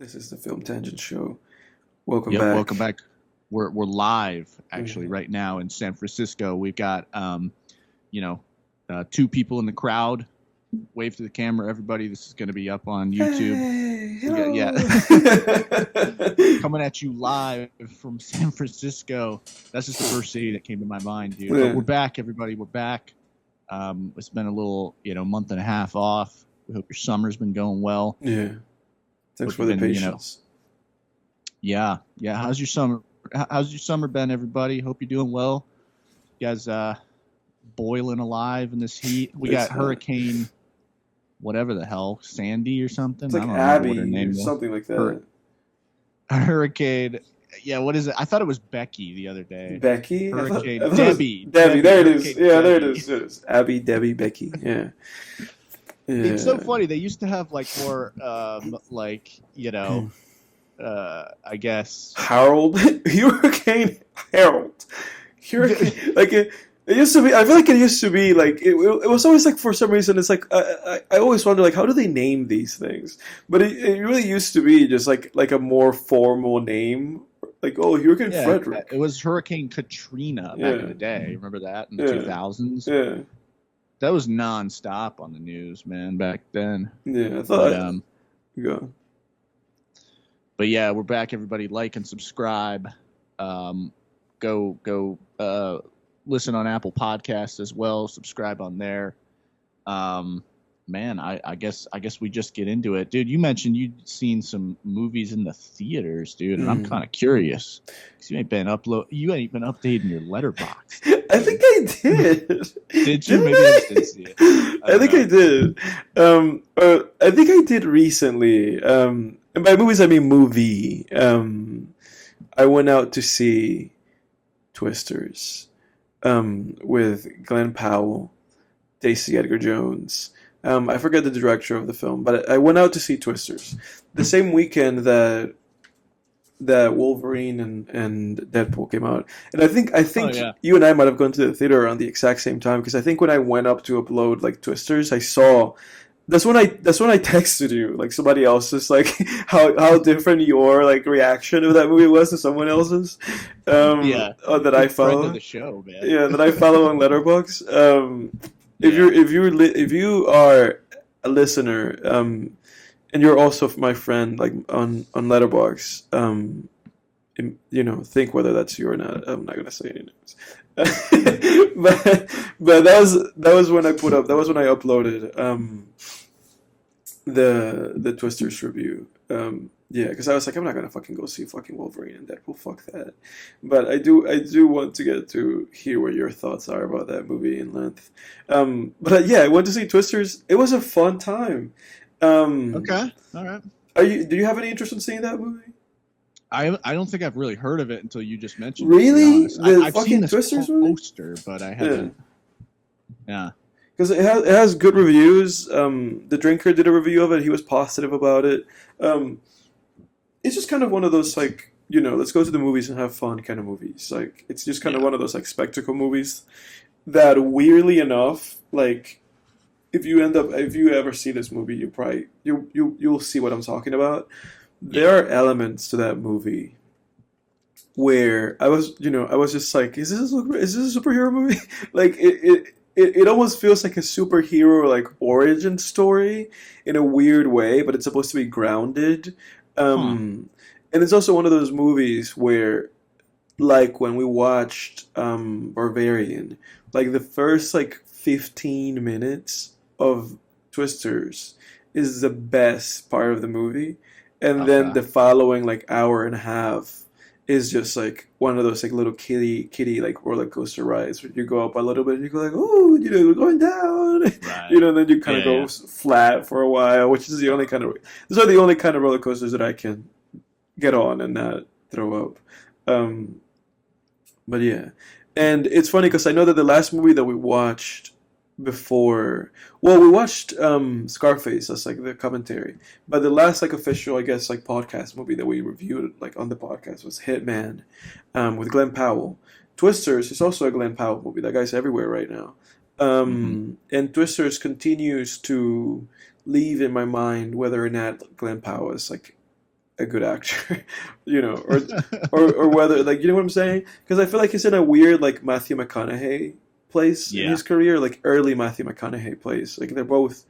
This is the Film Tangent Show. Welcome Yep, back. welcome back. We're live actually right now in San Francisco. We've got two people in the crowd. Wave to the camera, everybody. This is going to be up on YouTube. Hey, Coming at you live from San Francisco. That's just the first city that came to my mind, dude. Yeah. But we're back, everybody. We're back. It's been a little, month and a half off. We hope your summer's been going well. Yeah. Thanks for the patience. Yeah. How's your summer? How's your summer been, everybody? Hope you're doing well. You guys boiling alive in this heat. We got Hurricane, whatever the hell, Sandy or something. It's like I don't Abby know what her name or was. something like that. Hurricane. Yeah, what is it? I thought it was Becky the other day. Becky? Hurricane I thought Debbie. Debbie, there it is. Hurricane Yeah, Debbie. there it is. Abby, Debbie, Becky. Yeah. It's so funny. They used to have like more, I guess. Harold? Hurricane Harold. Hurricane. Like it used to be, I feel like it used to be like, it was always like, for some reason, it's like, I always wonder, like, how do they name these things? But it really used to be just like a more formal name. Like, oh, Hurricane Frederick. It was Hurricane Katrina back in the day. Remember that in the 2000s? Yeah. That was nonstop on the news, man, back then. Yeah, I thought. Go. But yeah, we're back. Everybody, like and subscribe. Go listen on Apple Podcasts as well. Subscribe on there. Man, I guess we just get into it, dude. You mentioned you'd seen some movies in the theaters, dude, and I'm kind of curious because you ain't been updating your letterbox. I think I did. Did you? Maybe I just didn't see it. I think I did. I think I did recently. And by movies, I mean movie. I went out to see Twisters with Glenn Powell, Daisy Edgar Jones. I forget the director of the film, but I went out to see Twisters the same weekend that Wolverine and Deadpool came out, and I think you and I might have gone to the theater around the exact same time, because I think when I went up to upload like Twisters, I saw that's when I texted you, like somebody else's, like how different your like reaction of that movie was to someone else's. That I follow. Friend of the show, man. Yeah, that I follow on Letterboxd. If you are a listener, and you're also my friend, like on Letterboxd, think whether that's you or not. I'm not gonna say any names. but that was when I uploaded the Twisters review. Because I was like, I'm not gonna fucking go see fucking Wolverine and Deadpool. Fuck that. But I do want to get to hear what your thoughts are about that movie in length. I went to see Twisters. It was a fun time. Okay, all right. Do you have any interest in seeing that movie? I don't think I've really heard of it until you just mentioned really? it. Really? I've seen this Twisters poster, but I haven't. Yeah. Because it has good reviews. The Drinker did a review of it. He was positive about it. It's just kind of one of those, like, let's go to the movies and have fun kind of movies. Like, it's just kind of one of those, like, spectacle movies that, weirdly enough, like, if you ever see this movie, you'll see what I'm talking about. There are elements to that movie where I was just like, is this a superhero movie? Like, it almost feels like a superhero, like, origin story in a weird way, but it's supposed to be grounded. And it's also one of those movies where, like, when we watched Barbarian, like, the first, like, 15 minutes of Twisters is the best part of the movie, and then the following, like, hour and a half is just like one of those, like, little kiddie like roller coaster rides where you go up a little bit and you go like, oh, we're going down, right. And then you kind of go flat for a while, which is those are the only kind of roller coasters that I can get on and not throw up. But yeah, and it's funny because I know that the last movie that we watched before, we watched Scarface as, like, the commentary, but the last, like, official, I guess, like, podcast movie that we reviewed, like, on the podcast was Hitman, with Glenn Powell. Twisters is also a Glenn Powell movie. That guy's everywhere right now. And Twisters continues to leave in my mind whether or not Glenn Powell is, like, a good actor, or whether like you know what I'm saying? Because I feel like he's in a weird like Matthew McConaughey place in Yeah. his career, like early Matthew McConaughey place. Like they're both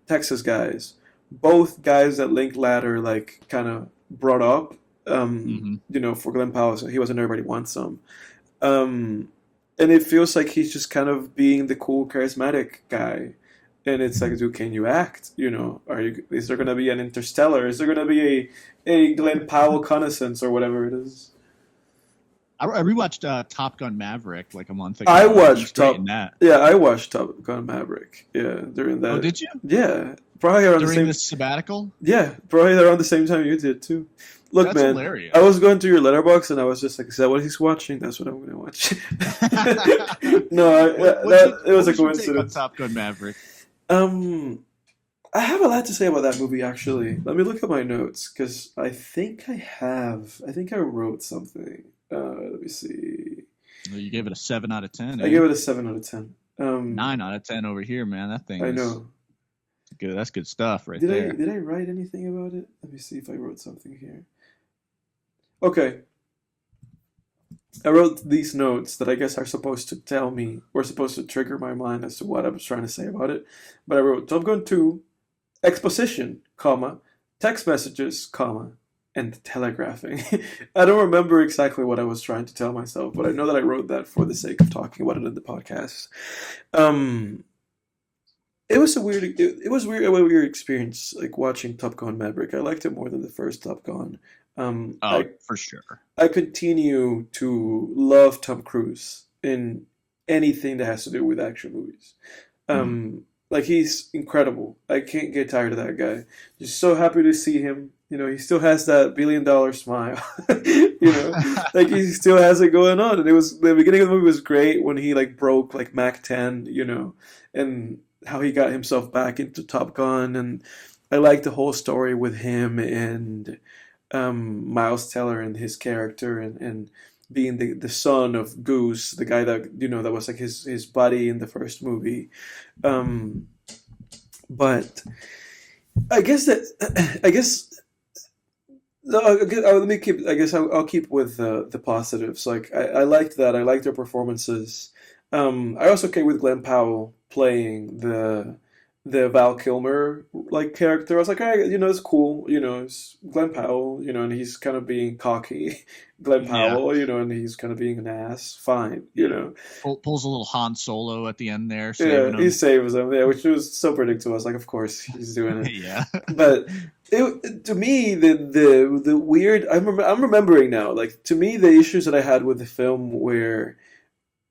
Texas guys, both guys that Linklater like kind of brought up. Hmm. For Glenn Powell, so he wasn't Everybody Wants Some. Um, and it feels like he's just kind of being the cool, charismatic guy. And it's like, dude, can you act? Is there gonna be an Interstellar? Is there gonna be a Glenn Powell connaissance or whatever it is? I rewatched Top Gun Maverick like a month ago. I I'm watched straight Top. in that. Yeah, I watched Top Gun Maverick. Yeah, during Oh, that. did you? Yeah, probably around the During same. this sabbatical? Yeah, probably around the same time you did too. Look, That's man, hilarious. I was going through your letterbox and I was just like, "Is that what he's watching? That's what I'm going to watch." No, it was a What's your take on coincidence. Top Gun Maverick? I have a lot to say about that movie. Actually, let me look at my notes because I think I have. I think I wrote something. Let me see. You gave it a 7 out of 10. I gave it a 7 out of 10. 9 out of 10 over here, man. That thing I is know. good. That's good stuff right Did there. I write anything about it? Let me see if I wrote something here. Okay. I wrote these notes that I guess are supposed to tell me, or supposed to trigger my mind as to what I was trying to say about it. But I wrote Top Gun 2, exposition, comma, text messages, comma, and telegraphing. I don't remember exactly what I was trying to tell myself, but I know that I wrote that for the sake of talking about it in the podcast. It was a weird experience, like watching Top Gun Maverick. I liked it more than the first Top Gun. Oh, for sure. I continue to love Tom Cruise in anything that has to do with action movies. Like he's incredible. I can't get tired of that guy. Just so happy to see him. He still has that $1 billion smile. Like he still has it going on. And it was the beginning of the movie was great when he like broke like Mach 10. And how he got himself back into Top Gun. And I like the whole story with him and Miles Teller and his character and being the son of Goose, the guy that that was like his buddy in the first movie. But I guess let me keep. I guess I'll keep with the positives. Like I liked that. I liked their performances. I also came with Glenn Powell playing the Val Kilmer like character. I was like, all right, it's cool. It's Glenn Powell. And he's kind of being cocky, Glenn Yeah. Powell. And he's kind of being an ass. Fine. Pulls a little Han Solo at the end there, Yeah, saving he him. saves him. Yeah, which was so predictable. I was like, of course he's doing it. Yeah. But to me, the weird. I'm remembering now. Like to me, the issues that I had with the film were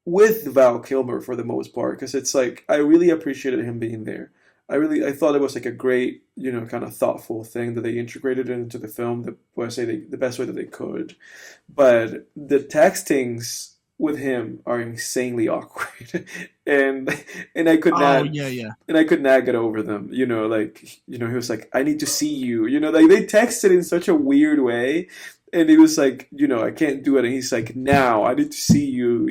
with Val Kilmer for the most part, because it's like I really appreciated him being there. I thought it was like a great, kind of thoughtful thing that they integrated into the film the best way that they could. But the textings with him are insanely awkward, and I could not. Oh, yeah. And I could not get over them. He was like, I need to see you. Like they texted in such a weird way. And he was like, I can't do it. And he's like, now, I need to see you.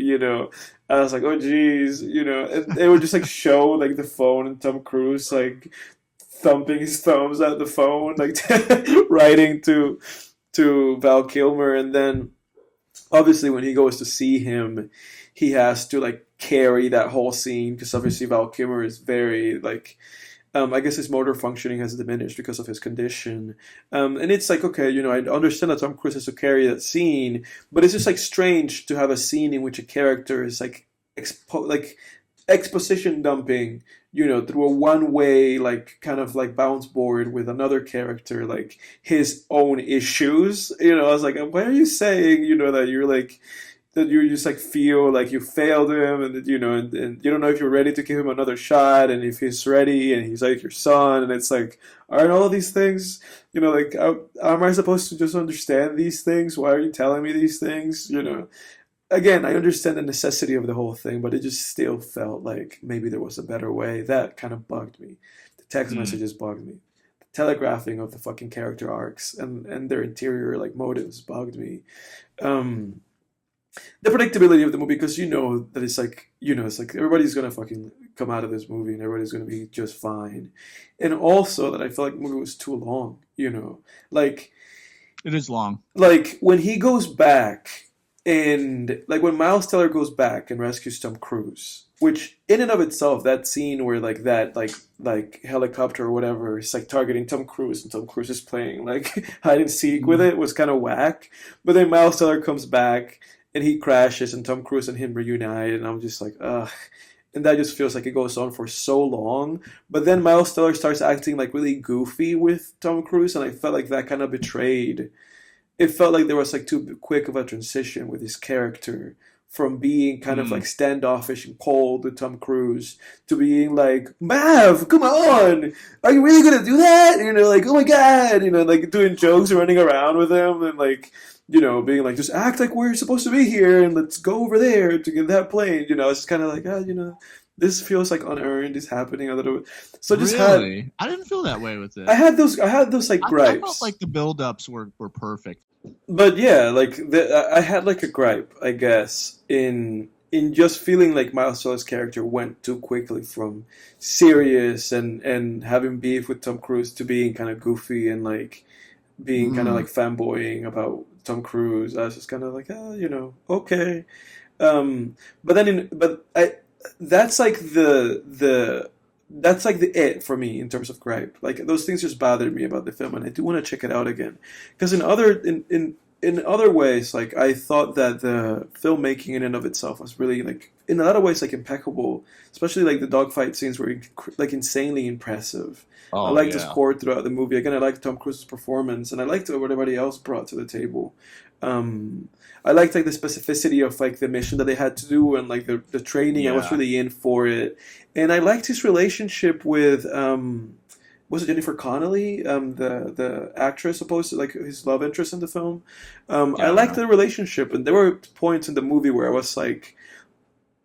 I was like, oh, geez, And they would just like show like the phone and Tom Cruise like thumping his thumbs at the phone, like writing to Val Kilmer. And then obviously when he goes to see him, he has to like carry that whole scene because obviously Val Kilmer is very like I guess his motor functioning has diminished because of his condition. And it's like, okay, I understand that Tom Cruise has to carry that scene, but it's just like strange to have a scene in which a character is like exposition dumping, through a one-way, like kind of like bounce board with another character, like his own issues. I was like, why are you saying, that you're like, that you just like feel like you failed him and and you don't know if you're ready to give him another shot and if he's ready and he's like your son and it's like, aren't all of these things, like, am I supposed to just understand these things? Why are you telling me these things? Again, I understand the necessity of the whole thing, but it just still felt like maybe there was a better way. That kind of bugged me. The text messages bugged me. The telegraphing of the fucking character arcs and their interior like motives bugged me. The predictability of the movie, because that it's like, it's like everybody's gonna fucking come out of this movie and everybody's going to be just fine. And also that I felt like the movie was too long, you know, like It is long. like when he goes back and like when Miles Teller goes back and rescues Tom Cruise, which in and of itself, that scene where like that like helicopter or whatever is like targeting Tom Cruise and Tom Cruise is playing like hide and seek with it was kind of whack. But then Miles Teller comes back and he crashes and Tom Cruise and him reunite and I'm just like ugh. And that just feels like it goes on for so long. But then Miles Teller starts acting like really goofy with Tom Cruise, and I felt like that kind of betrayed. It felt like there was like too quick of a transition with his character from being kind of like standoffish and cold with Tom Cruise to being like, Mav, come on, are you really gonna do that? You know, like, oh my god, you know, like doing jokes and running around with him and like, you know, being like, just act like we're supposed to be here and let's go over there to get that plane. You know, it's just kind of like, you know, this feels like unearned. It's happening a little bit. So I just Really? I didn't feel that way with it. I had those like gripes. I felt like the build-ups were perfect. But yeah, like I had like a gripe, I guess, in just feeling like Miles Teller's character went too quickly from serious and having beef with Tom Cruise to being kind of goofy and like being kind of like fanboying about Tom Cruise. I was just kind of like, you know, okay. But then, that's like that's like the it for me in terms of gripe. Like those things just bothered me about the film, and I do want to check it out again. Because in other ways, like I thought that the filmmaking in and of itself was really like in a lot of ways like impeccable. Especially like the dogfight scenes were like insanely impressive. I liked the score throughout the movie. Again, I liked Tom Cruise's performance, and I liked what everybody else brought to the table. I liked like the specificity of like the mission that they had to do and like the training. Yeah. I was really in for it, and I liked his relationship with was it Jennifer Connelly, the actress supposed to like his love interest in the film. I liked the relationship, and there were points in the movie where I was like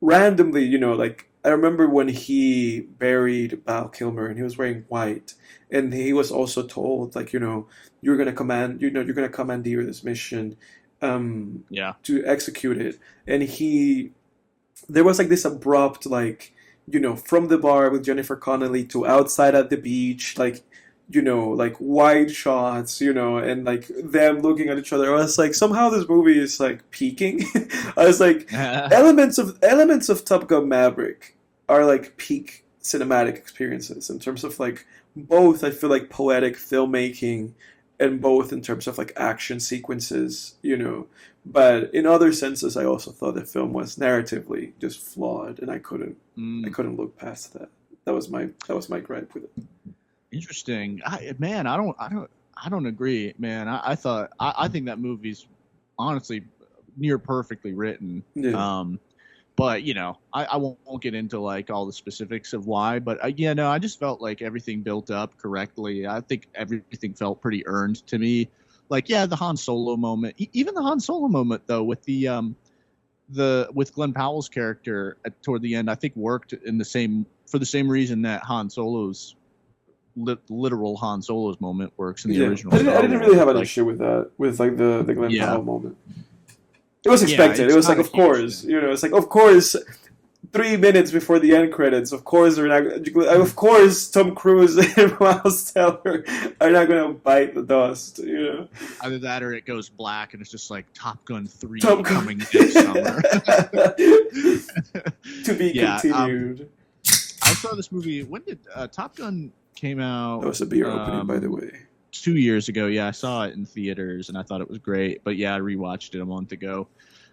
randomly, you know, like. I remember when he buried Val Kilmer and he was wearing white, and he was also told like, you know, you're gonna commandeer this mission, to execute it. And there was like this abrupt like, you know, from the bar with Jennifer Connelly to outside at the beach, like, you know, like wide shots, you know, and like them looking at each other. I was like, somehow this movie is like peaking. I was like, elements of Top Gun Maverick are like peak cinematic experiences in terms of like both. I feel like poetic filmmaking, and both in terms of like action sequences, you know. But in other senses, I also thought the film was narratively just flawed, and I couldn't look past that. That was my gripe with it. Interesting. I don't agree, man. I think that movie's honestly near perfectly written. Yeah. But you know, I won't get into like all the specifics of why. But I just felt like everything built up correctly. I think everything felt pretty earned to me. Like the Han Solo moment, even the Han Solo moment though, with with Glenn Powell's character toward the end, I think worked for the same reason that Han Solo's literal Han Solo's moment works in the original. I didn't really have an issue with that, with like the Glenn Powell moment. It was expected. It was like, of course, you know, it's like, of course, 3 minutes before the end credits, of course Tom Cruise and Miles Teller are not going to bite the dust, you know. Either that or it goes black and it's just like Top Gun 3 coming next summer. To be continued. I saw this movie. When did Top Gun came out? That was a beer opening, by the way. 2 years ago. Yeah, I saw it in theaters and I thought it was great. But yeah, I rewatched it a month ago.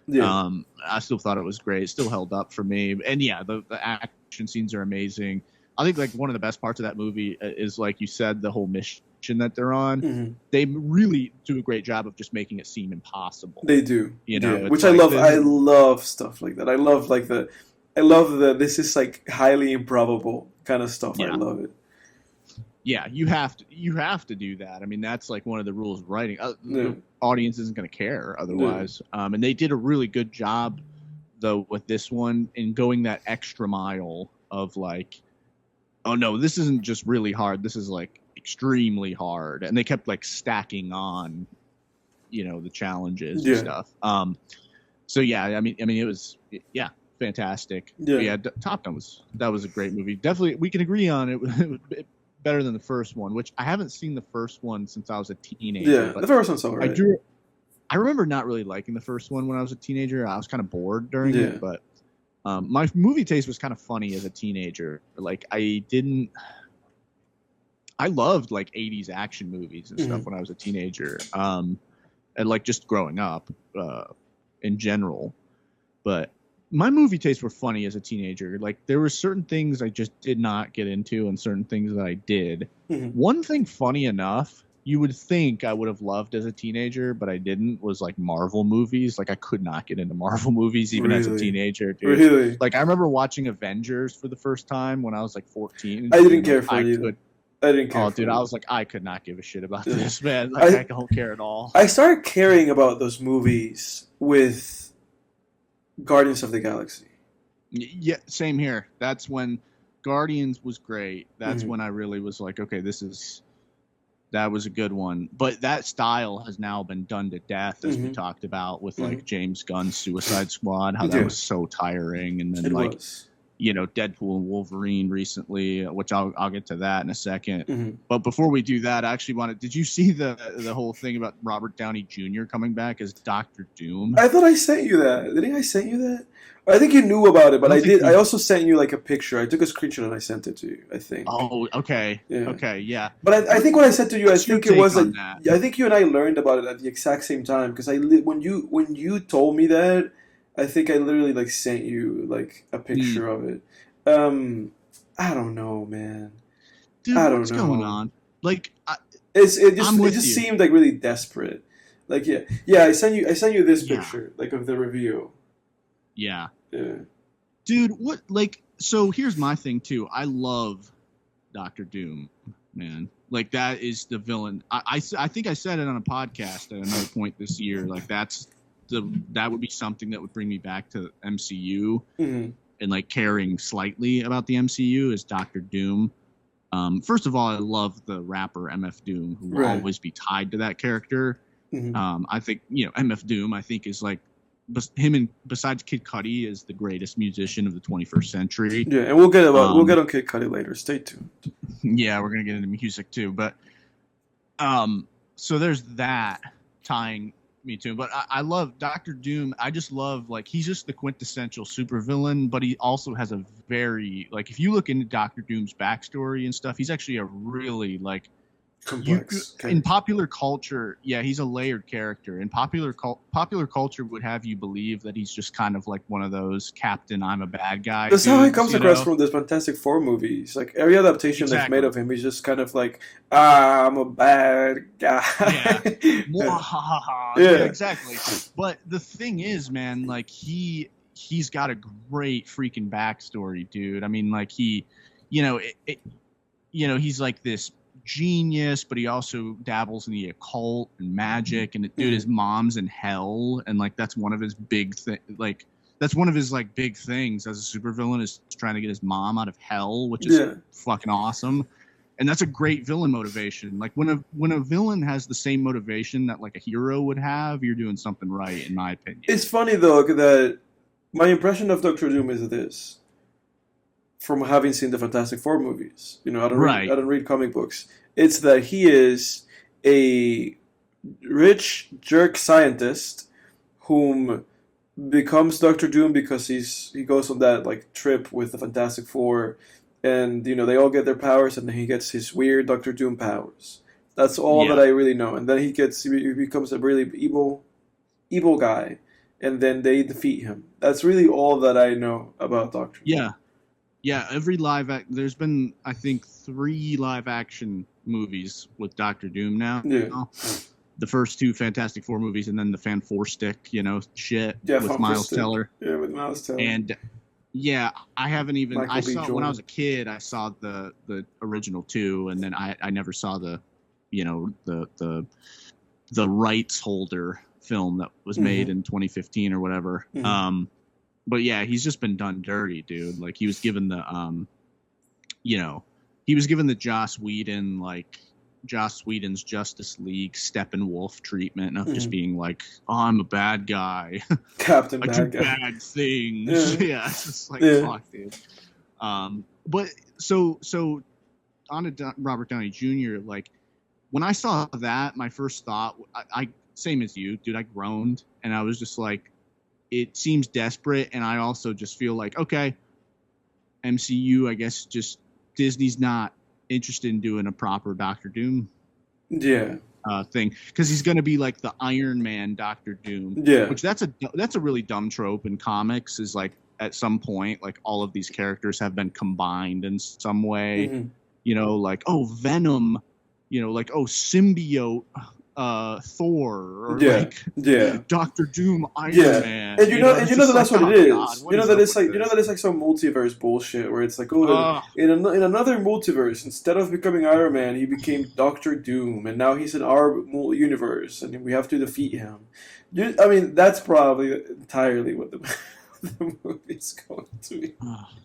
Yeah. I still thought it was great. It still held up for me. And yeah, the action scenes are amazing. I think like one of the best parts of that movie is, like you said, the whole mission that they're on. Mm-hmm. They really do a great job of just making it seem impossible. They do, you know, which like I love. I love stuff like that. I love the this is like highly improbable kind of stuff. Yeah. I love it. Yeah, you have to do that. I mean, that's like one of the rules of writing. The audience isn't going to care otherwise. Yeah. And they did a really good job, though, with this one in going that extra mile of like, oh no, this isn't just really hard. This is like extremely hard. And they kept like stacking on, you know, the challenges and stuff. So yeah, I mean, it was fantastic. Yeah. But yeah, Top Gun was a great movie. Definitely, we can agree on it. It was better than the first one, which I haven't seen the first one since I was a teenager. Yeah, but the first one's alright. I remember not really liking the first one when I was a teenager. I was kind of bored during Yeah. it, but my movie taste was kind of funny as a teenager. Like I loved like 80s action movies and stuff when I was a teenager. And like just growing up in general. But my movie tastes were funny as a teenager. Like there were certain things I just did not get into and certain things that I did. One thing, funny enough, you would think I would have loved as a teenager, but I didn't, was like Marvel movies. Like I could not get into Marvel movies even as a teenager, dude. Really? Like I remember watching Avengers for the first time when I was like 14. I didn't care for it either. I didn't care. Oh, dude, I was like, I could not give a shit about this, man. Like I don't care at all. I started caring about those movies with Guardians of the Galaxy. Yeah, same here. That's when Guardians was great. That's when I really was like, okay, that was a good one. But that style has now been done to death, as we talked about with like James Gunn's Suicide Squad, how that was so tiring. And then Deadpool and Wolverine recently, which I'll get to that in a second. But before we do that, I actually did you see the whole thing about Robert Downey Jr. coming back as Dr. Doom? I thought I sent you that. Didn't I send you that? I think you knew about it, but I did. I also sent you like a picture. I took a screenshot and I sent it to you, I think. Oh, okay. Yeah. Okay, yeah. But I think when I sent to you, I think it was like that? I think you and I learned about it at the exact same time because when you told me that, I think I literally like sent you like a picture of it. I don't know, man. Dude, what's going on? Like, it just seemed like really desperate. Like, yeah. I sent you this picture like of the review. Yeah. Yeah. Dude, what? Like, so here's my thing too. I love Dr. Doom, man. Like that is the villain. I think I said it on a podcast at another point this year. Like that would be something that would bring me back to MCU. And like caring slightly about the MCU is Dr. Doom. First of all, I love the rapper MF Doom, who will always be tied to that character. I think MF Doom, I think is like besides Kid Cudi is the greatest musician of the 21st century. Yeah, and we'll get on Kid Cudi later. Stay tuned. Yeah, we're gonna get into music too, but so there's that tying me too. But I love Dr. Doom. I just love like he's just the quintessential supervillain, but he also has a very like if you look into Dr. Doom's backstory and stuff, he's actually a really like complex in popular culture. Yeah, he's a layered character. In popular culture would have you believe that he's just kind of like one of those Captain I'm a bad guy. That's how he comes across from the Fantastic Four movies. Like every adaptation that's made of him, he's just kind of like, I'm a bad guy. Yeah, exactly. But the thing is, man, like he's got a great freaking backstory, dude. I mean, like he's like this genius, but he also dabbles in the occult and magic. And dude, his mom's in hell, and like that's one of his big big things as a supervillain is trying to get his mom out of hell, which is fucking awesome. And that's a great villain motivation. Like when a villain has the same motivation that like a hero would have, you're doing something right, in my opinion. It's funny though that my impression of Dr. Doom is this. From having seen the Fantastic Four movies, I don't read comic books. It's that he is a rich jerk scientist whom becomes Dr. Doom because he goes on that like trip with the Fantastic Four, and they all get their powers, and then he gets his weird Dr. Doom powers. That's all that I really know. And then he becomes a really evil guy, and then they defeat him. That's really all that I know about Dr. Doom. Yeah, there's been, I think, 3 live-action movies with Dr. Doom now. Yeah. The first 2 Fantastic Four movies, and then the Fan Four Stick, shit with Miles Teller. Yeah, with Miles Teller. And, yeah, I haven't even... when I was a kid, I saw the original 2, and then I never saw the rights holder film that was made in 2015 or whatever. But yeah, he's just been done dirty, dude. Like he was given the Joss Whedon like Joss Whedon's Justice League Steppenwolf treatment of just being like, oh, I'm a bad guy. Captain I Bad do Guy. bad things. Yeah, it's just like, fuck, dude. But so on to Robert Downey Jr., like, when I saw that, my first thought, I same as you, dude, I groaned, and I was just like, it seems desperate, and I also just feel like, okay, MCU, I guess just Disney's not interested in doing a proper Doctor Doom thing, because he's going to be like the Iron Man Doctor Doom, which that's a really dumb trope in comics, is like at some point like all of these characters have been combined in some way, you know, like, oh, Venom, you know, like, oh, symbiote Thor, or like Doctor Doom Iron Man, and you know that that's what it is. God, you know that it's like some multiverse bullshit where it's like, oh, in another multiverse, instead of becoming Iron Man, he became Doctor Doom, and now he's in our universe, and we have to defeat him. I mean, that's probably entirely what the movie's going to be.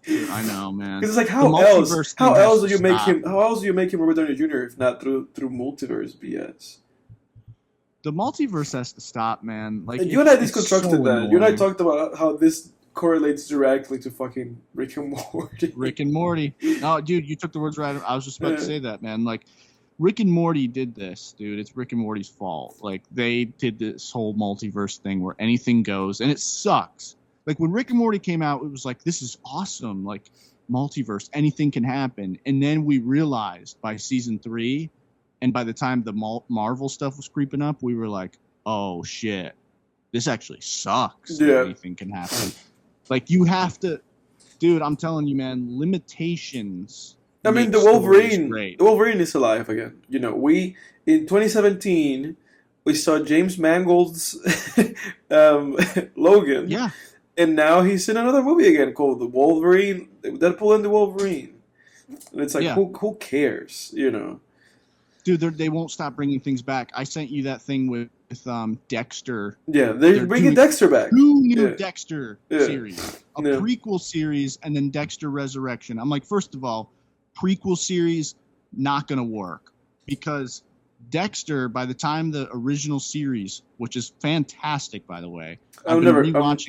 Dude, I know, man. Because it's like, how else do you make him Robert Downey Jr. if not through multiverse BS? The multiverse has to stop, man. Like, and you and I deconstructed that. You and I talked about how this correlates directly to fucking Rick and Morty. Rick and Morty. No, dude, you took the words right. I was just about to say that, man. Like, Rick and Morty did this, dude. It's Rick and Morty's fault. Like, they did this whole multiverse thing where anything goes, and it sucks. Like, when Rick and Morty came out, it was like, this is awesome. Like, multiverse, anything can happen. And then we realized by season 3, and by the time the Marvel stuff was creeping up, we were like, oh, shit, this actually sucks. Yeah. Anything can happen. Like, you have to... Dude, I'm telling you, man, limitations... I mean, the Wolverine is alive again. You know, in 2017, we saw James Mangold's Logan. Yeah. And now he's in another movie again called The Wolverine, Deadpool and the Wolverine. And it's like, who cares, you know? Dude, they won't stop bringing things back. I sent you that thing with Dexter. Yeah, they're bringing Dexter back. 2 new Dexter series. A prequel series and then Dexter Resurrection. I'm like, first of all, prequel series, not going to work. Because Dexter, by the time the original series, which is fantastic, by the way, I'm never going to watch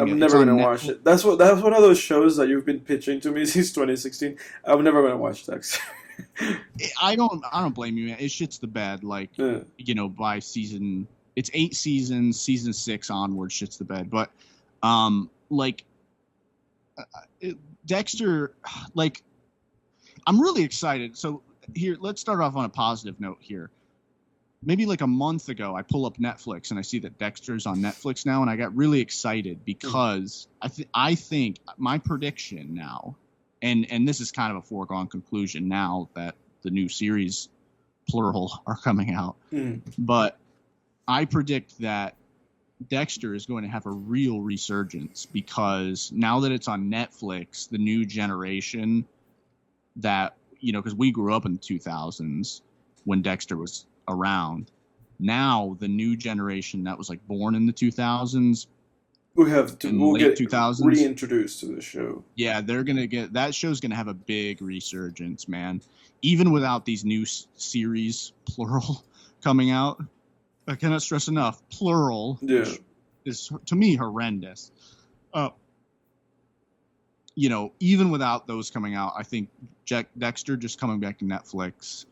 it. That's one of those shows that you've been pitching to me since 2016. I'm never going to watch Dexter. I don't blame you, man. It shits the bed. Like, you know, by season, it's 8 seasons. Season 6 onward shits the bed. But, Dexter, like, I'm really excited. So here, let's start off on a positive note here. Maybe like a month ago, I pull up Netflix and I see that Dexter's on Netflix now, and I got really excited because I think my prediction now, and this is kind of a foregone conclusion now that the new series, plural, are coming out, but I predict that Dexter is going to have a real resurgence because now that it's on Netflix, the new generation that, you know, because we grew up in the 2000s when Dexter was around. Now the new generation that was like born in the 2000s, we'll get 2000s, reintroduced to the show. Yeah, they're gonna get that show's gonna have a big resurgence, man. Even without these new series, plural, coming out, I cannot stress enough, plural, which is to me horrendous. You know, even without those coming out, I think Dexter just coming back to Netflix.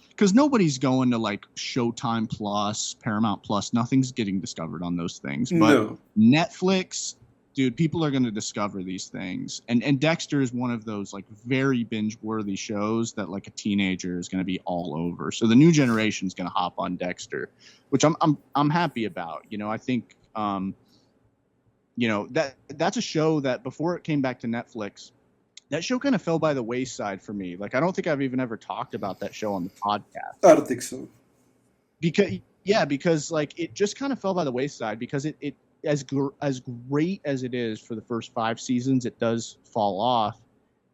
Because nobody's going to like Showtime Plus, Paramount Plus. Nothing's getting discovered on those things. But Netflix, dude, people are going to discover these things. And Dexter is one of those like very binge-worthy shows that like a teenager is going to be all over. So the new generation is going to hop on Dexter, which I'm happy about. You know, I think you know, that's a show that before it came back to Netflix, that show kind of fell by the wayside for me. Like, I don't think I've even ever talked about that show on the podcast. I don't think so. Because like it just kind of fell by the wayside because it as great as it is for the first 5 seasons, it does fall off.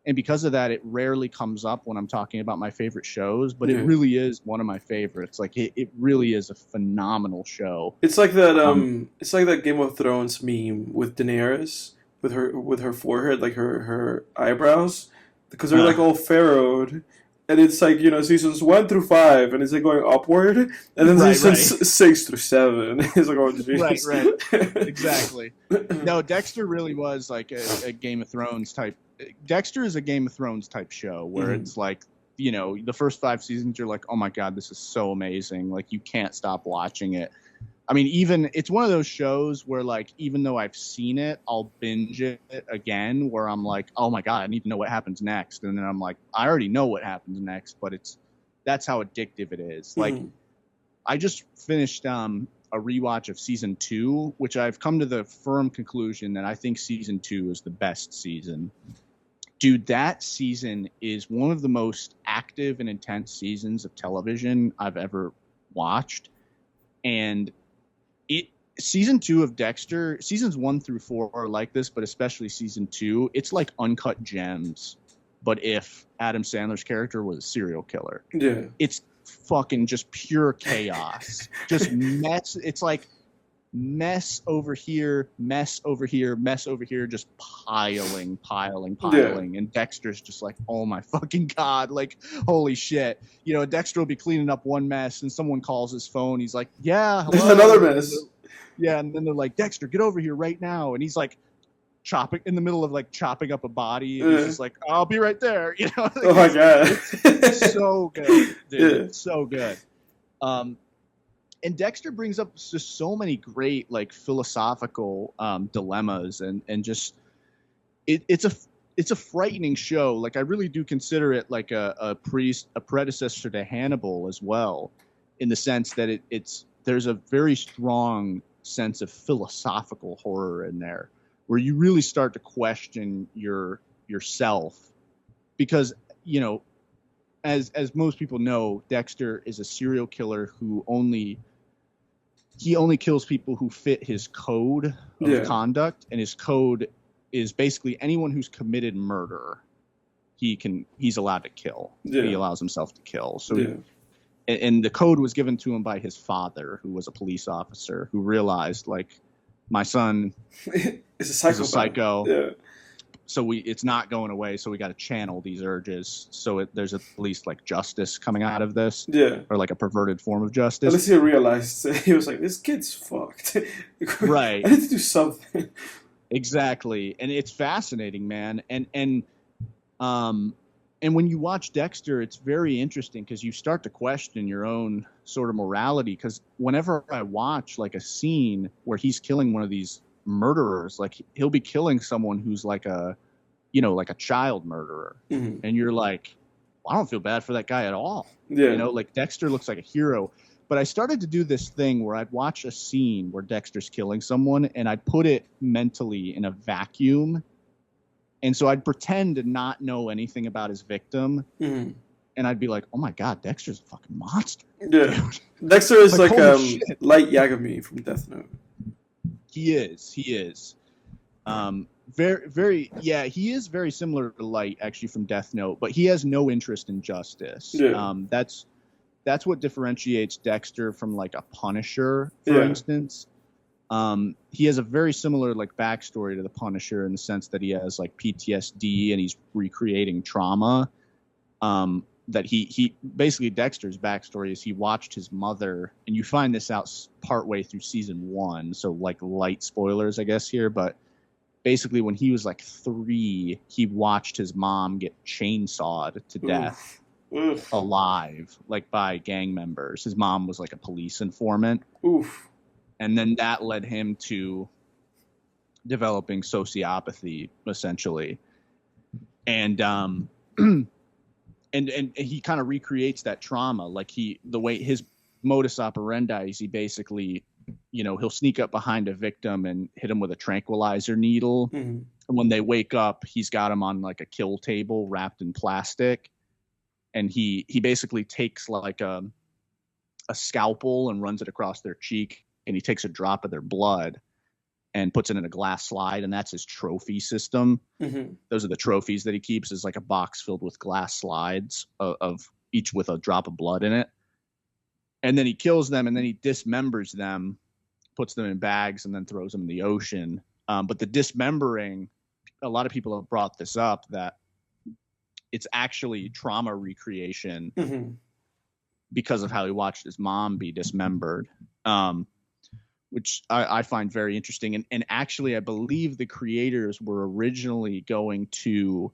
And because of that, it rarely comes up when I'm talking about my favorite shows, but it really is one of my favorites. Like it really is a phenomenal show. It's like that it's like that Game of Thrones meme with Daenerys with her forehead, like her eyebrows, because they're like all furrowed, and it's like, seasons 1 through 5, and it's like going upward, and then seasons 6 through 7 is like, oh jeez. Right. Exactly. No, Dexter really was like a Game of Thrones type. Dexter is a Game of Thrones type show where it's like, the first 5 seasons you're like, oh my god, this is so amazing, like you can't stop watching it. I mean, even it's one of those shows where, like, even though I've seen it, I'll binge it again where I'm like, oh my god, I need to know what happens next. And then I'm like, I already know what happens next, but that's how addictive it is. Like, I just finished a rewatch of season 2, which I've come to the firm conclusion that I think season 2 is the best season. Dude, that season is one of the most active and intense seasons of television I've ever watched. And season 2 of Dexter, seasons 1 through 4 are like this, but especially season 2, it's like Uncut Gems, but if Adam Sandler's character was a serial killer. Yeah. It's fucking just pure chaos. Just mess. It's like mess over here, mess over here, mess over here, just piling. Yeah. And Dexter's just like, oh my fucking god, like, holy shit. Dexter will be cleaning up one mess and someone calls his phone. He's like, yeah, hello. There's another mess. Yeah, and then they're like, Dexter, get over here right now. And he's like in the middle of like chopping up a body, and he's just like, I'll be right there. Like, oh my god. It's so good, dude. Yeah. It's so good. And Dexter brings up just so many great like philosophical dilemmas, and just it's a frightening show. Like, I really do consider it like a predecessor to Hannibal as well, in the sense that there's a very strong sense of philosophical horror in there, where you really start to question yourself, because as most people know, Dexter is a serial killer who only kills people who fit his code of conduct, and his code is basically anyone who's committed murder, he's allowed to kill. Yeah. He allows himself to kill. So and the code was given to him by his father, who was a police officer, who realized, like, my son is a psycho. Yeah. So it's not going away. So we got to channel these urges. So there's at least like justice coming out of this. Yeah. Or like a perverted form of justice. Unless he realized, he was like, this kid's fucked. Right. I need to do something. Exactly. And it's fascinating, man. And when you watch Dexter, it's very interesting because you start to question your own sort of morality. Because whenever I watch like a scene where he's killing one of these murderers, like he'll be killing someone who's like a child murderer, and you're like, well, I don't feel bad for that guy at all. Yeah. Like Dexter looks like a hero. But I started to do this thing where I'd watch a scene where Dexter's killing someone, and I'd put it mentally in a vacuum. And so I'd pretend to not know anything about his victim. And I'd be like, oh my God, Dexter's a fucking monster. Yeah. Dexter is like Light Yagami from Death Note. He is. Very, very, yeah, he is very similar to Light, actually, from Death Note, but he has no interest in justice. Yeah. That's what differentiates Dexter from like a Punisher, for instance. He has a very similar like backstory to the Punisher, in the sense that he has like PTSD and he's recreating trauma. That he basically, Dexter's backstory is he watched his mother, and you find this out partway through season 1, so like light spoilers, I guess, here, but basically when he was like 3, he watched his mom get chainsawed to death. Oof. Alive, like by gang members. His mom was like a police informant. Oof. And then that led him to developing sociopathy, essentially. And and he kind of recreates that trauma. Like the way his modus operandi is, he basically, he'll sneak up behind a victim and hit him with a tranquilizer needle. And when they wake up, he's got him on like a kill table wrapped in plastic. And he basically takes like a scalpel and runs it across their cheek, and he takes a drop of their blood and puts it in a glass slide, and that's his trophy system. Those are the trophies that he keeps, is like a box filled with glass slides of each with a drop of blood in it. And then he kills them, and then he dismembers them, puts them in bags, and then throws them in the ocean. But the dismembering, a lot of people have brought this up, that it's actually trauma recreation Mm-hmm. because of how he watched his mom be dismembered, which I find very interesting. And actually, I believe the creators were originally going to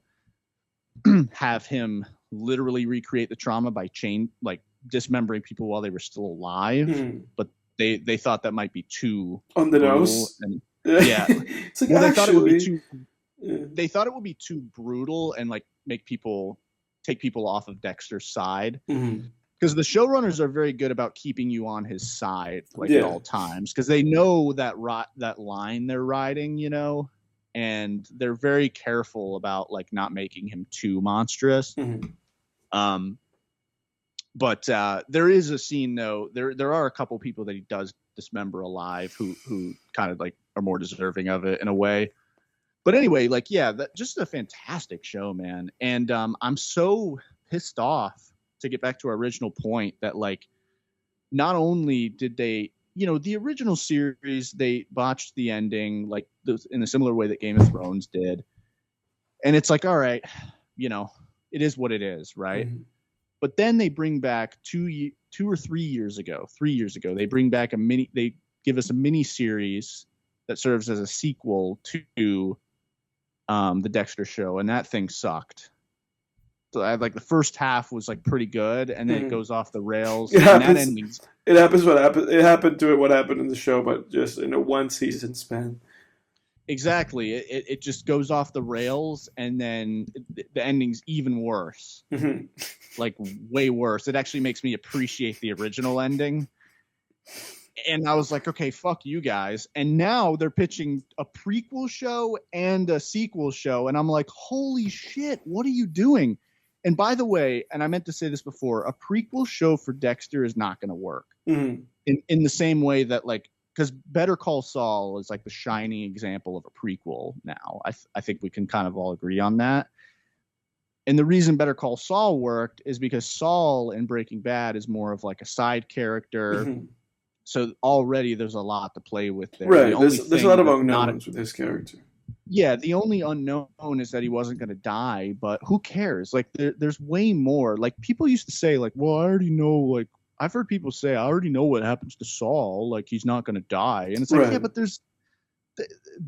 have him literally recreate the trauma by dismembering people while they were still alive, Mm-hmm. but they thought that might be too On the brutal. nose. And Yeah. It's like, they thought it would be actually, too. They thought it would be too brutal and like take people off of Dexter's side. Mm-hmm. Because the showrunners are very good about keeping you on his side, like Yeah. at all times, because they know that that line they're riding, you know, and they're very careful about like not making him too monstrous. Mm-hmm. But there is a scene though. There are a couple people that he does dismember alive who kind of like are more deserving of it in a way. But anyway, like just a fantastic show, man. And I'm so pissed off, to get back to our original point, that like not only did they, the original series, they botched the ending like in a similar way that Game of Thrones did, and it's like, all right, it is what it is, right? Mm-hmm. But then they bring back 3 years ago, they bring back they give us a mini series that serves as a sequel to the Dexter show, and that thing sucked. So like the first half was like pretty good, and then it goes off the rails. It and happens. That ending's... It happens. What happened? It happened to it. What happened in the show, but just in a 1 season span. Exactly. It just goes off the rails, and then the ending's even worse. Mm-hmm. Like way worse. It actually makes me appreciate the original ending. And I was like, okay, fuck you guys. And now they're pitching a prequel show and a sequel show. And I'm like, holy shit, what are you doing? And by the way, and I meant to say this before, a prequel show for Dexter is not going to work. Mm-hmm. In the same way that, like, because Better Call Saul is like the shining example of a prequel now. I think we can kind of all agree on that. And the reason Better Call Saul worked is because Saul in Breaking Bad is more of like a side character. Mm-hmm. So already there's a lot to play with there. Right. There's a lot of unknowns with his character. Yeah, the only unknown is that he wasn't going to die, but who cares? Like, there's way more. Like, people used to say, like, well, I already know, like, I've heard people say, I already know what happens to Saul. Like, he's not going to die. And it's like, yeah, but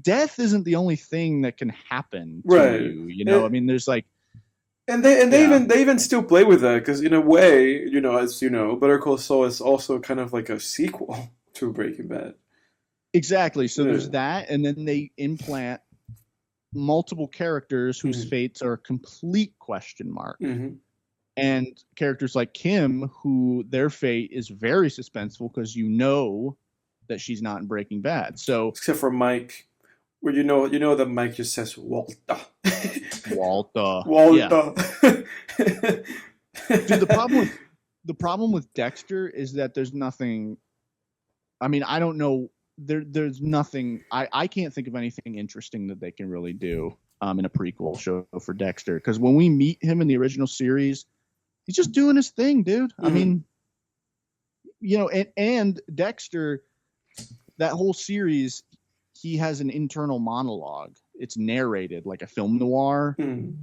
death isn't the only thing that can happen to you. You know, I mean, there's like, and they even still play with that, because in a way, as you know, Better Call Saul is also kind of like a sequel to Breaking Bad. Exactly. So there's that, and then they implant multiple characters whose fates are a complete question mark. Mm-hmm. And characters like Kim, who their fate is very suspenseful because that she's not in Breaking Bad. So except for Mike, where that Mike just says Walter. Walter. Yeah. Dude, the problem with Dexter is that there's nothing. I mean, I don't know. There's nothing. I can't think of anything interesting that they can really do in a prequel show for Dexter. Because when we meet him in the original series, he's just doing his thing, dude. Mm-hmm. I mean, and Dexter, that whole series, he has an internal monologue. It's narrated like a film noir. Mm.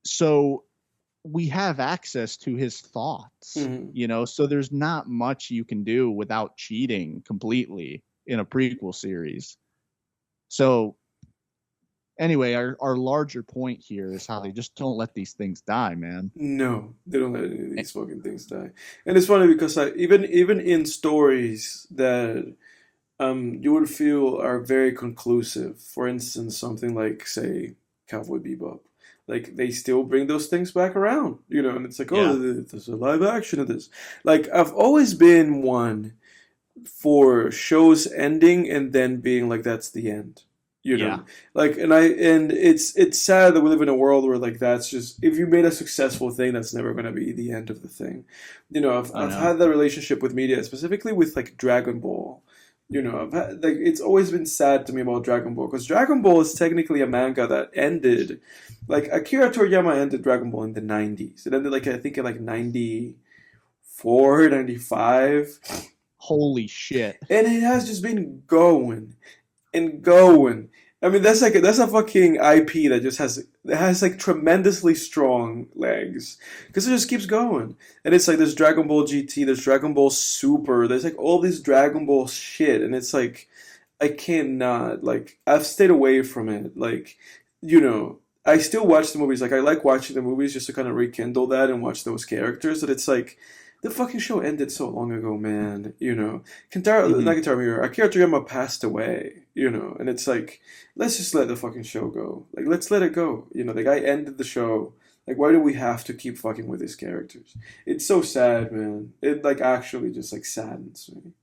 So we have access to his thoughts, so there's not much you can do without cheating completely in a prequel series. So anyway, our larger point here is how they just don't let these things die, man. No, they don't let any of these fucking things die. And it's funny because even in stories that you would feel are very conclusive, for instance, something like, say, Cowboy Bebop, like, they still bring those things back around, and it's like, there's a live action of this. Like, I've always been one for shows ending and then being like, that's the end. Like, and it's sad that we live in a world where, like, that's just, if you made a successful thing, that's never going to be the end of the thing. I've had that relationship with media, specifically with, like, Dragon Ball. I've had, like, it's always been sad to me about Dragon Ball, because Dragon Ball is technically a manga that ended, like, Akira Toriyama ended Dragon Ball in the 90s. It ended, like, I think in, like, 94, 95. Holy shit. And it has just been going and going I mean, that's a fucking IP that has like tremendously strong legs because it just keeps going. And it's like there's Dragon Ball GT, there's Dragon Ball Super, there's like all this Dragon Ball shit, and it's like I cannot like I've stayed away from it. Like, I still watch the movies. Like I like watching the movies just to kind of rekindle that and watch those characters. But it's like the fucking show ended so long ago, man. Hmm. Not Kentaro Miura, Akira Toriyama passed away. And it's like let's just let the fucking show go. Like let's let it go. The guy ended the show. Like why do we have to keep fucking with these characters? It's so sad, man. It like actually just like saddens me.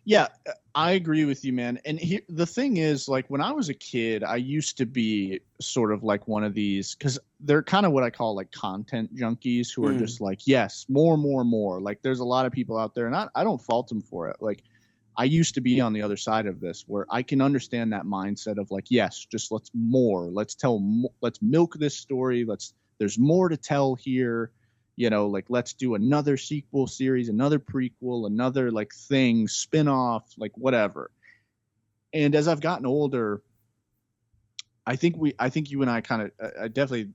Yeah, I agree with you, man. And the thing is, like, when I was a kid, I used to be sort of like one of these because they're kind of what I call like content junkies who are Mm. just like, yes, more, more, more. Like, there's a lot of people out there, and I don't fault them for it. Like, I used to be on the other side of this where I can understand that mindset of like, yes, just let's more, let's milk this story. There's more to tell here. Like let's do another sequel series, another prequel, another like thing, spin-off, like whatever. And as I've gotten older, I think you and I kind of, I definitely,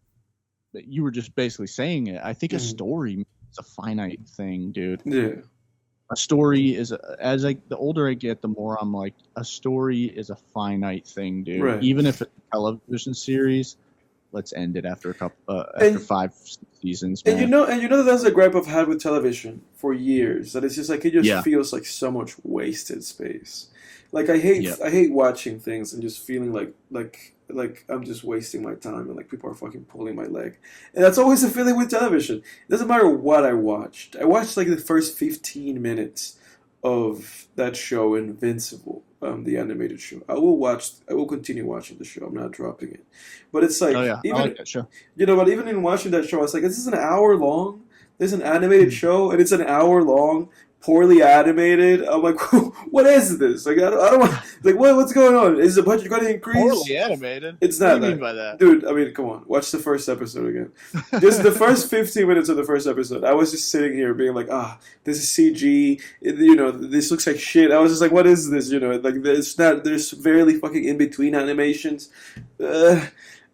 you were just basically saying it. I think a Mm. story is a finite thing, dude. Yeah. A story is, the older I get, the more I'm like, a story is a finite thing, dude. Right. Even if it's a television series, let's end it after after And 5 seasons, And man. that that's a gripe I've had with television for years. That it's just like it just Yeah. feels like so much wasted space. Like Yeah. I hate watching things and just feeling like I'm just wasting my time and like people are fucking pulling my leg. And that's always the feeling with television. It doesn't matter what I watched. I watched like the first 15 minutes of that show, Invincible, the animated show. I will continue watching the show. I'm not dropping it. But it's Oh like yeah, I like that show. but even in watching that show, I was like, this is an hour long. There's an animated show, and it's an hour long, poorly animated. I'm like, what is this? Like, I don't want, like, what's going on? Is the budget going to increase? Poorly animated. It's What do not you mean that. by that? Dude, I mean, come on. Watch the first episode again. Just the first 15 minutes of the first episode, I was just sitting here being like, this is CG. This looks like shit. I was just like, what is this? Like, there's barely fucking in between animations. Uh,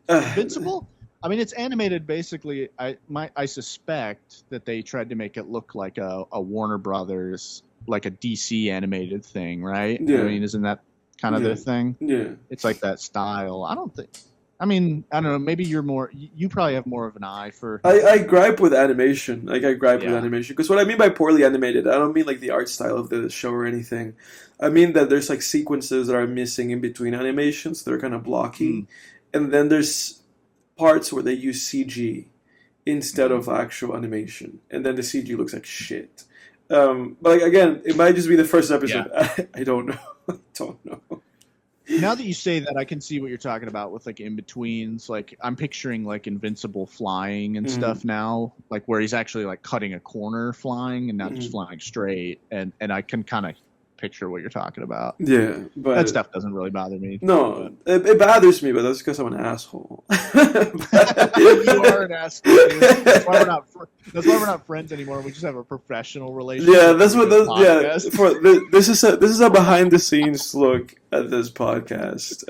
Invincible? I mean, it's animated basically. I suspect that they tried to make it look like a Warner Brothers, like a DC animated thing, right? I yeah. mean, isn't that kind of Yeah. their thing? Yeah. It's like that style. I don't think. I mean, I don't know. Maybe you're more. You probably have more of an eye for. I gripe with animation. Like I gripe with Yeah. animation because what I mean by poorly animated, I don't mean like the art style of the show or anything. I mean that there's like sequences that are missing in between animations. They're kind of blocky, Mm, and then there's parts where they use CG instead mm. of actual animation, and then the CG looks like shit. But like again, it might just be the first Yeah. episode. I don't know. I don't know. Now that you say that, I can see what you're talking about with like in betweens. Like I'm picturing like Invincible flying and Mm, stuff now, like where he's actually like cutting a corner flying and not just mm. flying straight. And I can kind of picture what you're talking about. Yeah, That but stuff doesn't really bother me. no, But it bothers me, but that's because I'm an asshole. you are an asshole, dude. That's why we're not friends anymore. We just have a professional relationship. Yeah, that's what. through This, this yeah, podcast. this is a behind the scenes look at this podcast.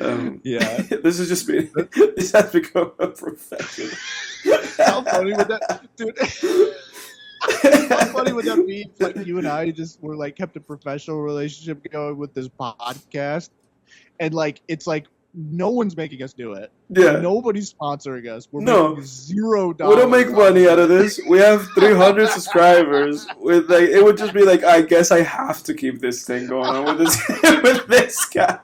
Yeah. This is just me. This has become a profession. How funny would that, dude? How funny would that be if like you and I just were like kept a professional relationship going with this podcast, and like it's like no one's making us do it. Yeah. Nobody's sponsoring us. We're No. making $0. We don't make money out of this. We have 300 subscribers. With like, it would just be like, I guess I have to keep this thing going on with this with this guy.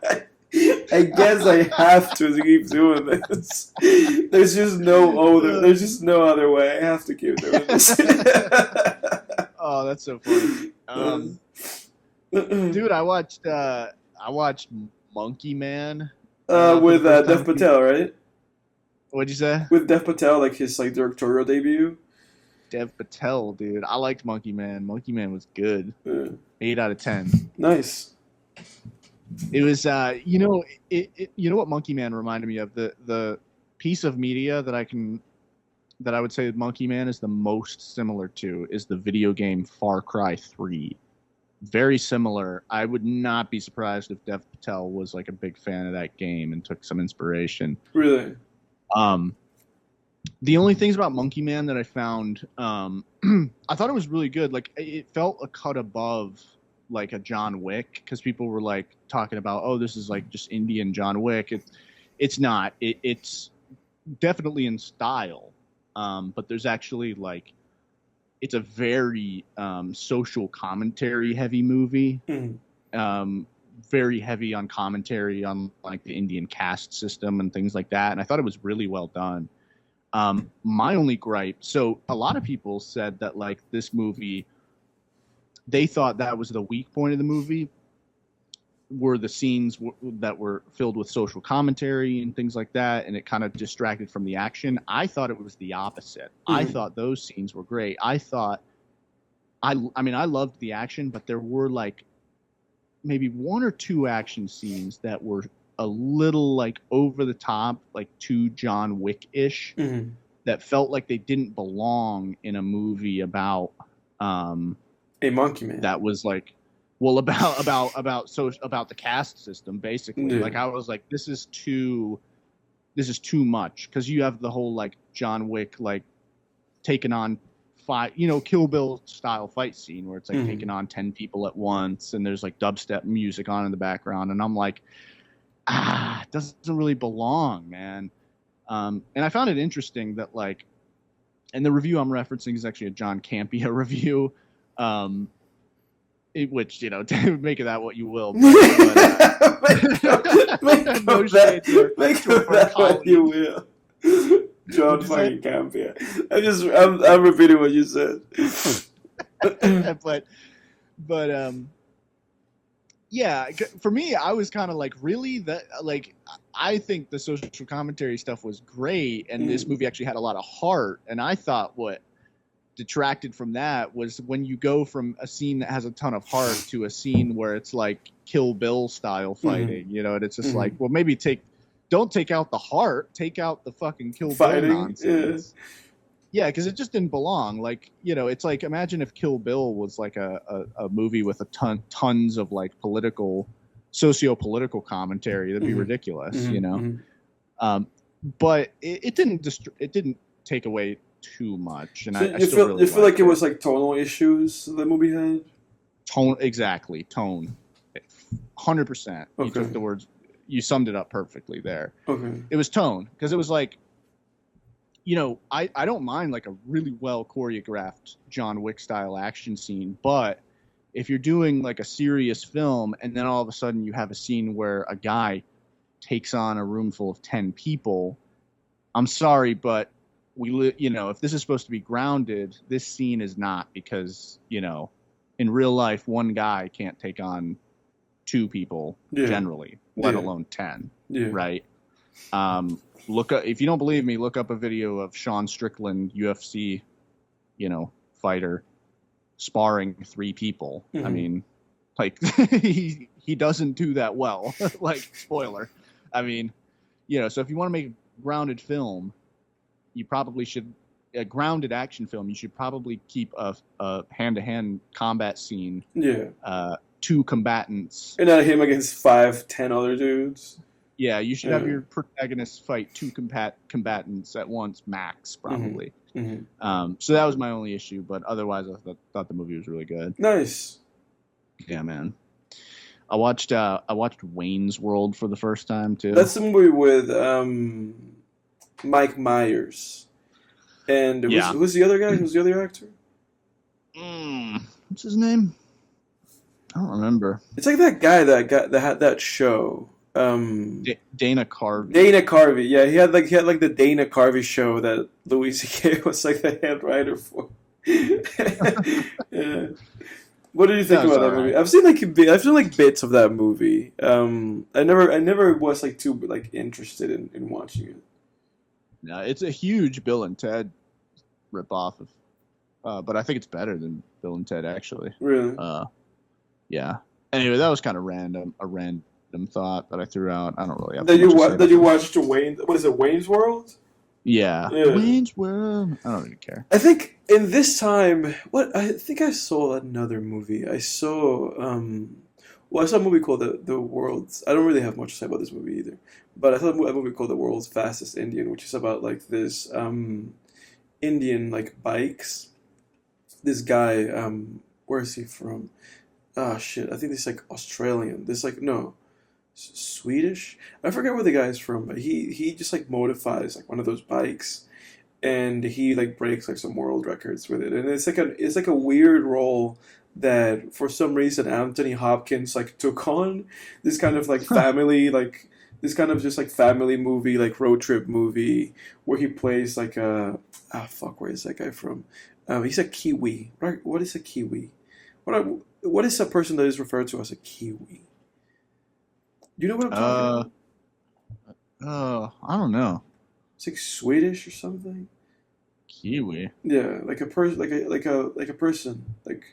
I guess I have to keep doing this. There's just there's just no other way. I have to keep doing this. Oh, that's so funny. Dude, I watched Monkey Man. For With the first Dev time. Patel, right? What'd you say? With Dev Patel, like his like directorial debut. Dev Patel, dude. I liked Monkey Man. Monkey Man was good. Yeah. 8 out of 10. Nice. It was, you know what Monkey Man reminded me of? The piece of media that I would say Monkey Man is the most similar to is the video game Far Cry 3. very similar. I would not be surprised if Dev Patel was like a big fan of that game and took some inspiration. Really? The only things about Monkey Man that I found, I thought it was really good. Like, it felt a cut above like a John Wick, because people were like talking about, oh, this is like just Indian John Wick. It's not. It's definitely in style, but there's actually like, it's a very social commentary heavy movie. Very heavy on commentary on like the Indian caste system and things like that. And I thought it was really well done. My only gripe, so a lot of people said that like this movie, they thought that was the weak point of the movie, were the scenes that were filled with social commentary and things like that, and it kind of distracted from the action. I thought it was the opposite. I thought those scenes were great. I thought, I mean, I loved the action, but there were like maybe one or two action scenes that were a little like over the top, like too John Wick-ish, that felt like they didn't belong in a movie about a Monkey Man. That was like, well, about the caste system, basically. Like, I was like, this is too much, because you have the whole like John Wick like taking on Kill Bill style fight scene where it's like taking on 10 people at once, and there's like dubstep music on in the background, and I'm like, it doesn't really belong, man. And I found it interesting that like, and the review I'm referencing is actually a John Campea review, which, make of that what you will. But, make of that what you will. John fucking Campea. I'm repeating what you said. but yeah, for me, I was kind of like, really? That, like, I think the social commentary stuff was great, and this movie actually had a lot of heart, and I thought what detracted from that was when you go from a scene that has a ton of heart to a scene where it's like Kill Bill style fighting, and it's just like, well, maybe don't take out the heart, take out the fucking Kill Bill nonsense. Yeah, because it just didn't belong. Like, it's like, imagine if Kill Bill was like a movie with tons of like socio-political commentary. That'd be ridiculous, But it didn't take away too much. And I still really feel like it was like tonal issues the movie had? Tone, 100%. Okay. You took the words, you summed it up perfectly there. Okay. It was tone, because it was like, I don't mind like a really well choreographed John Wick style action scene, but if you're doing like a serious film and then all of a sudden you have a scene where a guy takes on a room full of 10 people, I'm sorry, but if this is supposed to be grounded, this scene is not, because, in real life, one guy can't take on 2 people generally, let alone 10, right? If you don't believe me, look up a video of Sean Strickland, UFC, fighter, sparring 3 people. I mean, like, he doesn't do that well. Like, spoiler. I mean, so if you want to make a grounded film, you probably should, a grounded action film, you should probably keep a hand-to-hand combat scene. 2 combatants. And not him against 5-10 other dudes. Yeah, you should have your protagonist fight 2 combatants at once, max, probably. So that was my only issue, but otherwise I thought the movie was really good. Nice. Yeah, man. I watched Wayne's World for the first time too. That's the movie with Mike Myers. And who's the other guy? Who's the other actor? What's his name? I don't remember. It's like that guy that had that show. Dana Carvey. Dana Carvey, yeah, he had like the Dana Carvey show that Louie C.K. was like the head writer for. Yeah. What do you think about that movie? I've seen like bits of that movie. I never was like too like interested in watching it. No, it's a huge Bill and Ted ripoff of, but I think it's better than Bill and Ted actually. Really? Yeah. Anyway, that was kind of a random thought that I threw out. I don't really have. Did you watch Wayne? What is it? Wayne's World? Yeah. Wayne's World. I don't really care. I think in this time, what I think I saw another movie. I saw well, I saw a movie called the World's. I don't really have much to say about this movie either, but I saw a movie called The World's Fastest Indian, which is about like this Indian like bikes. This guy, where is he from? Ah, shit. I think he's like Australian. This like no, Swedish. I forget where the guy's from, but he just like modifies like one of those bikes, and he like breaks like some world records with it. And it's like a weird role that for some reason Anthony Hopkins like took on this kind of like family like this kind of just like family movie like road trip movie where he plays like a fuck, where is that guy from? He's a Kiwi, right? What is a Kiwi? What is a person that is referred to as a Kiwi? Do you know what I'm talking about? I don't know. It's like Swedish or something. Kiwi. Yeah, like a person, like a person, like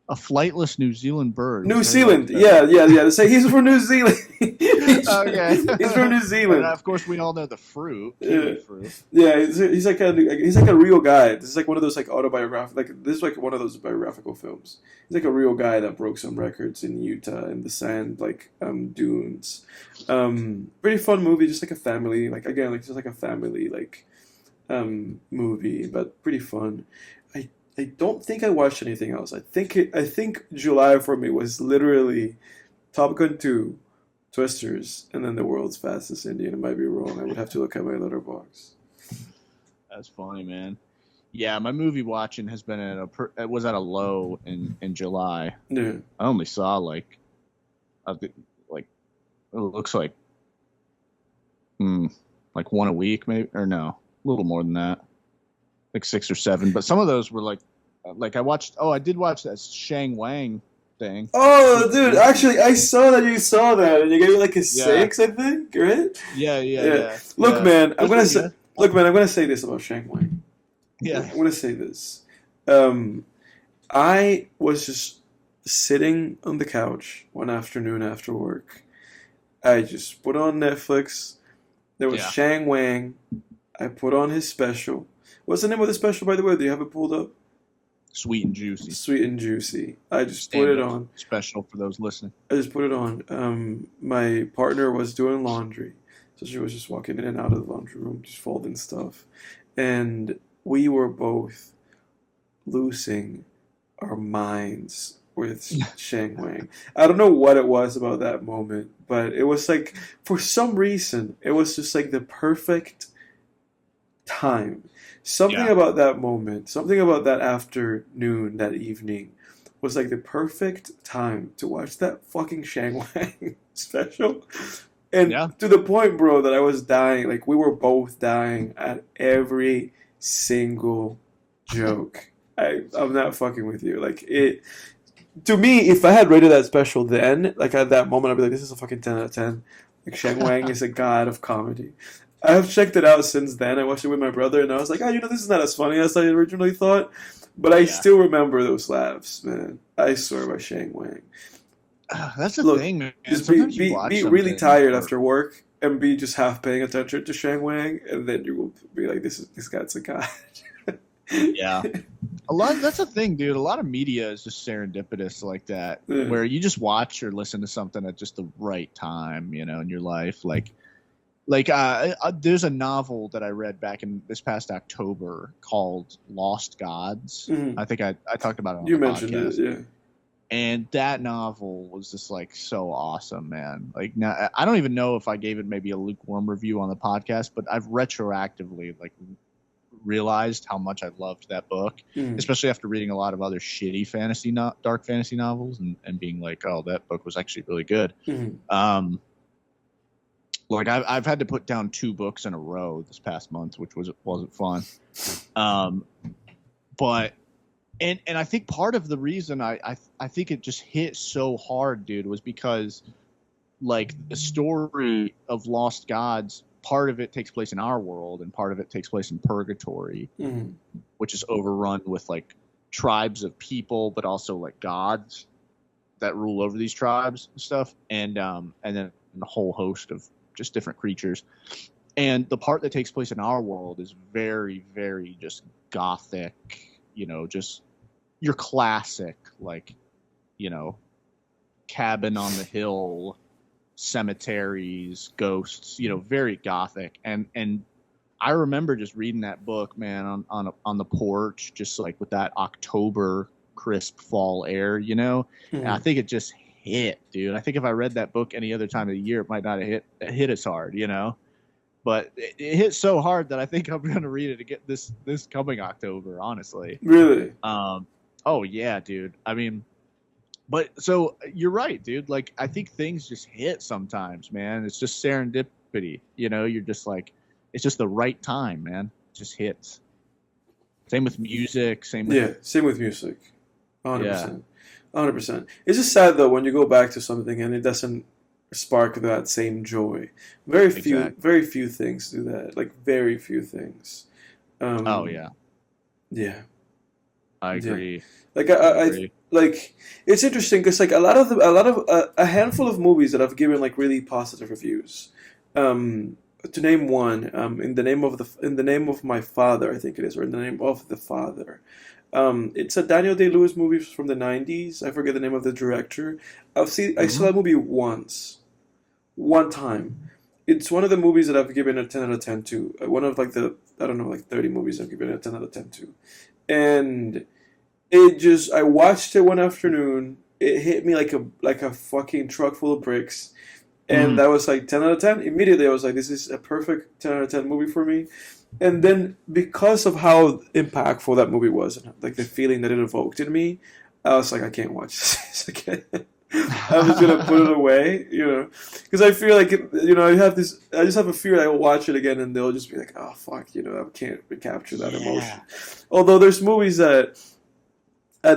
A flightless New Zealand bird. New Zealand. Yeah. Say he's from New Zealand. Okay. He's from New Zealand. And of course, we all know the fruit. Kiwi fruit. Yeah, he's like a real guy. This is like one of those like autobiographical. Like this is like one of those biographical films. He's like a real guy that broke some records in Utah in the sand like dunes. Pretty fun movie. Just like a family. Like again, like just like a family like movie, but pretty fun. I don't think I watched anything else. I think July for me was literally Top Gun 2, Twisters, and then The World's Fastest Indian. I might be wrong. I would have to look at my letterbox. That's funny, man. Yeah, my movie watching has been it was at a low in July. Yeah. I only saw like it looks like like one a week maybe, or no, a little more than that. Like 6 or 7, but some of those were like I did watch that Shang Wang thing. Oh, dude, actually, I saw that you saw that, and you gave it like a 6, I think, right? Yeah. Look, man, I'm gonna say this about Shang Wang. Yeah, I'm gonna say this. I was just sitting on the couch one afternoon after work. I just put on Netflix. There was Shang Wang. I put on his special. What's the name of the special, by the way? Do you have it pulled up? Sweet and Juicy. Sweet and Juicy. I just put it on. Special for those listening. I just put it on. My partner was doing laundry. So she was just walking in and out of the laundry room, just folding stuff. And we were both losing our minds with Shang Wang. I don't know what it was about that moment, but it was like, for some reason, it was just like the perfect time. Something about that moment, something about that afternoon, that evening, was like the perfect time to watch that fucking Shang Wang special. And to the point, bro, that I was dying. Like, we were both dying at every single joke. I'm not fucking with you. Like, to me, if I had rated that special then, like at that moment, I'd be like, this is a fucking 10 out of 10. Like, Shang Wang is a god of comedy. I have checked it out since then. I watched it with my brother, and I was like, this is not as funny as I originally thought. But I still remember those laughs, man. I swear by Shang Wang. That's the thing, man. Just be really tired after work and be just half paying attention to Shang Wang, and then you will be like, this guy's a god. Yeah. That's the thing, dude. A lot of media is just serendipitous like that, where you just watch or listen to something at just the right time, in your life. There's a novel that I read back in this past October called Lost Gods. Mm-hmm. I think I talked about it on the podcast. You mentioned it, yeah. And that novel was just like so awesome, man. Like, now I don't even know if I gave it maybe a lukewarm review on the podcast, but I've retroactively realized how much I loved that book, especially after reading a lot of other shitty dark fantasy novels and being like, oh, that book was actually really good. Mm-hmm. I've had to put down 2 books in a row this past month, which wasn't fun. But I think part of the reason I think it just hit so hard, dude, was because like the story of Lost Gods, part of it takes place in our world and part of it takes place in Purgatory, which is overrun with like tribes of people, but also like gods that rule over these tribes and stuff, and then a whole host of just different creatures. And the part that takes place in our world is very, very just gothic, just your classic, like, cabin on the hill, cemeteries, ghosts, very gothic. And I remember just reading that book, man, on the porch, just like with that October crisp fall air, and I think it just hit, dude. I think if I read that book any other time of the year, it might not have hit as hard, but it hit so hard that I think I'm going to read it again this coming October, honestly. Really? Oh yeah, dude. I mean, but so you're right, dude. Like, I think things just hit sometimes, man. It's just serendipity, you're just like, it's just the right time, man. It just hits. Same with music. Same with music. 100%. 100%. It's just sad though when you go back to something and it doesn't spark that same joy. Very few things do that. Like, very few things. Yeah. I agree. Yeah. Like I like, it's interesting because like a handful of movies that I've given like really positive reviews. To name one, in the name of my father, I think it is, or in the name of the father. It's a Daniel Day-Lewis movie from the 90s. I forget the name of the director. I saw that movie one time. It's one of the movies that I've given a 10 out of 10 to. One of like the, I don't know, like 30 movies I've given a 10 out of 10 to. And I watched it one afternoon. It hit me like a fucking truck full of bricks. And that was like 10 out of 10. Immediately I was like, this is a perfect 10 out of 10 movie for me. And then because of how impactful that movie was, and like the feeling that it evoked in me, I was like, I can't watch this again. I'm just gonna put it away, because I feel like I just have a fear I will watch it again and they'll just be like, oh fuck, I can't recapture that emotion. Although there's movies that I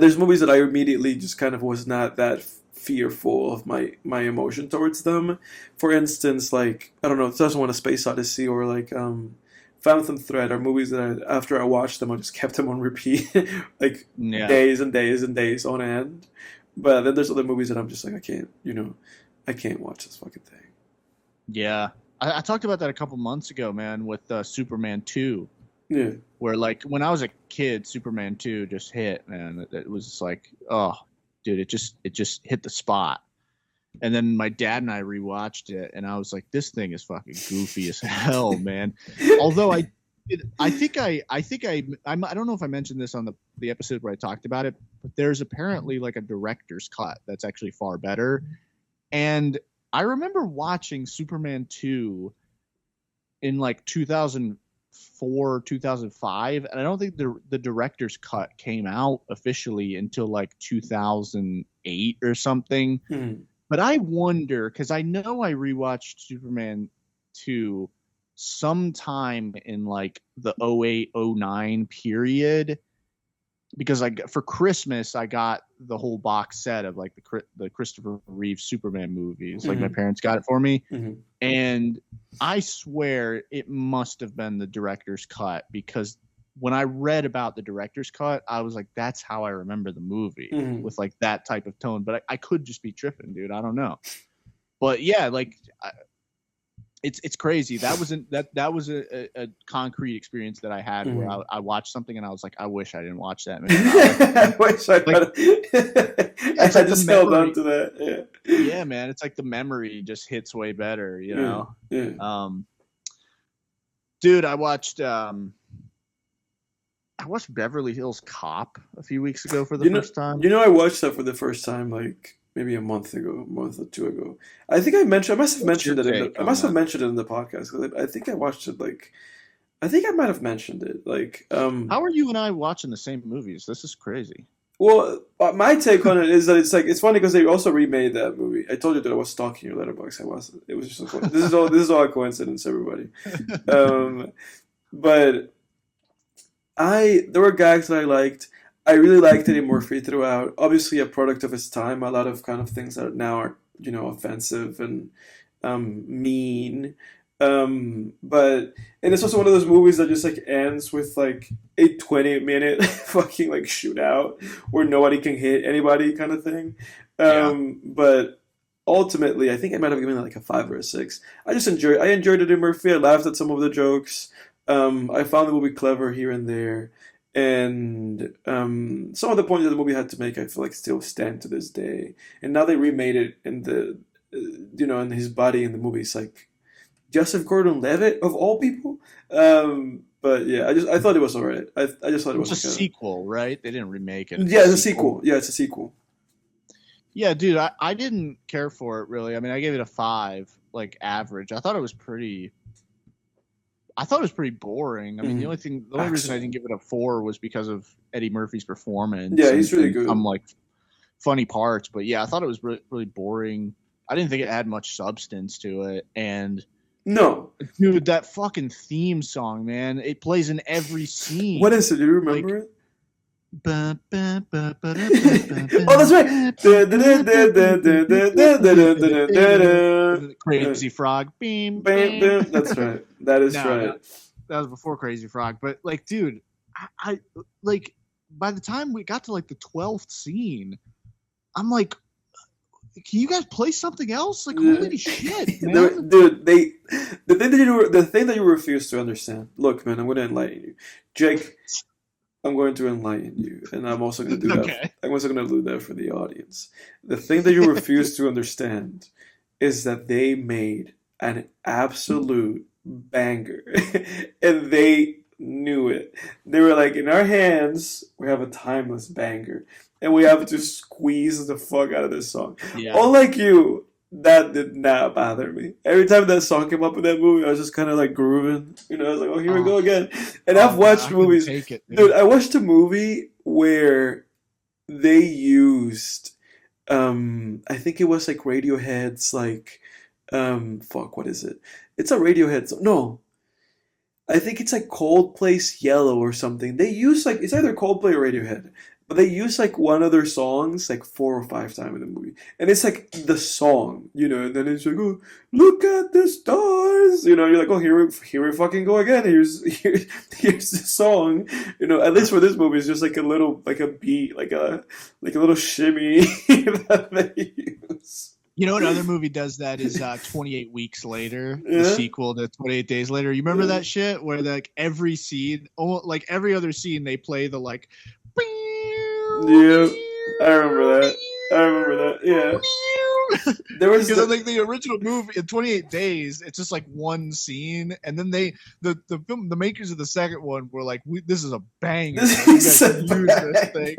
immediately just kind of was not that fearful of my emotion towards them. For instance, like, I don't know, Doesn't Want a Space Odyssey, or like Phantom Thread, are movies that after I watched them, I just kept them on repeat like days and days and days on end. But then there's other movies that I'm just like, I can't watch this fucking thing. Yeah. I talked about that a couple months ago, man, with Superman 2. Yeah. Where, like, when I was a kid, Superman 2 just hit, man. It was just like, oh, dude, it just hit the spot. And then my dad and I rewatched it, and I was like, this thing is fucking goofy as hell, man. Although I don't know if I mentioned this on the episode where I talked about it, but there's apparently like a director's cut that's actually far better. And I remember watching Superman 2 in like 2004, 2005, and I don't think the director's cut came out officially until like 2008 or something. But I wonder, because I know I rewatched Superman 2 sometime in like the 08, 09 period, because for Christmas I got the whole box set of like the Christopher Reeve Superman movies. Like, my parents got it for me. And I swear it must have been the director's cut, because when I read about the director's cut, I was like, that's how I remember the movie, with like that type of tone. But I could just be tripping, dude. I don't know. But yeah, like, it's crazy. That was a concrete experience that I had where I watched something and I was like, I wish I didn't watch that. I wish I could. I just held on to that. Yeah, man. It's like the memory just hits way better, know? Yeah. Dude, I watched Beverly Hills Cop a few weeks ago for the first time. I watched that for the first time like maybe a month or two ago. I think I must have mentioned it in the podcast, because I think I watched it like, I think I might have mentioned it. Like, how are you and I watching the same movies? This is crazy. Well, my take on it is that it's funny because they also remade that movie. I told you that I was stalking your letterbox. I wasn't. It was just this is all a coincidence, everybody. But there were gags that I liked. I really liked Eddie Murphy throughout. Obviously, a product of his time. A lot of kind of things that now are offensive and mean. But it's also one of those movies that just like ends with like a 20-minute fucking like shootout where nobody can hit anybody kind of thing. But ultimately, I think I might have given it like a 5 or a 6. I enjoyed Eddie Murphy. I laughed at some of the jokes. I found the movie clever here and there, and some of the points that the movie had to make, I feel like still stand to this day. And now they remade it in in his body in the movie. It's like Joseph Gordon-Levitt of all people. But yeah, I thought it was alright. I just thought it was It's a sequel, right? They didn't remake it. Yeah, it's a sequel. Yeah, it's a sequel. Yeah, dude, I didn't care for it really. I mean, I gave it a 5, like average. I thought it was pretty boring. I mean, the only reason I didn't give it a 4 was because of Eddie Murphy's performance. Yeah, he's really good. Some like funny parts, but yeah, I thought it was really boring. I didn't think it had much substance to it, and no, dude, that fucking theme song, man, it plays in every scene. What is it? Do you remember it? Oh, that's right. Crazy Frog. Beam, Bam, bam. That's right. That is right. That was before Crazy Frog. But like, dude, I like by the time we got to like the 12th scene, I'm like, can you guys play something else? Like, holy shit, man. Dude, the thing that you refuse to understand. Look, man, I'm going to enlighten you, Jake. I'm going to enlighten you, and I'm also going to do that. Okay. I'm also going to do that for the audience. The thing that you refuse to understand is that they made an absolute banger, and they knew it. They were like, in our hands, we have a timeless banger, and we have to squeeze the fuck out of this song. Yeah. Unlike you, that did not bother me. Every time that song came up in that movie, I was just kind of like grooving. I was like, oh, here we go again. And I've watched movies. Dude, I watched a movie where they used, I think it was like Radiohead's like, fuck, what is it? It's a Radiohead song. No. I think it's like Coldplay's Yellow or something. They use like, it's either Coldplay or Radiohead. But they use like one of their songs like 4 or 5 times in the movie, and it's like the song, and then it's like, oh, look at the stars, you're like, oh, here we fucking go again. Here's the song, At least for this movie, it's just like a little, like a beat, like a little shimmy that they use. You know, another movie does that is 28 Weeks Later, the sequel to 28 Days Later. You remember that shit where like every scene, like every other scene, they play the like. Yeah, I remember that. Yeah. There was because like the original movie in 28 Days, it's just like one scene, and then the makers of the second one were like, "This is a banger. This use this thing."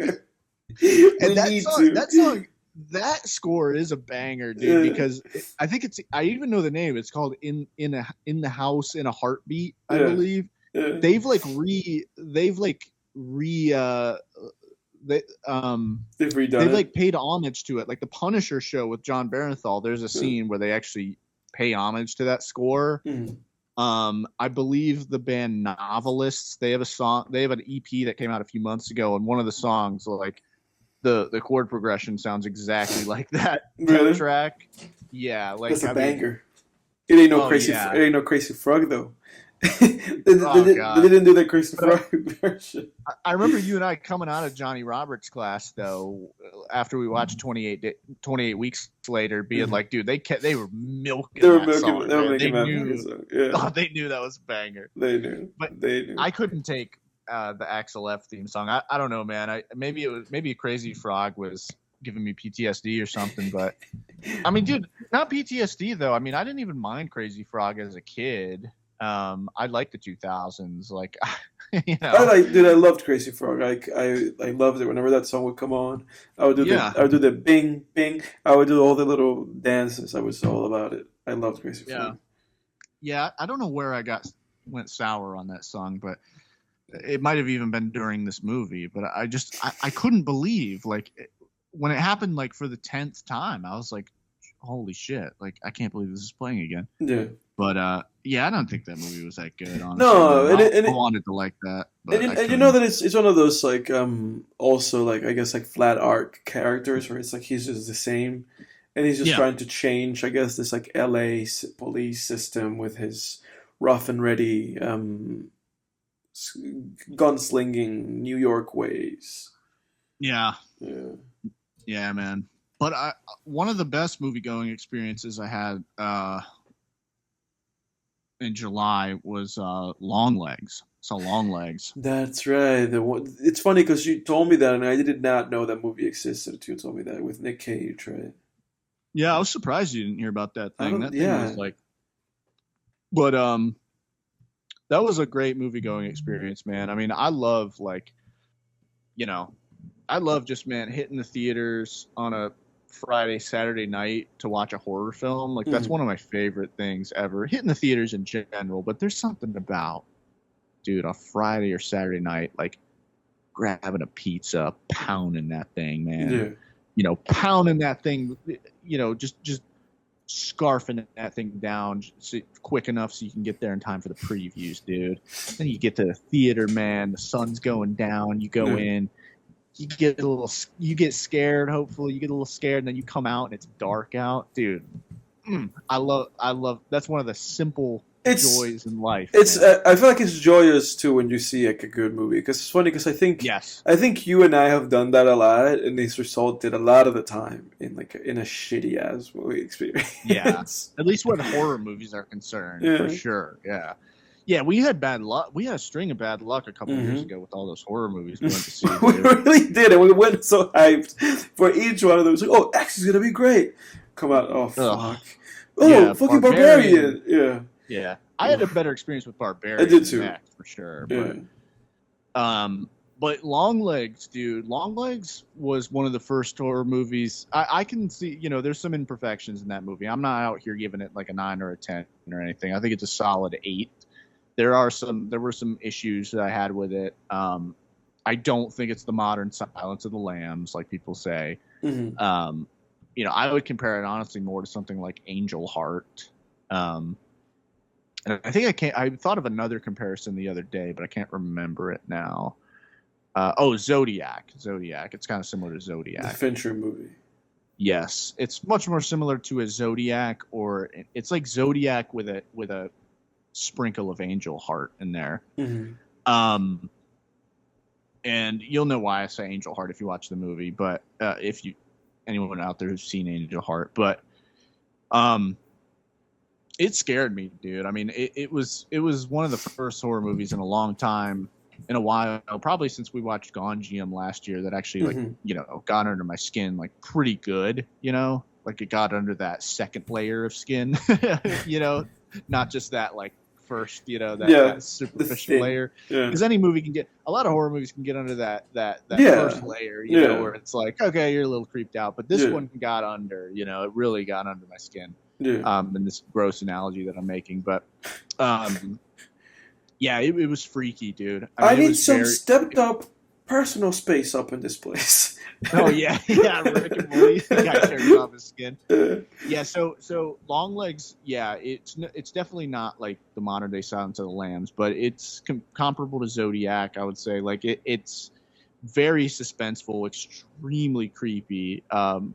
And that song, that score is a banger, dude. Yeah. Because I think I even know the name. It's called "In the House in a Heartbeat," I believe. Yeah. They've like paid homage to it, like the Punisher show with John Barenthal. There's a scene where they actually pay homage to that score. I believe the band Novelists, they have an EP that came out a few months ago, and one of the songs, like the chord progression sounds exactly like that track. Yeah, like that's a banger. It ain't no crazy frog though. they didn't do that Crazy Frog version. I remember you and I coming out of Johnny Roberts' class though, after we watched 28 Weeks Later, being like, dude, they were milking. They knew that was a banger. They knew. I couldn't take the Axel F theme song. I don't know, man. Maybe Crazy Frog was giving me PTSD or something, but I mean, dude, not PTSD though. I mean, I didn't even mind Crazy Frog as a kid. I like the 2000s, like, I loved Crazy Frog. I loved it. Whenever that song would come on, I would do the bing bing. I would do all the little dances. I was all about it. I loved Crazy Frog. Yeah. I don't know where I went sour on that song, but it might have even been during this movie. But I couldn't believe, like, when it happened, like for the 10th time, I was like, holy shit! Like, I can't believe this is playing again. Yeah. But I don't think that movie was that good. Honestly, no, I wanted to like that. But and you know that it's one of those like also like I guess like flat arc characters where it's like he's just the same, and he's just trying to change I guess this like L.A. police system with his rough and ready gunslinging New York ways. Yeah, man. But one of the best movie going experiences I had in July was Long Legs. Saw Long Legs. That's right. It's funny because you told me that, and I did not know that movie existed until you told me that, with Nick Cage, right? Yeah, I was surprised you didn't hear about that I thing. don't. That thing Yeah. was like, but that was a great movie going experience, man. I mean, I love I love just, man, hitting the theaters on a Friday, Saturday night to watch a horror film. Like, that's Mhm. one of my favorite things ever. Hitting the theaters in general, but there's something about, dude, a Friday or Saturday night, like grabbing a pizza, pounding that thing, man. Yeah. Pounding that thing, just scarfing that thing down quick enough so you can get there in time for the previews, dude. Then you get to the theater, man. The sun's going down. You go in. You get scared. Hopefully, you get a little scared, and then you come out and it's dark out, dude. I love. That's one of the simple joys in life. I feel like it's joyous too when you see like a good movie, because it's funny because I think you and I have done that a lot, and it's resulted a lot of the time in a shitty ass movie experience. Yeah, at least where the horror movies are concerned, for sure. Yeah, we had bad luck. We had a string of bad luck a couple years ago with all those horror movies we went to see. We really did, and we went so hyped for each one of them. It was like, oh, X is gonna be great. Come out, oh fuck. Oh, yeah, fucking Barbarian. Yeah. I had a better experience with Barbarian. I did too. For sure. Yeah. But Long Legs, dude. Long Legs was one of the first horror movies. I can see, there's some imperfections in that movie. I'm not out here giving it like a 9 or a 10 or anything. I think it's a solid 8. There were some issues that I had with it. I don't think it's the modern Silence of the Lambs, like people say. Mm-hmm. I would compare it honestly more to something like Angel Heart. And I think I thought of another comparison the other day, but I can't remember it now. Zodiac. It's kind of similar to Zodiac. The Fincher movie. Yes, it's much more similar to a Zodiac, or it's like Zodiac with a sprinkle of Angel Heart in there. Mm-hmm. And you'll know why I say Angel Heart if you watch the movie, but if anyone out there who's seen Angel Heart, but it scared me, dude. I mean, it was one of the first horror movies in a long time, in a while, probably since we watched Gonjiam last year, that actually got under my skin like pretty good, like it got under that second layer of skin, not just that like first, that superficial layer. Because any movie can a lot of horror movies can get under that first layer, where it's like, okay, you're a little creeped out, but this one got under, it really got under my skin. In this gross analogy that I'm making, but it was freaky, dude. I need some stepped up personal space up in this place. Oh yeah, Rick and Morty, the guy tears off his skin. Yeah, so Long Legs, it's definitely not like the modern day Silence of the Lambs, but it's comparable to Zodiac, I would say. Like it's very suspenseful, extremely creepy.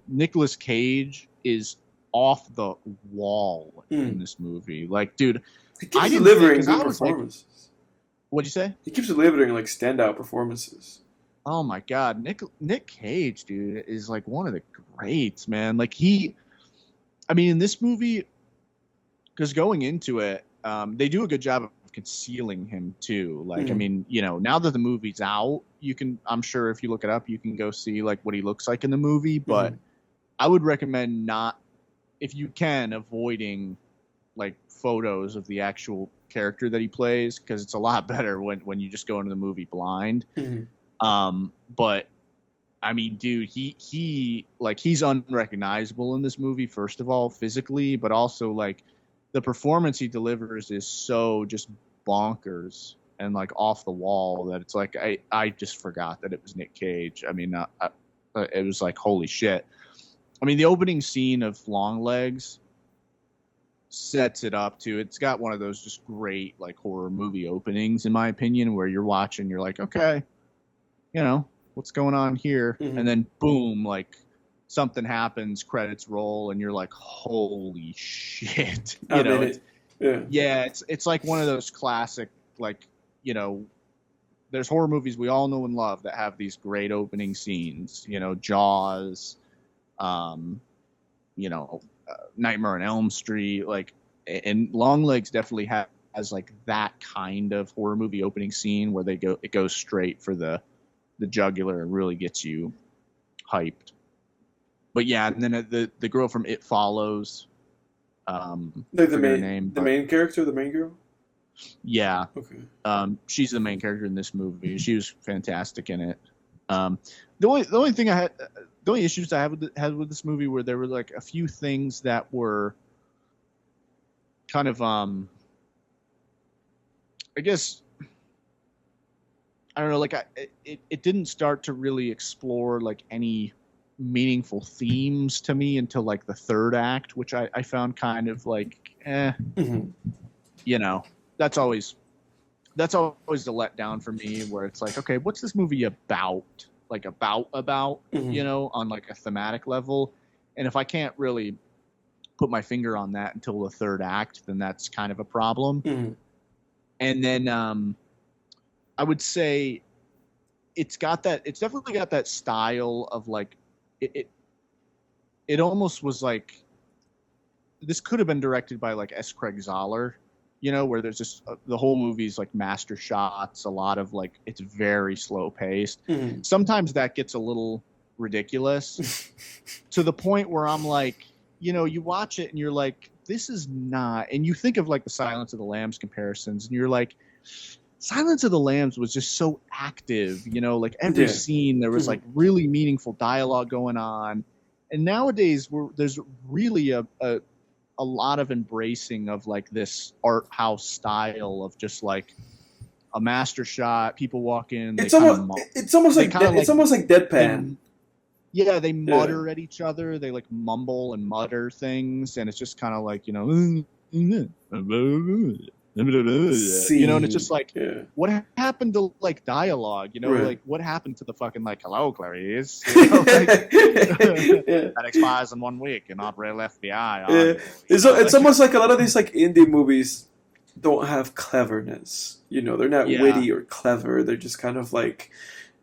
Nicolas Cage is off the wall in this movie. Like, dude, he keeps delivering good performances. What'd you say? He keeps delivering like standout performances. Oh my god, Nick Cage, dude, is like one of the greats, man. Like in this movie, because going into it, they do a good job of concealing him too. Like, now that the movie's out, I'm sure if you look it up, you can go see like what he looks like in the movie. But I would recommend if you can, avoiding like photos of the actual character that he plays, because it's a lot better when you just go into the movie blind. But I mean, dude, he's unrecognizable in this movie, first of all, physically, but also like the performance he delivers is so just bonkers and like off the wall that it's like I just forgot that it was Nick Cage. I mean, it was like, holy shit. I mean, the opening scene of Long Legs sets it up too. It's got one of those just great like horror movie openings, in my opinion, where you're watching, you're like, okay, what's going on here? And then boom, like something happens, credits roll, and you're like, holy shit. It's like one of those classic, like, there's horror movies we all know and love that have these great opening scenes, Jaws, um, Nightmare on Elm Street, like, and Longlegs definitely has like that kind of horror movie opening scene where it goes straight for the jugular and really gets you hyped. But yeah, and then the girl from It Follows, like the main character, the main girl. Yeah. Okay. She's the main character in this movie. She was fantastic in it. The only issues I had with this movie were there were like a few things that were kind of I guess I don't know, like it didn't start to really explore like any meaningful themes to me until like the third act, which I found kind of like Mm-hmm. That's always the letdown for me, where it's like, okay, what's this movie about? Like about Mm-hmm. on like a thematic level. And if I can't really put my finger on that until the third act, then that's kind of a problem. Mm-hmm. And then I would say it's definitely got that style of like it almost was like this could have been directed by like S. Craig Zahler, where there's just the whole movie's like master shots, a lot of like, it's very slow paced. Mm-hmm. Sometimes that gets a little ridiculous to the point where I'm like, you watch it and you're like, this is not, and you think of like the Silence of the Lambs comparisons and you're like, Silence of the Lambs was just so active, like every scene there was like really meaningful dialogue going on. And nowadays there's really a lot of embracing of like this art house style of just like a master shot, people walk in, it's almost like deadpan. They mutter at each other, they like mumble and mutter things, and it's just kind of like, and it's just like, what happened to like dialogue? Like what happened to the fucking like, hello, Clarice? That expires in 1 week. You're not really FBI. It's almost like a lot of these like indie movies don't have cleverness. They're not witty or clever. They're just kind of like,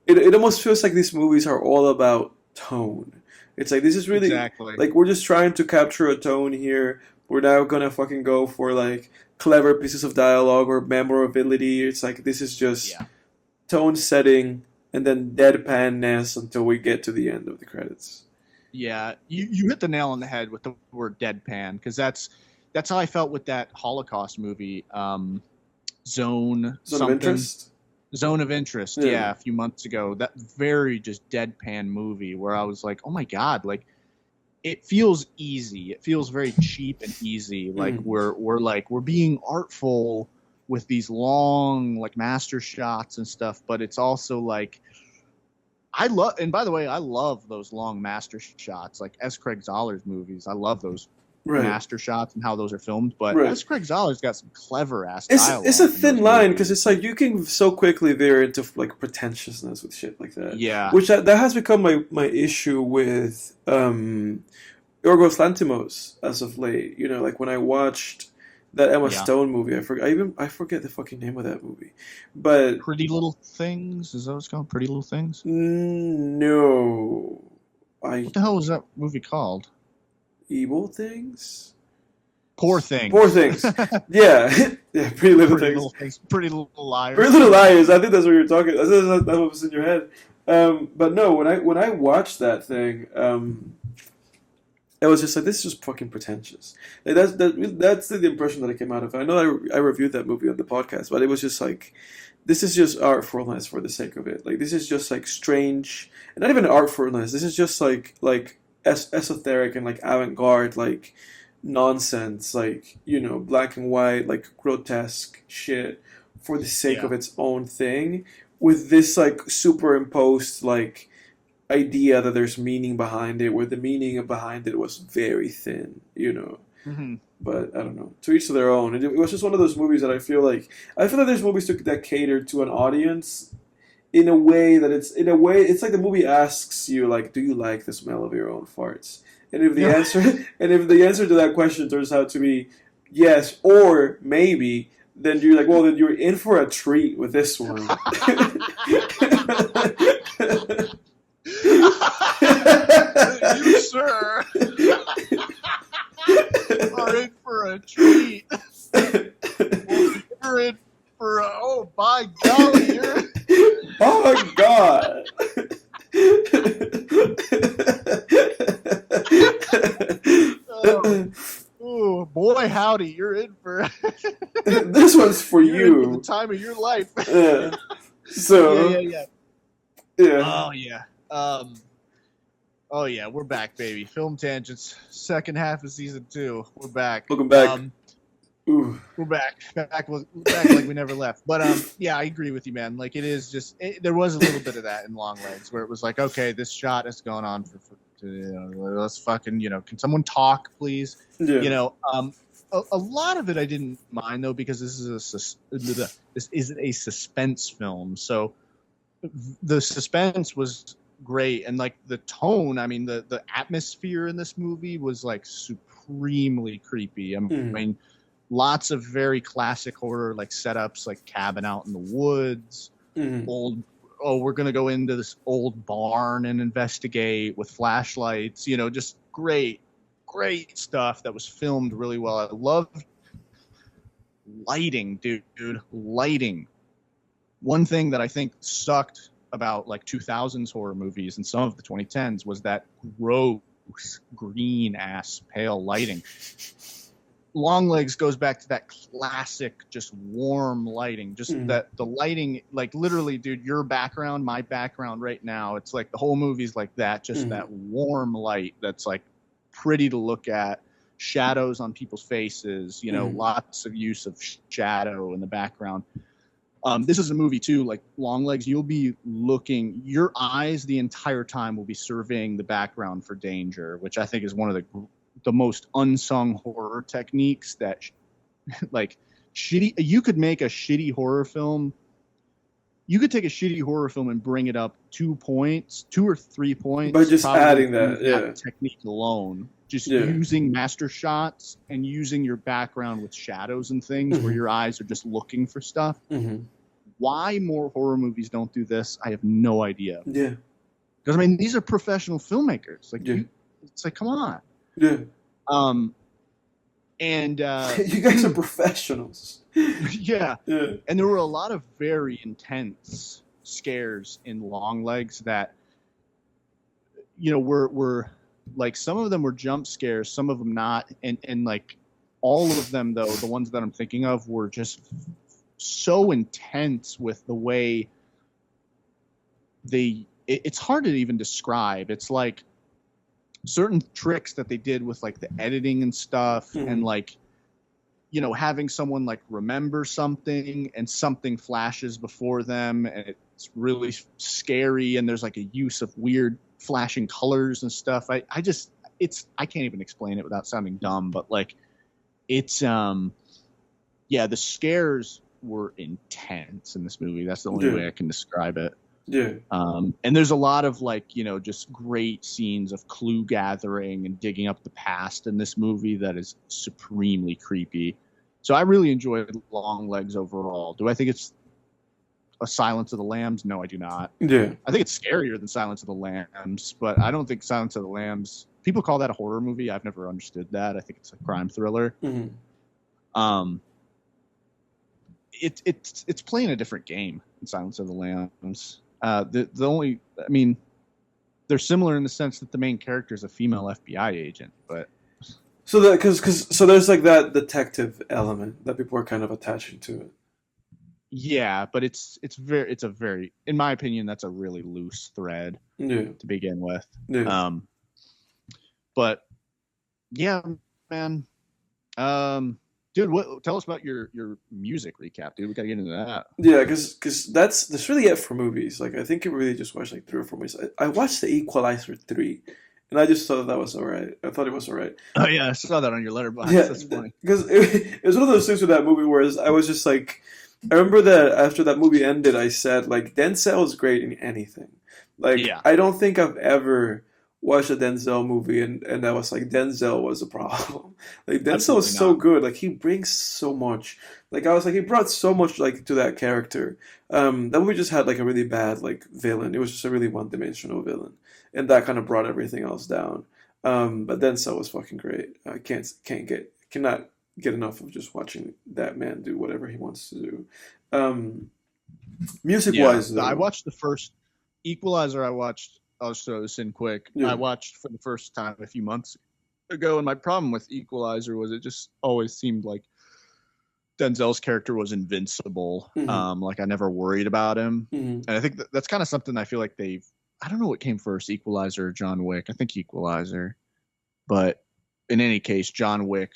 it almost feels like these movies are all about tone. It's like, this is really like, we're just trying to capture a tone here. We're now gonna fucking go for like clever pieces of dialogue or memorability. It's like, this is just tone setting and then deadpanness until we get to the end of the credits. Yeah, you hit the nail on the head with the word deadpan, because that's how I felt with that Holocaust movie, Zone of Interest. Zone of Interest, a few months ago. That very just deadpan movie where I was like, oh my god, like, it feels easy. It feels very cheap and easy. Like we're being artful with these long like master shots and stuff, but it's also like, and by the way, I love those long master shots, like S. Craig Zahler's movies. I love those master shots and how those are filmed. But S. Craig Zahler's got some clever ass dialogue. It's a thin line, because it's like you can so quickly veer into like pretentiousness with shit like that. Yeah, which that has become my issue with Yorgos Lanthimos as of late. Like when I watched that Emma Stone movie, I forget the fucking name of that movie, but Pretty Little Things, is that what it's called? Pretty Little Things? No, what the hell was that movie called? Evil Things? Poor Things. Yeah. Pretty Little Things. Pretty Little Liars. Pretty Little Liars. I think that's what you're talking. That's what was in your head. But no, when I watched that thing, it was just like, this is just fucking pretentious. Like, that's the impression that I came out of. I know I reviewed that movie on the podcast, but it was just like, this is just artfulness for the sake of it. Like, this is just like strange, and not even artfulness. This is just like esoteric and like avant-garde, like nonsense, like black and white, like grotesque shit for the sake of its own thing, with this like superimposed like idea that there's meaning behind it, where the meaning behind it was very thin. But I don't know, to each to their own. It was just one of those movies that I feel like there's movies that cater to an audience in a way it's like the movie asks you, like, do you like the smell of your own farts? And if the answer to that question turns out to be yes or maybe, then you're like, well, then you're in for a treat with this one. You, sir, are in for a treat. You're in for a, oh, by golly, you're... Oh my god. Oh, boy, howdy, you're in for... This one's for you're you. in for the time of your life. Yeah. So. Yeah. Yeah. Oh, yeah. Oh, yeah, we're back, baby. Film Tangents, second half of season 2. We're back. Welcome back. We're back like we never left. But yeah, I agree with you, man. Like, it is just there was a little bit of that in Long Legs where it was like, okay, this shot has gone on for let's fucking, can someone talk, please? Yeah. A lot of it I didn't mind though, because this isn't a suspense film, so the suspense was great, and like the tone, I mean, the atmosphere in this movie was like supremely creepy. I mean, lots of very classic horror like setups, like cabin out in the woods, we're gonna go into this old barn and investigate with flashlights, just great stuff that was filmed really well. I loved lighting, dude. Lighting. One thing that I think sucked about like 2000s horror movies and some of the 2010s was that gross green ass pale lighting. Long Legs goes back to that classic, just warm lighting, just that the lighting, like literally, dude, your background, my background right now, it's like the whole movie's like that, just that warm light that's like pretty to look at, shadows on people's faces, lots of use of shadow in the background. This is a movie too, like Long Legs, you'll be looking, your eyes the entire time will be surveying the background for danger, which I think is one of the most unsung horror techniques that like shitty, you could make a shitty horror film. You could take a shitty horror film and bring it up 2 or 3 points by just adding that technique alone, just using master shots and using your background with shadows and things where your eyes are just looking for stuff. Why more horror movies don't do this, I have no idea. Yeah, because I mean, these are professional filmmakers. Like, it's like, come on. Yeah. And you guys are professionals. Yeah. And there were a lot of very intense scares in Long Legs that, were like, some of them were jump scares, some of them not, and like all of them though, the ones that I'm thinking of were just so intense with the way it's hard to even describe. It's like certain tricks that they did with like the editing and stuff, and like, having someone like remember something and something flashes before them and it's really scary, and there's like a use of weird flashing colors and stuff. I can't even explain it without sounding dumb, but like it's the scares were intense in this movie. That's the only way I can describe it. Yeah. And there's a lot of like, just great scenes of clue gathering and digging up the past in this movie that is supremely creepy. So I really enjoyed Long Legs overall. Do I think it's a Silence of the Lambs? No, I do not. Yeah. I think it's scarier than Silence of the Lambs, but I don't think Silence of the Lambs, people call that a horror movie. I've never understood that. I think it's a crime thriller. It's playing a different game in Silence of the Lambs. They're similar in the sense that the main character is a female FBI agent, but so there's like that detective element that people are kind of attaching to it. Yeah, but it's a very, in my opinion, that's a really loose thread to begin with. Yeah. But yeah, man. Dude, tell us about your music recap, dude. We gotta get into that. Yeah, because that's really it for movies. Like, I think I really just watched like 3 or 4 movies. I watched The Equalizer 3, and I just thought that was alright. I thought it was alright. Oh yeah, I saw that on your letterbox. Yeah, that's funny. Because it was one of those things with that movie where I was just like, I remember that after that movie ended, I said like, Denzel is great in anything. Like, I don't think I've ever watched a Denzel movie and I was like, Denzel was a problem. Like Denzel Absolutely is so not. good. Like he brings so much. Like I was like, he brought so much like to that character. That movie just had like a really bad like villain. It was just a really one-dimensional villain, and that kind of brought everything else down. But Denzel was fucking great. I cannot get enough of just watching that man do whatever he wants to do. Music Yeah, wise, I though, watched the first Equalizer. I watched. I'll just throw this in quick. yeah, I watched for the first time a few months ago, and my problem with Equalizer was it just always seemed like Denzel's character was invincible. hmm Like I never worried about him, hmm and I think that's kind of something I feel like they've. I don't know what came first, Equalizer or John Wick. I think Equalizer, but in any case, John Wick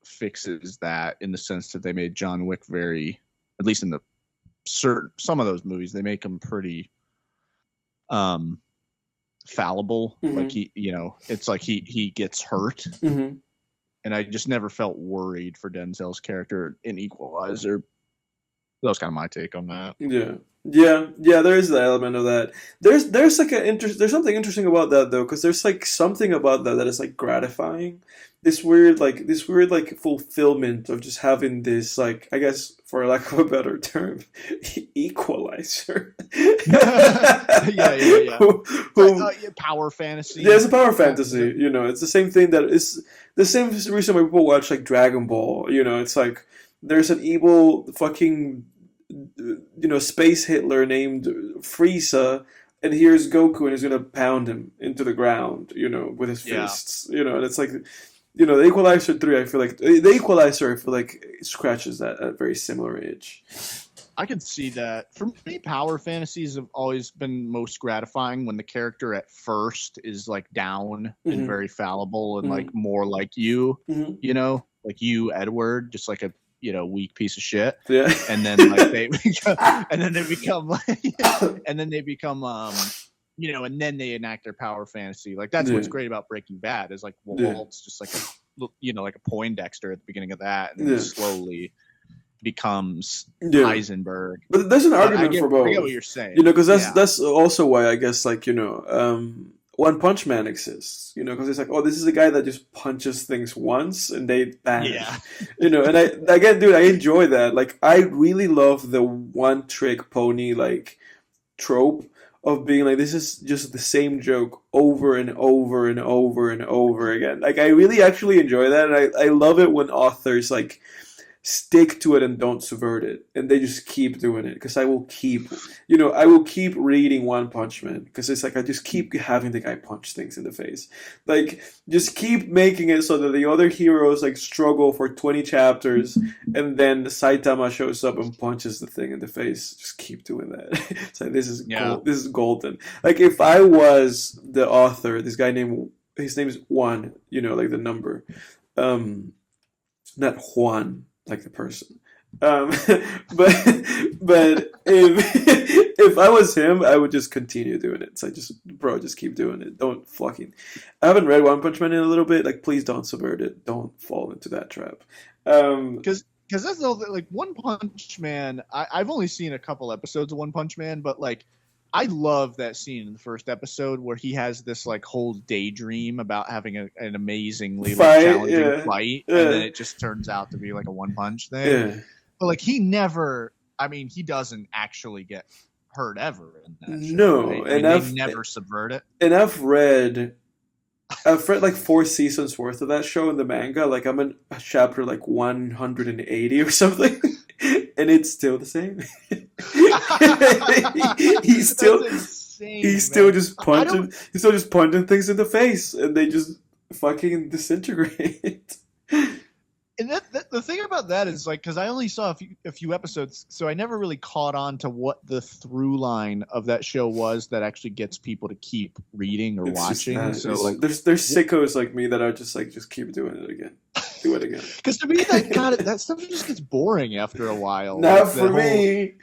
fixes that in the sense that they made John Wick very, at least in the some of those movies, they make him pretty fallible. Like hmm it's like he gets hurt, hmm and I just never felt worried for Denzel's character in Equalizer. That was kind of my take on that. Yeah. Yeah, there is the element of that. There's like there's something interesting about that though, because there's like something about that is like gratifying. This weird like fulfillment of just having this like, I guess for lack of a better term, equalizer. Yeah. Who, Power fantasy. yeah, it's a power fantasy. It's the same thing that is the same reason why people watch like Dragon Ball. It's like there's an evil fucking space Hitler named Frieza, and here's Goku, and he's gonna pound him into the ground, with his fists, and it's like, the Equalizer 3. I feel like the Equalizer, scratches that very similar itch. I can see that. For me, power fantasies have always been most gratifying when the character at first is like down and very fallible and like more like you, Mm-hmm. like you, Edward, just like a weak piece of shit. Yeah, And then like they and then they become like and then they become and then they enact their power fantasy. Like that's what's great about Breaking Bad is like Walt's just like like a Poindexter at the beginning of that, and then he slowly becomes Heisenberg. But there's an argument for both. I get what you're saying. Because that's also why I guess One Punch Man exists. Because it's like, oh, this is a guy that just punches things once and they vanish. Yeah. And I enjoy that. Like, I really love the one trick pony like trope of being like, this is just the same joke over and over and over and over again. Like, I really actually enjoy that, and I love it when authors like stick to it and don't subvert it, and they just keep doing it, because I will keep reading One Punch Man, because it's like I just keep having the guy punch things in the face, like just keep making it so that the other heroes like struggle for 20 chapters, and then Saitama shows up and punches the thing in the face. Just keep doing that. It's like, this is this is golden. Like, if I was the author, his name is Juan, like the number, not Juan like the person. But if I was him, I would just continue doing it. So just keep doing it. Don't fucking. I haven't read One Punch Man in a little bit. Like, please don't subvert it. Don't fall into that trap. Because that's like One Punch Man. I've only seen a couple episodes of One Punch Man, but like I love that scene in the first episode where he has this like whole daydream about having an amazingly like, challenging fight, and then it just turns out to be like a one punch thing. Yeah. But like he doesn't actually get hurt ever in that show. No, right? and they never subvert it. And I've read like 4 seasons worth of that show in the manga. Like, I'm in chapter like 180 or something. And it's still the same. he's still just punching. He's still just punching things in the face, and they just fucking disintegrate. And the thing about that is like, because I only saw a few episodes, so I never really caught on to what the through line of that show was that actually gets people to keep reading or watching. So like, there's sickos like me that are just like, just keep doing it again. Do it again. Because to me, that stuff just gets boring after a while. Not like, for me.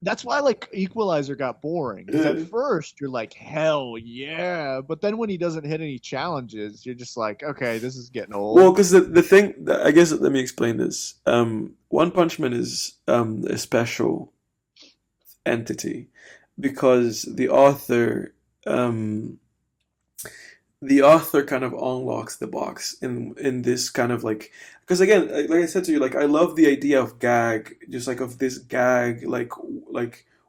That's why like Equalizer got boring. Because at first you're like, hell yeah, but then when he doesn't hit any challenges, you're just like, okay, this is getting old. Well, because the thing, I guess, let me explain this. One Punch Man is a special entity because the author the author kind of unlocks the box in this kind of like, because again, like I said to you, like I love the idea of gag, just like of this gag, like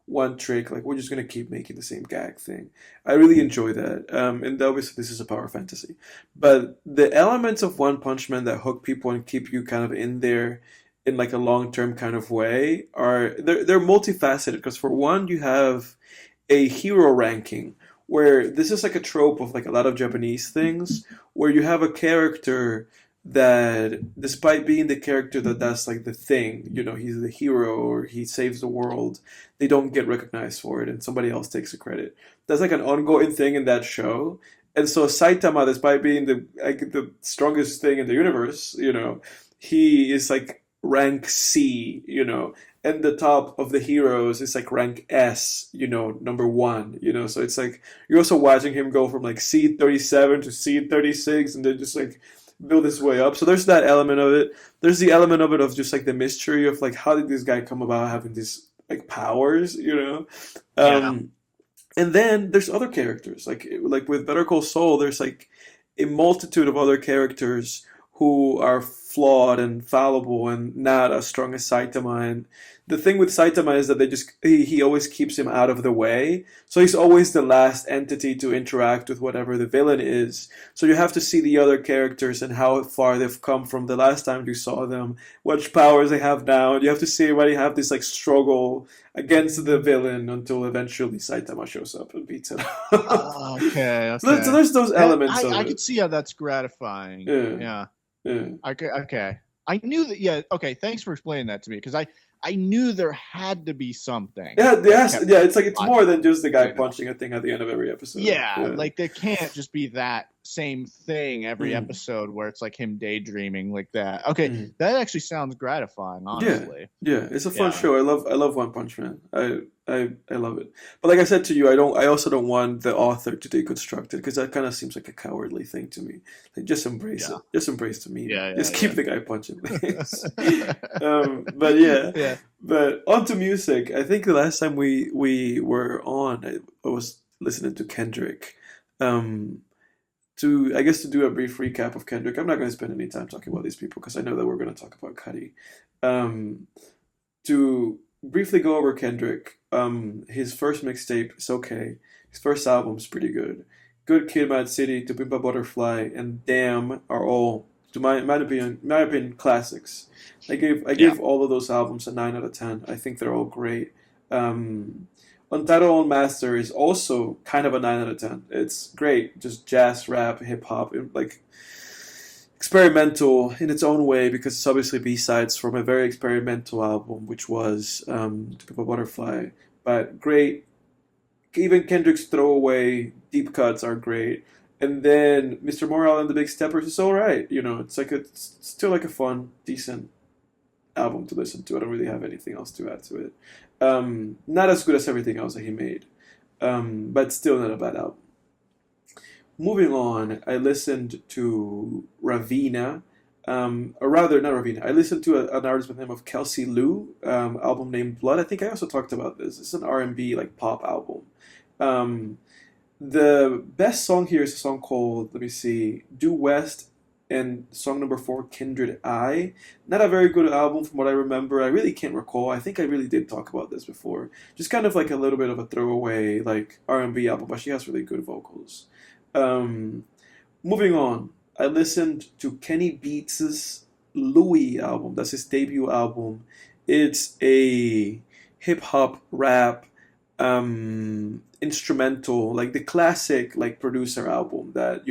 one trick, like we're just gonna keep making the same gag thing. I really enjoy that, and obviously this is a power fantasy, but the elements of One Punch Man that hook people and keep you kind of in there in like a long term kind of way are they're multifaceted. Because for one, you have a hero ranking where this is like a trope of like a lot of Japanese things where you have a character that despite being the character that's like the thing, he's the hero or he saves the world, they don't get recognized for it and somebody else takes the credit. That's like an ongoing thing in that show. And so Saitama, despite being the strongest thing in the universe, he is like rank C, and the top of the heroes is like rank S, number one, so it's like you're also watching him go from like C37 to C36 and then just like build his way up. So there's that element of it. There's the element of it of just like the mystery of like how did this guy come about having these like powers, Yeah. And then there's other characters like with Better Call Saul. There's like a multitude of other characters who are flawed and fallible and not as strong as Saitama. And the thing with Saitama is that he always keeps him out of the way. So he's always the last entity to interact with whatever the villain is. So you have to see the other characters and how far they've come from the last time you saw them, what powers they have now. And you have to see everybody have this like struggle against the villain until eventually Saitama shows up and beats him. Okay. So there's those elements of I it. could see how that's gratifying. Yeah. Yeah. Yeah. Okay. I knew that. Yeah. Okay. Thanks for explaining that to me because I knew there had to be something. Yeah, it's like it's more than just the guy you know. punching a thing at the end of every episode. Yeah, like there can't just be that same thing every Mm. episode where it's like him daydreaming like that. Okay, Mm. that actually sounds gratifying, honestly. Yeah, it's a fun Yeah. show. I love One Punch Man. I love it. But like I said to you, I also don't want the author to deconstruct it because that kind of seems like a cowardly thing to me. Like just embrace Yeah. it. Just embrace the meme. Yeah, Just yeah. keep the guy punching things. But yeah. Yeah. But on to music. I think the last time we were on, I was listening to Kendrick. To do a brief recap of Kendrick. I'm not going to spend any time talking about these people because I know that we're going to talk about Cudi. To briefly go over Kendrick, his first mixtape is okay. His first album's pretty good. Good Kid, Mad City, To Pimp a Butterfly, and Damn are all, to my opinion, classics. I gave all of those albums a 9 out of 10. I think they're all great. Untitled Master is also kind of a 9 out of 10. It's great, just jazz, rap, hip hop, like experimental in its own way because it's obviously B-sides from a very experimental album, which was To Pimp a Butterfly. But great. Even Kendrick's throwaway deep cuts are great. And then Mr. Morale and the Big Steppers is all right. It's still like a fun, decent album to listen to. I don't really have anything else to add to it. Not as good as everything else that he made, but still not a bad album. Moving on, I listened to Ravina, or rather, not Ravina. I listened to an artist by the name of Kelsey Lou, album named Blood. I think I also talked about this. It's an R&B like pop album. The best song here is a song called, let me see, Due West, and song number 4, Kindred Eye. Not a very good album from what I remember. I really can't recall. I think I really did talk about this before. Just kind of like a little bit of a throwaway like R&B album, but she has really good vocals. Moving on, I listened to Kenny Beats' Louie album. That's his debut album. It's a hip hop rap instrumental, like the classic like producer album that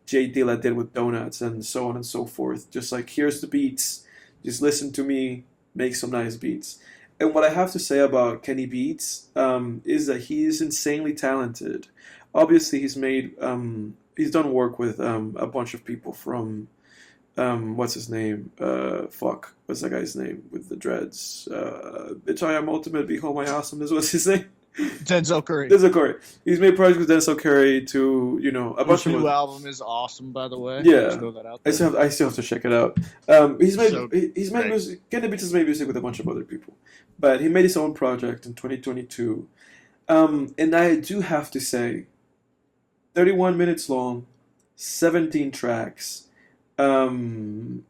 Jay Dilla did with Donuts and so on and so forth. Just like here's the beats, just listen to me, make some nice beats. And what I have to say about Kenny Beats is that he is insanely talented. Obviously, he's done work with a bunch of people from what's his name? What's that guy's name with the dreads? Bitch, I am ultimate. Behold my awesomeness. What's his name? Denzel Curry. Denzel Curry. He's made projects with Denzel Curry to a bunch of new album is awesome, by the way. Yeah, Just throw that out there. I still have to check it out. He's made music. Kenny Beats has made music with a bunch of other people, but he made his own project in 2022. And I do have to say, 31 minutes long, 17 tracks. It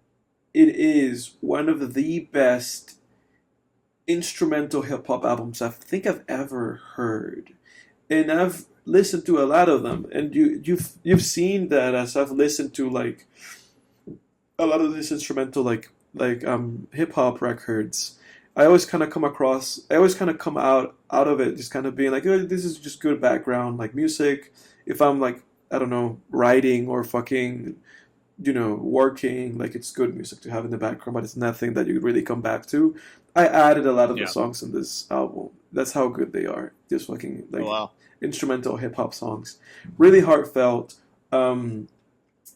is one of the best instrumental hip hop albums I think I've ever heard, and I've listened to a lot of them. And you've seen that as I've listened to like a lot of these instrumental hip hop records. I always kind of come out of it just kind of being like, oh, this is just good background like music. If I'm like, I don't know, writing or fucking, working, like it's good music to have in the background, but it's nothing that you really come back to. I added a lot of the Yeah. songs in this album. That's how good they are. Just fucking Oh, like wow. instrumental hip hop songs, really heartfelt. Um,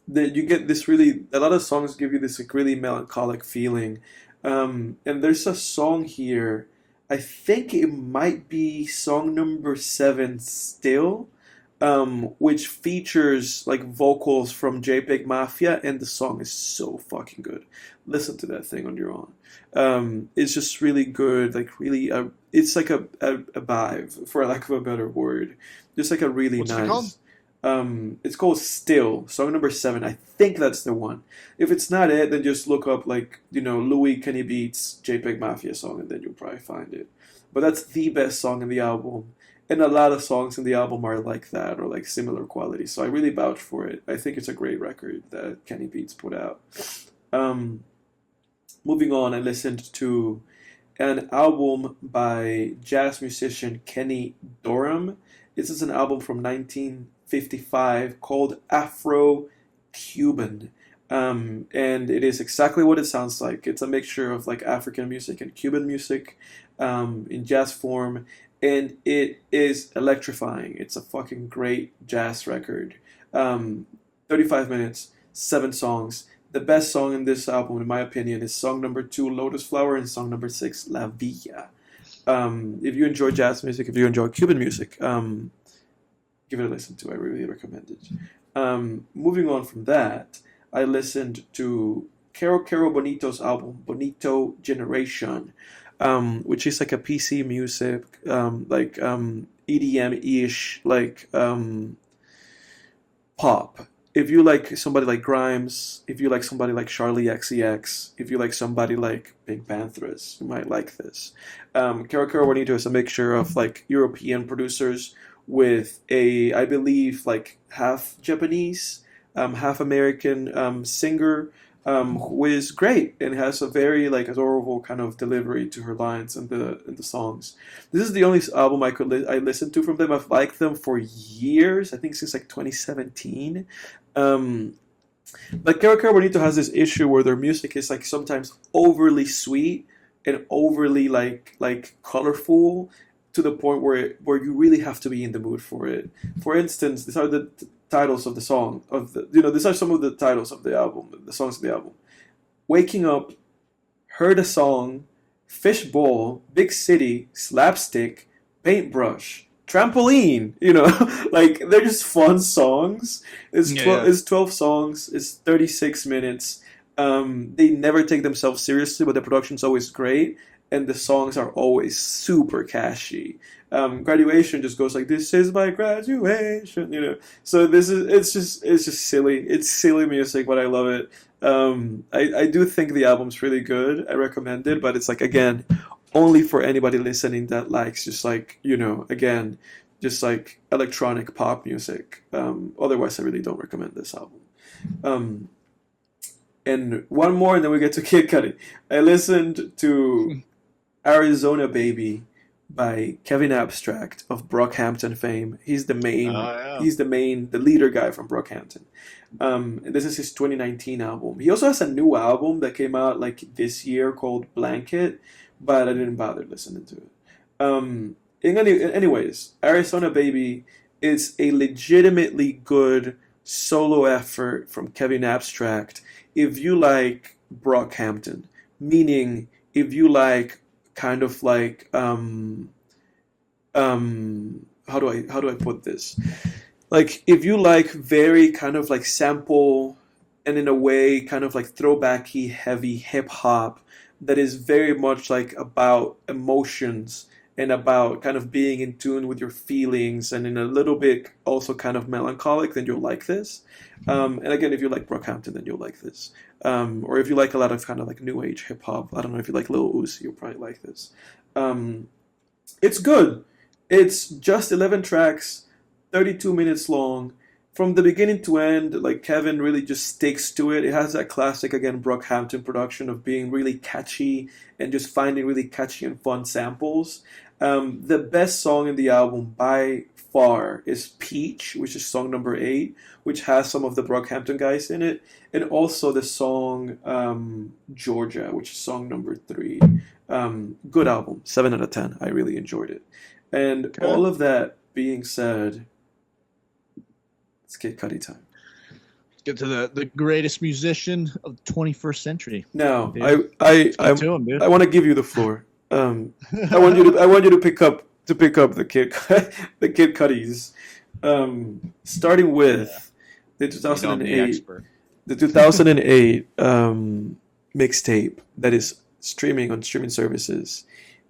that you get this really, a lot of songs give you this like really melancholic feeling. And there's a song here, I think it might be song number 7 still, which features like vocals from JPEG Mafia, and the song is so fucking good. Listen to that thing on your own. It's just really good, like really, it's like a vibe, for lack of a better word. Just like a really What's it called? nice. It's called Still, song number 7. I think that's the one. If it's not it, then just look up like, Louie Kenny Beats JPEG Mafia song, and then you'll probably find it. But that's the best song in the album. And a lot of songs in the album are like that or like similar quality. So I really vouch for it. I think it's a great record that Kenny Beats put out. Um, Moving on, I listened to an album by jazz musician Kenny Dorham. This is an album from 1955 called Afro-Cuban. And it is exactly what it sounds like. It's a mixture of like African music and Cuban music in jazz form. And it is electrifying. It's a fucking great jazz record. 35 minutes, 7 songs. The best song in this album, in my opinion, is song number 2, Lotus Flower, and song number 6, La Villa. If you enjoy jazz music, if you enjoy Cuban music, give it a listen to. I really recommend it. Moving on from that, I listened to Kero Bonito's album, Bonito Generation, which is like a PC music, EDM-ish, pop. If you like somebody like Grimes, if you like somebody like Charlie XCX, if you like somebody like Pink Panthers, you might like this. Kero Bonito is a mixture of like European producers with I believe, like half Japanese, half American singer, who is great and has a very like adorable kind of delivery to her lines and the songs. This is the only album I listened to from them. I've liked them for years. I think since like 2017. But Kero Bonito has this issue where their music is like sometimes overly sweet and overly like colorful to the point where you really have to be in the mood for it. For instance, these are the titles of the song these are some of the titles of the album, the songs of the album: Waking Up, Heard a Song, Fishbowl, Big City, Slapstick, Paintbrush, Trampoline. Like they're just fun songs. It's 12 songs. It's 36 minutes. They never take themselves seriously, but the production's always great, and the songs are always super catchy. Graduation just goes like, "This is my graduation," So it's just silly. It's silly music, but I love it. I do think the album's really good. I recommend it, but it's like, again, only for anybody listening that likes just like, again, just like electronic pop music. Otherwise, I really don't recommend this album. And one more, and then we get to Kid Cudi. I listened to Arizona Baby by Kevin Abstract of Brockhampton fame. He's the main, Oh, the leader guy from Brockhampton. And this is his 2019 album. He also has a new album that came out like this year called Blanket, but I didn't bother listening to it. Anyways, Arizona Baby is a legitimately good solo effort from Kevin Abstract. If you like Brockhampton, meaning if you like kind of like how do I put this? Like if you like very kind of like sample and in a way kind of like throwbacky heavy hip hop that is very much like about emotions and about kind of being in tune with your feelings and in a little bit also kind of melancholic, then you'll like this. And again, if you like Brockhampton, then you'll like this. Or if you like a lot of kind of like new age hip hop, I don't know if you like Lil Uzi, you'll probably like this. It's good. It's just 11 tracks, 32 minutes long. From the beginning to end, like Kevin really just sticks to it. It has that classic, again, Brockhampton production of being really catchy and just finding really catchy and fun samples. The best song in the album by far is Peach, which is song number 8, which has some of the Brockhampton guys in it, and also the song Georgia, which is song number 3. Good album, 7 out of 10. I really enjoyed it. And Okay. all of that being said, it's Kid Cudi time. Get to the greatest musician of the 21st century. Now, Dude. I To him, dude. I want to give you the floor. I want you to pick up the Kid the Kid Cudis. Starting with the You know I'm the 2008 expert. the 2008 mixtape that is streaming on streaming services.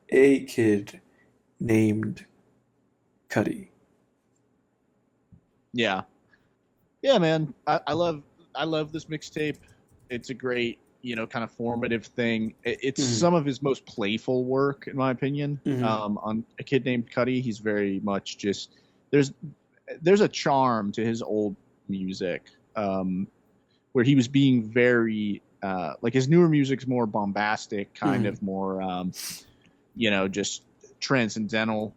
A Kid Named Cudi. Yeah. Yeah, man. I love this mixtape. It's a great, kind of formative thing. It's Mhm. some of his most playful work, in my opinion. Mhm. On A Kid Named Cudi, he's very much just there's a charm to his old music, where he was being very like his newer music's more bombastic, kind Mhm. of more just transcendental.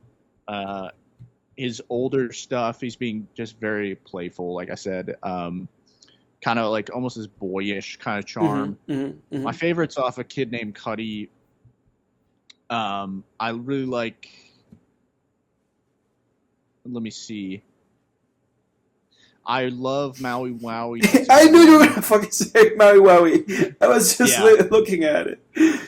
His older stuff, he's being just very playful, like I said, kind of like almost his boyish kind of charm. Mhm. Mhm. My favorites off A Kid Named Cudi, I really like. Let me see. I love Maui Wowie. I knew you were gonna fucking say Maui Wowie. I was just Yeah. looking at it.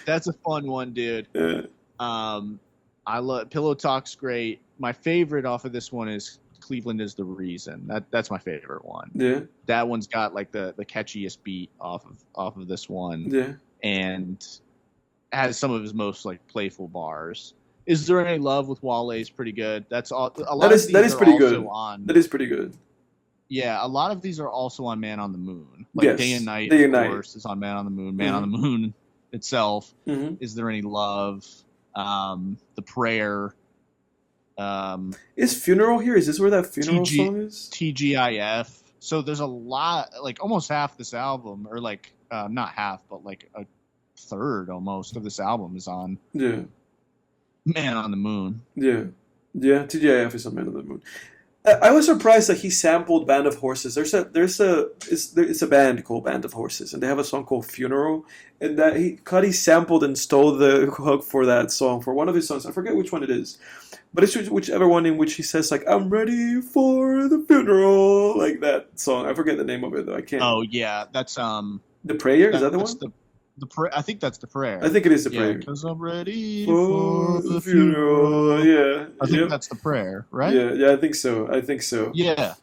That's a fun one, dude. Yeah. I love Pillow Talk's great. My favorite off of this one is Cleveland is the Reason. That's my favorite one. Yeah. That one's got like the catchiest beat off of this one, Yeah. and has some of his most like playful bars. Is There Any Love with Wale is pretty good. That's all. A lot That is of these that is are pretty also good. on. That is pretty good. Yeah, a lot of these are also on Man on the Moon. Like Yes, Day and Night, Day of and Night. course, is on Man on the Moon. Man on the Moon itself. Mm-hmm. Is There Any Love? The Prayer. Is Funeral here? Is this where that funeral TG song is? TGIF. So there's a lot, like almost half this album, or like not half, but like a third almost of this album is on Yeah. Man on the Moon. Yeah. Yeah. TGIF is on Man on the Moon. I was surprised that he sampled Band of Horses. It's a band called Band of Horses, and they have a song called Funeral, and that Cudi sampled and stole the hook for that song for one of his songs. I forget which one it is, but it's whichever one in which he says like "I'm ready for the funeral," like that song. I forget the name of it though. I can't. Oh yeah, that's The Prayer, is that the one? I think that's The Prayer. I think it is The Prayer. Because I'm ready For for the funeral. Yeah. I think Yep. that's The Prayer, right? Yeah, I think so. Yeah.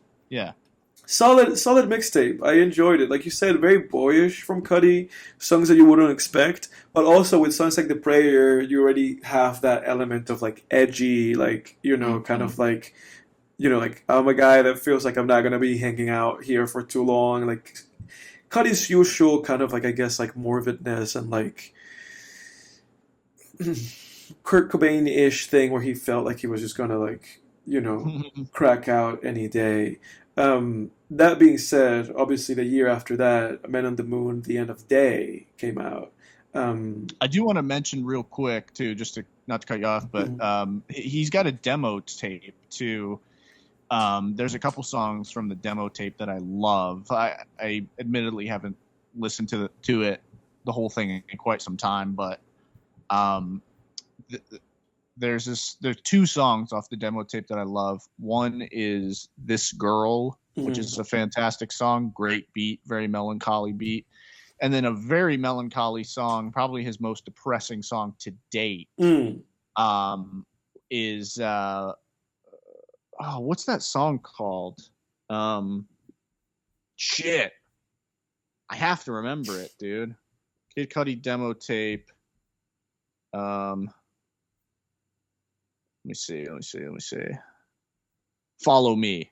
Solid mixtape. I enjoyed it. Like you said, very boyish from Cudi. Songs that you wouldn't expect, but also with songs like The Prayer, you already have that element of like edgy, like kind of like, like I'm a guy that feels like I'm not gonna be hanging out here for too long. Like Cudi's usual kind of like I guess like morbidness and like Kurt Cobain-ish thing where he felt like he was just gonna like crack out any day. That being said, obviously the year after that, Men on the Moon, The End of Day came out. I do want to mention real quick too, just to not to cut you off, but he's got a demo tape too. There's a couple songs from the demo tape that I love. I admittedly haven't listened to it the whole thing in quite some time, but there's two songs off the demo tape that I love. One is This Girl, which is a fantastic song, great beat, very melancholy beat. And then a very melancholy song, probably his most depressing song to date, is what's that song called? Shit. I have to remember it, dude. Kid Cudi demo tape. Let me see. Follow Me.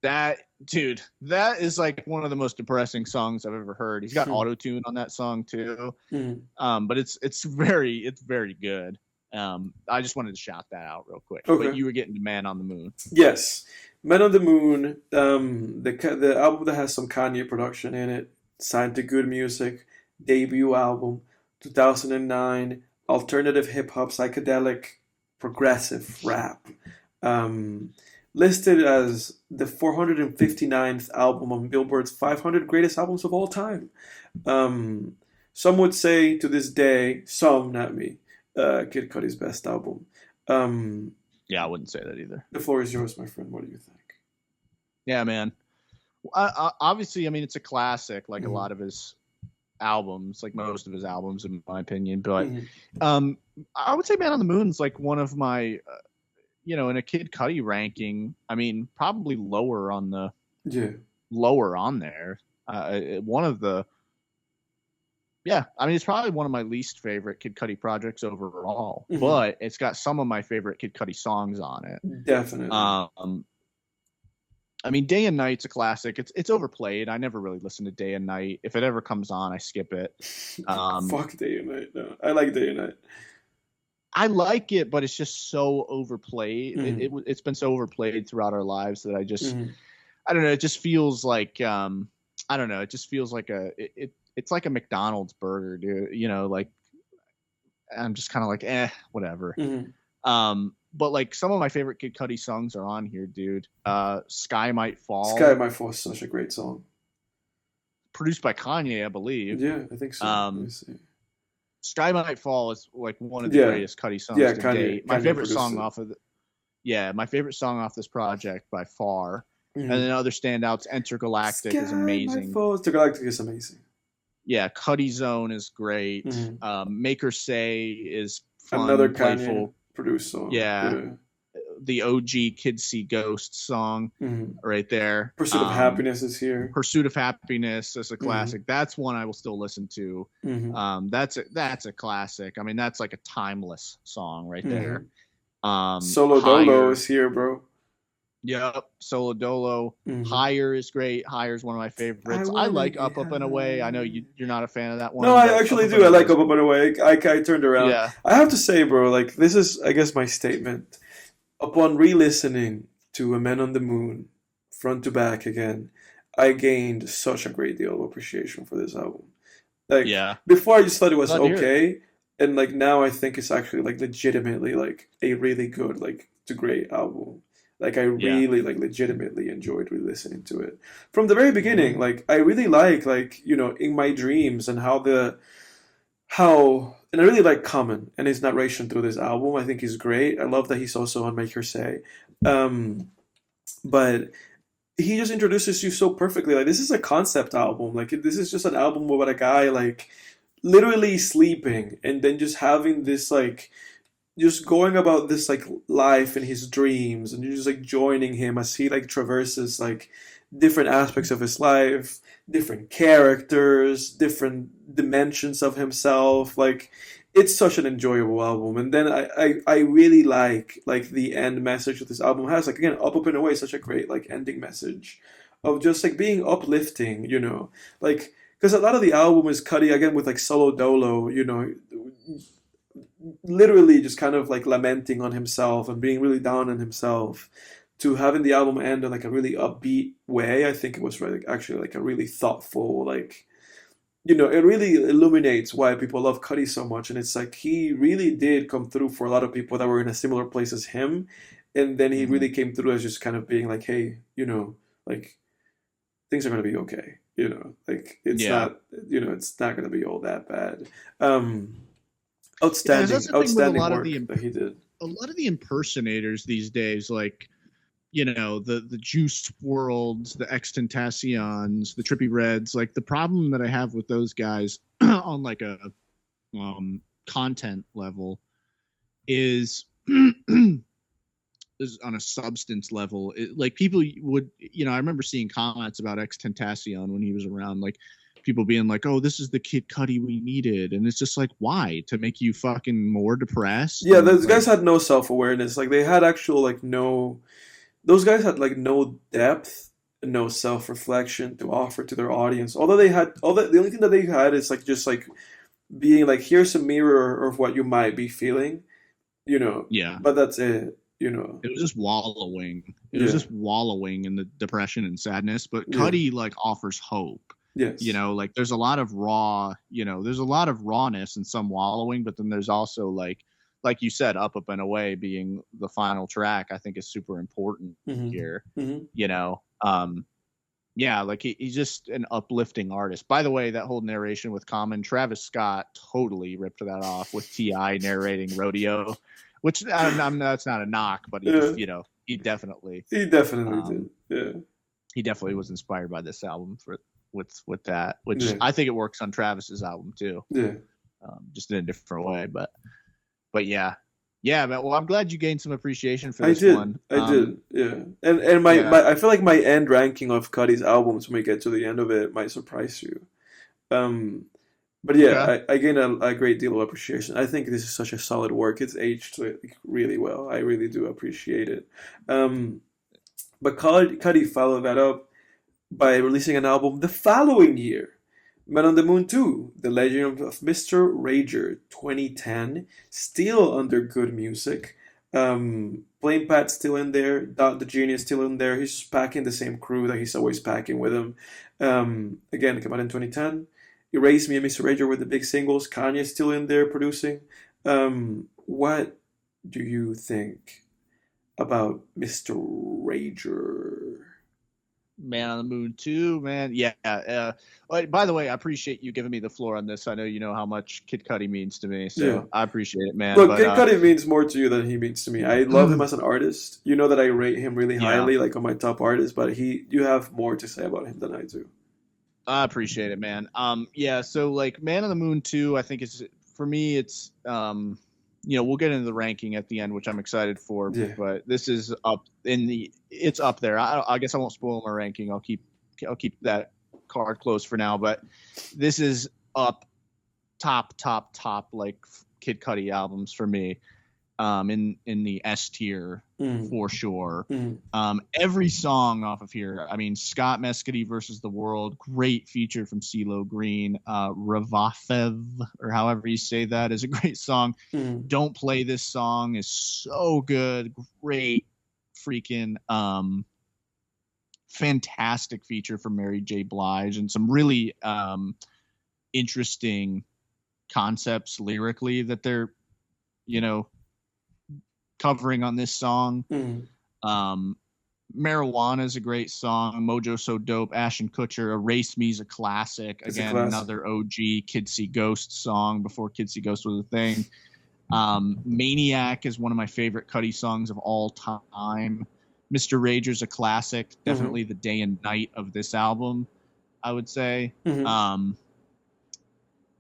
That dude, that is like one of the most depressing songs I've ever heard. He's got auto-tune on that song too. But it's very good. I just wanted to shout that out real quick. Okay. But you were getting to Man on the Moon. Yes. Man on the Moon, the album that has some Kanye production in it, signed to Good Music, debut album, 2009, alternative hip hop, psychedelic, progressive rap. Listed as the 459th album on Billboard's 500 greatest albums of all time. Some would say to this day, some, not me, Kid Cudi's best album. Yeah, I wouldn't say that either. The floor is yours, my friend. What do you think? Yeah, man. Obviously, I mean, it's a classic, like a lot of his albums, like most of his albums, in my opinion. But I would say Man on the Moon's like one of my, in a Kid Cudi ranking, I mean, probably lower on there. One of the, I mean, it's probably one of my least favorite Kid Cudi projects overall, but it's got some of my favorite Kid Cudi songs on it. Definitely. I mean, Day and Night's a classic. It's overplayed. I never really listen to Day and Night. If it ever comes on, I skip it. Fuck Day and Night. No, I like Day and Night. I like it, but it's just so overplayed. It's been so overplayed throughout our lives that I just, I don't know. It just feels like, I don't know. It just feels like it's like a McDonald's burger, dude. Like I'm just kind of like, whatever. But like some of my favorite Kid Cudi songs are on here, dude. Sky Might Fall. Sky Might Fall is such a great song. Produced by Kanye, I believe. Yeah, I think so. Let me see. Sky Might Fall is like one of the greatest Cudi songs to date. My favorite song off of my favorite song off this project by far. And then other standouts, Intergalactic is amazing. Might Fall. Intergalactic is amazing. Yeah, Cudi Zone is great. Make Her Say is fun, another playful. Kanye produced song. Yeah. The OG Kids See Ghosts song right there. Pursuit of Happiness is here. Pursuit of Happiness is a classic. That's one I will still listen to. That's a classic. I mean, that's like a timeless song right there. Solo Dolo is here, bro. Yep, Solo Dolo. Higher is great. Higher is one of my favorites. I like Up and Away. I know you're not a fan of that one. No, I actually do. I like Up and Away. I turned around. Yeah. I have to say, bro, like this is, I guess, my statement. Upon re-listening to A Man on the Moon, front to back again, I gained such a great deal of appreciation for this album. Like, before I just thought it was okay, and like now I think it's actually like legitimately like a really good, like, to great album. Like I really like legitimately enjoyed re-listening to it from the very beginning. Like I really like In My Dreams and and I really like Common and his narration through this album. I think he's great. I love that he's also on Make Her Say, but he just introduces you so perfectly. Like this is a concept album. Like this is just an album about a guy like literally sleeping and then just having this like. Just going about this like life in his dreams, and you're just like joining him as he like traverses like different aspects of his life, different characters, different dimensions of himself. Like it's such an enjoyable album. And then I really like the end message that this album has. Like again, Up and Away is such a great like ending message of just like being uplifting, like because a lot of the album is Cudi again with like Solo Dolo, literally just kind of like lamenting on himself and being really down on himself, to having the album end in like a really upbeat way. I think it was really, actually like a really thoughtful, like, it really illuminates why people love Cudi so much. And it's like he really did come through for a lot of people that were in a similar place as him, and then he really came through as just kind of being like, hey, like things are gonna be okay, like it's not, it's not gonna be all that bad. Outstanding work that he did. A lot of the impersonators these days, like, the Juice WRLDs, the Extentacions, the Trippie Reds, like the problem that I have with those guys on like a content level is is on a substance level. Like people would, I remember seeing comments about Extentacion when he was around, like people being like, "Oh, this is the Kid Cudi we needed," and it's just like, why? To make you fucking more depressed? Yeah, And, those like, guys had no self-awareness. Like they had actual like no those guys had like no depth and no self-reflection to offer to their audience. Although they had all the only thing that they had is like just like being like here's a mirror of what you might be feeling, you know. yeah, But that's it, you know. it was just wallowing. It was Yeah. just wallowing in the depression and sadness. But Yeah. Cudi like offers hope. Yes. You know, like there's a lot of raw, there's a lot of rawness and some wallowing, but then there's also like you said, Up and Away being the final track, I think is super important here. You know, yeah, like he's just an uplifting artist. By the way, that whole narration with Common, Travis Scott totally ripped that off with T.I. narrating Rodeo, which that's not a knock, but he just, he definitely did. Yeah. He definitely was inspired by this album with that, which I think it works on Travis's album too. Yeah. Just in a different way, but yeah, man. Well, I'm glad you gained some appreciation for this one. I did, yeah. And my I feel like my end ranking of Cudi's albums when we get to the end of it might surprise you. But yeah, I gained a great deal of appreciation. I think this is such a solid work. It's aged really well. I really do appreciate it. But Cudi followed that up by releasing an album the following year. Man on the Moon 2, The Legend of Mr. Rager, 2010, still under Good Music. Plain Pat's still in there, Dot the Genius still in there. He's packing the same crew that he's always packing with him. Again, it came out in 2010. Erase Me and Mr. Rager were the big singles. Kanye's still in there producing. What do you think about Mr. Rager? Man on the Moon 2, man. Yeah. By the way, I appreciate you giving me the floor on this. I know you know how much Kid Cudi means to me, so I appreciate it, man. Look, Kid Cudi means more to you than he means to me. I love him as an artist. You know that I rate him really highly, like on my top artists, but you have more to say about him than I do. I appreciate it, man. So like Man on the Moon 2, I think for me, it's we'll get into the ranking at the end, which I'm excited for. Yeah. But this is it's up there. I guess I won't spoil my ranking. I'll keep that card close for now. But this is up top like Kid Cudi albums for me. In the S tier for sure. Every song off of here. I mean, Scott Mescudi versus the World, great feature from CeeLo Green. Ravafev, or however you say that, is a great song. Don't Play This Song is so good. Great freaking fantastic feature from Mary J. Blige, and some really interesting concepts lyrically that they're covering on this song. Marijuana is a great song. Mojo So Dope, Ashton Kutcher. Erase Me is a classic. Again, another OG Kid See Ghost song before Kid See Ghost was a thing. Maniac is one of my favorite Cudi songs of all time. Mr. Rager's a classic. Definitely the day and night of this album, I would say. And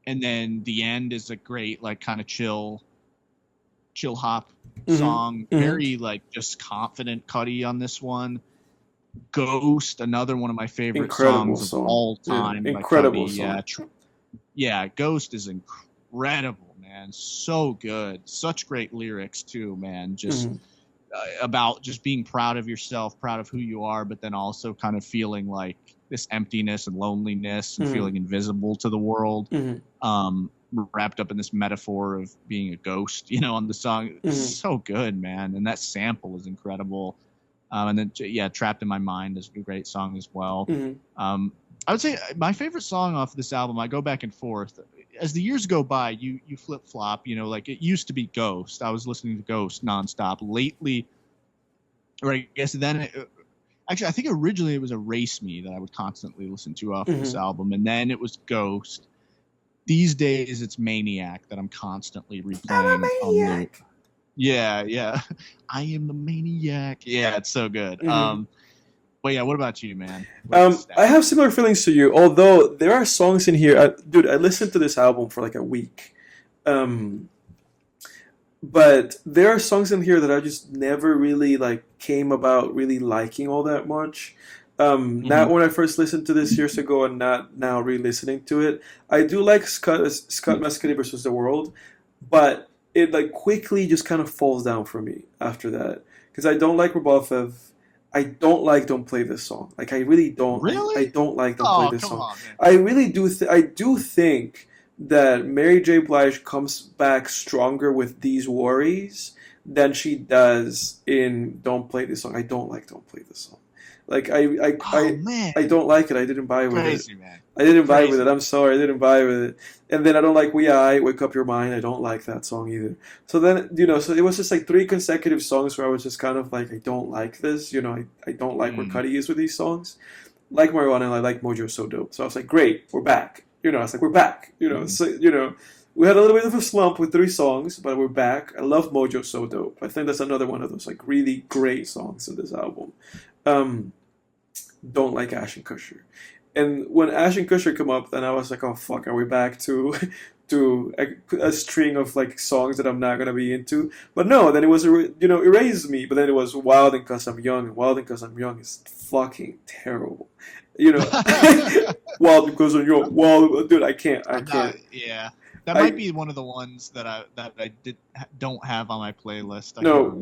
then The End is a great, like, kind of chill hop song. Very like just confident Cudi on this one. Ghost, another one of my favorite songs of all time. Incredible song. Yeah, Ghost is incredible, man. So good. Such great lyrics too, man. Just about just being proud of yourself, proud of who you are, but then also kind of feeling like this emptiness and loneliness and feeling invisible to the world. Wrapped up in this metaphor of being a ghost, on the song. It's so good, man. And that sample is incredible. And then, Trapped in My Mind is a great song as well. I would say my favorite song off this album, I go back and forth. As the years go by, you flip-flop, like it used to be Ghost. I was listening to Ghost nonstop. Lately, or I guess then, actually, I think originally it was Erase Me that I would constantly listen to off this album. And then it was Ghost. These days, it's Maniac that I'm constantly replaying. I'm a maniac. Yeah. I am the maniac. Yeah, it's so good. But yeah, what about you, man? I have similar feelings to you, although there are songs in here. Dude, I listened to this album for like a week. But there are songs in here that I just never really came about really liking all that much. Not when I first listened to this years ago, and not now re-listening to it. I do like Scott Mescudi versus the World, but it like quickly just kind of falls down for me after that because I don't like Rebofev. I don't like Don't Play This Song. Like I really don't. Really? I don't like Don't Play This Song. On, man. I really do. I do think that Mary J. Blige comes back stronger with These Worries than she does in Don't Play This Song. I don't like Don't Play This Song. Like I don't like it. I didn't buy with Crazy, it. Man. I didn't buy with it. I'm sorry, I didn't buy with it. And then I don't like Wake Up Your Mind. I don't like that song either. So then, so it was just like 3 consecutive songs where I was just kind of like, I don't like this. I don't like where Cudi is with these songs. Like Marijuana, and I like Mojo So Dope. So I was like, great, we're back. I was like, we're back. So, we had a little bit of a slump with 3 songs, but we're back. I love Mojo So Dope. I think that's another one of those like really great songs in this album. Don't like Ashton Kutcher. And when Ashton Kutcher come up, then I was like, oh fuck, are we back to a string of like songs that I'm not gonna be into? But no, then it was Erase Me, but then it was Wild and Cause I'm Young, and Wild and Cause I'm Young is fucking terrible. Wild because I'm young. Wild, dude, I can't. Yeah. That might be one of the ones that I don't have on my playlist.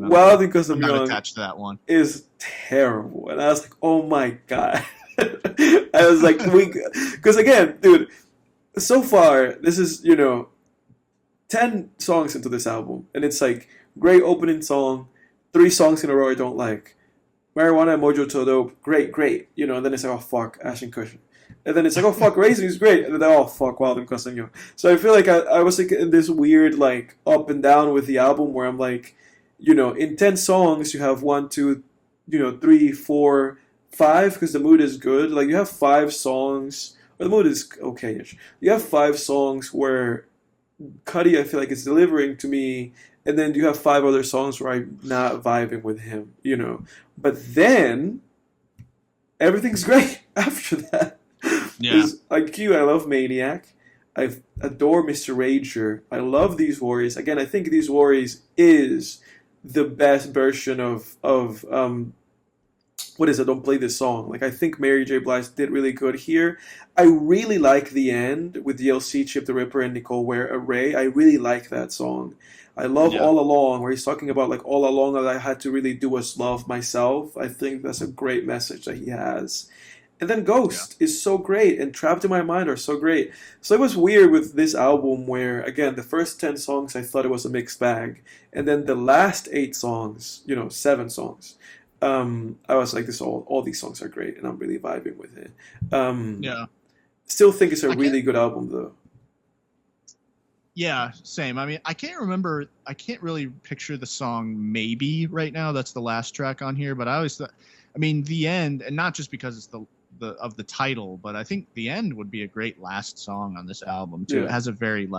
Wild because I'm not young attached to that one. Is terrible, and I was like, oh my god. I was like, because again, dude, so far this is 10 songs into this album, and it's like great opening song, 3 songs in a row I don't like. Marijuana and Mojo So Dope, great, and then it's like, oh fuck, Ashton Kutcher. And then it's like, oh fuck, Raisin is great. And then, oh fuck, Wild and Cause I'm Young. So I feel like I was like in this weird like up and down with the album where I'm like, in 10 songs you have 1, 2, 3, 4, 5 because the mood is good. Like you have 5 songs, or the mood is okay-ish. You have 5 songs where Cudi I feel like is delivering to me, and then you have 5 other songs where I'm not vibing with him, But then everything's great after that. Yeah. Like you, I love Maniac. I adore Mr. Rager. I love These Worries. Again, I think These Worries is the best version of what is it? Don't Play This Song. Like I think Mary J. Blige did really good here. I really like the end with DLC, Chip the Ripper, and Nicole Ware Array. I really like that song. I love All Along, where he's talking about like all along that I had to really do was love myself. I think that's a great message that he has. And then Ghost is so great, and Trapped in My Mind are so great. So it was weird with this album where, again, the first 10 songs I thought it was a mixed bag. And then the last 8 songs, 7 songs, I was like, all these songs are great, and I'm really vibing with it. Still think it's a really good album, though. Yeah, same. I mean, I can't really picture the song Maybe right now. That's the last track on here, but I always thought, The End, and not just because it's the title, but I think The End would be a great last song on this album too. It has a very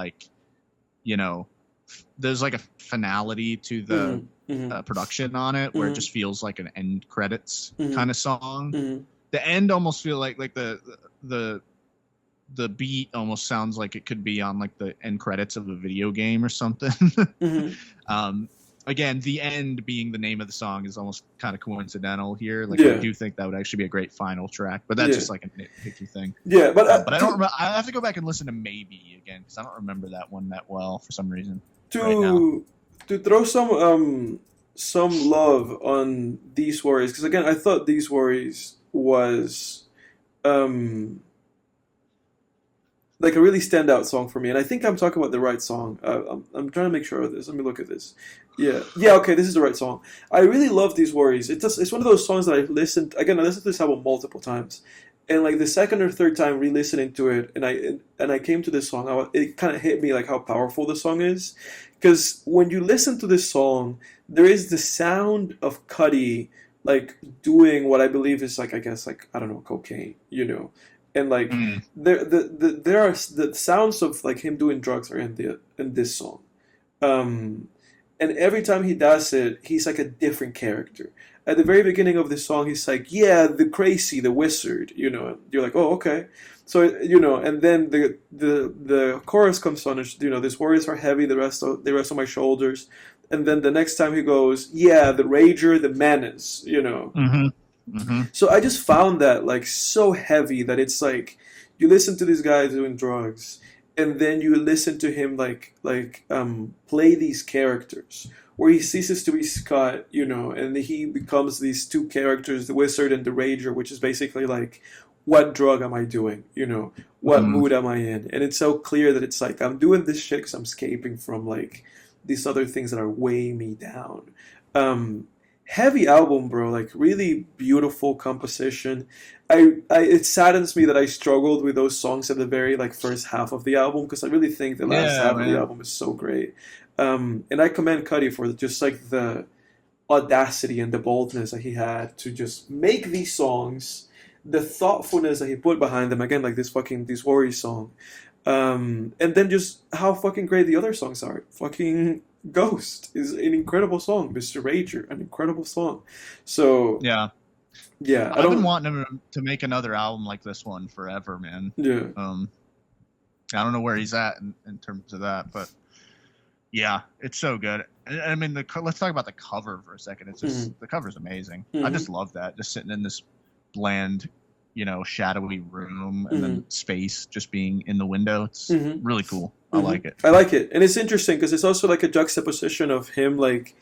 there's like a finality to the production on it where it just feels like an end credits kind of song. The end almost feel like the beat almost sounds like it could be on like the end credits of a video game or something. Again, The End being the name of the song is almost kind of coincidental here. Like I do think that would actually be a great final track, but that's just like a nitpicky thing. Yeah, but I don't remember. I have to go back and listen to Maybe again because I don't remember that one that well for some reason. To throw some love on These Worries, because again, I thought These Worries was like a really standout song for me, and I think I'm talking about the right song. I'm trying to make sure of this. Let me look at this. Yeah. Okay, this is the right song. I really love These Worries. It's one of those songs that I listened to this album multiple times, and like the second or third time re-listening to it, and I came to this song, it kind of hit me like how powerful the song is, because when you listen to this song, there is the sound of Cudi like doing what I believe is like, I guess, like, I don't know, cocaine, and like there are the sounds of like him doing drugs are in this song, and every time he does it, he's like a different character. At the very beginning of this song, he's like, yeah, the crazy, the wizard, and you're like, oh, okay. So, and then the chorus comes on, and, these worries are heavy, the rest of my shoulders. And then the next time he goes, yeah, the rager, the menace, Mm-hmm. So I just found that like so heavy that it's like you listen to this guy doing drugs, and then you listen to him play these characters where he ceases to be Scott, you know, and he becomes these two characters, the Wizard and the Rager, which is basically like, what drug am I doing? You know, what Mm-hmm. mood am I in? And it's so clear that it's like I'm doing this shit because I'm escaping from like these other things that are weighing me down. Um, Heavy album, bro. Like really beautiful composition. It saddens me that I struggled with those songs at the very like first half of the album because I really think the last Yeah, half of the man. album is so great. And I commend Cudi for just like the audacity and the boldness that he had to just make these songs, the thoughtfulness that he put behind them. Again, like this worry song, and then just how fucking great the other songs are. Fucking Ghost is an incredible song. Mr. Rager, an incredible song. So Yeah. yeah, I've been wanting him to make another album like this one forever, man. Yeah, I don't know where he's at in terms of that, but yeah, it's so good. I mean, let's talk about the cover for a second. It's just the cover's amazing. I just love that. Just sitting in this bland, you know, shadowy room and then space just being in the window. It's really cool. I like it. I like it, and it's interesting because it's also like a juxtaposition of him like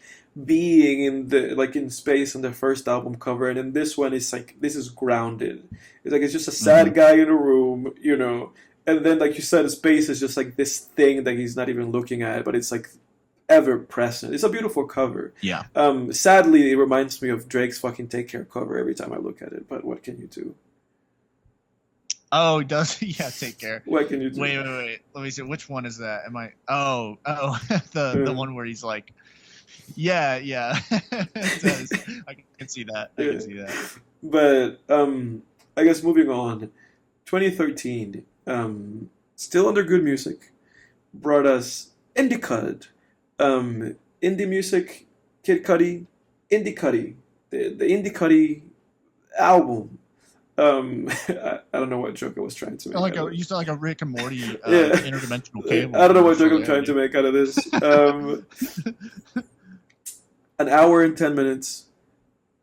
being in the like in space on the first album cover, and in this one it's like this is grounded. It's like it's just a sad guy in a room, you know, and then like you said, space is just like this thing that he's not even looking at, but it's like ever present. It's a beautiful cover. Yeah. Sadly, it reminds me of Drake's fucking Take Care cover every time I look at it. But what can you do? Oh, does yeah? Take care. What can you do? Wait. Let me see. Which one is that? Am I? Oh, the one where he's like, yeah. It does. I can see that. I can see that. But I guess moving on, 2013, still under good music, brought us Indicud, indie music, Kid Cudi, Indicud, the Indicud album. I don't know what joke I was trying to make. You sound like a Rick and Morty interdimensional cable. I don't know what joke I'm trying to make out of this. An hour and 10 minutes,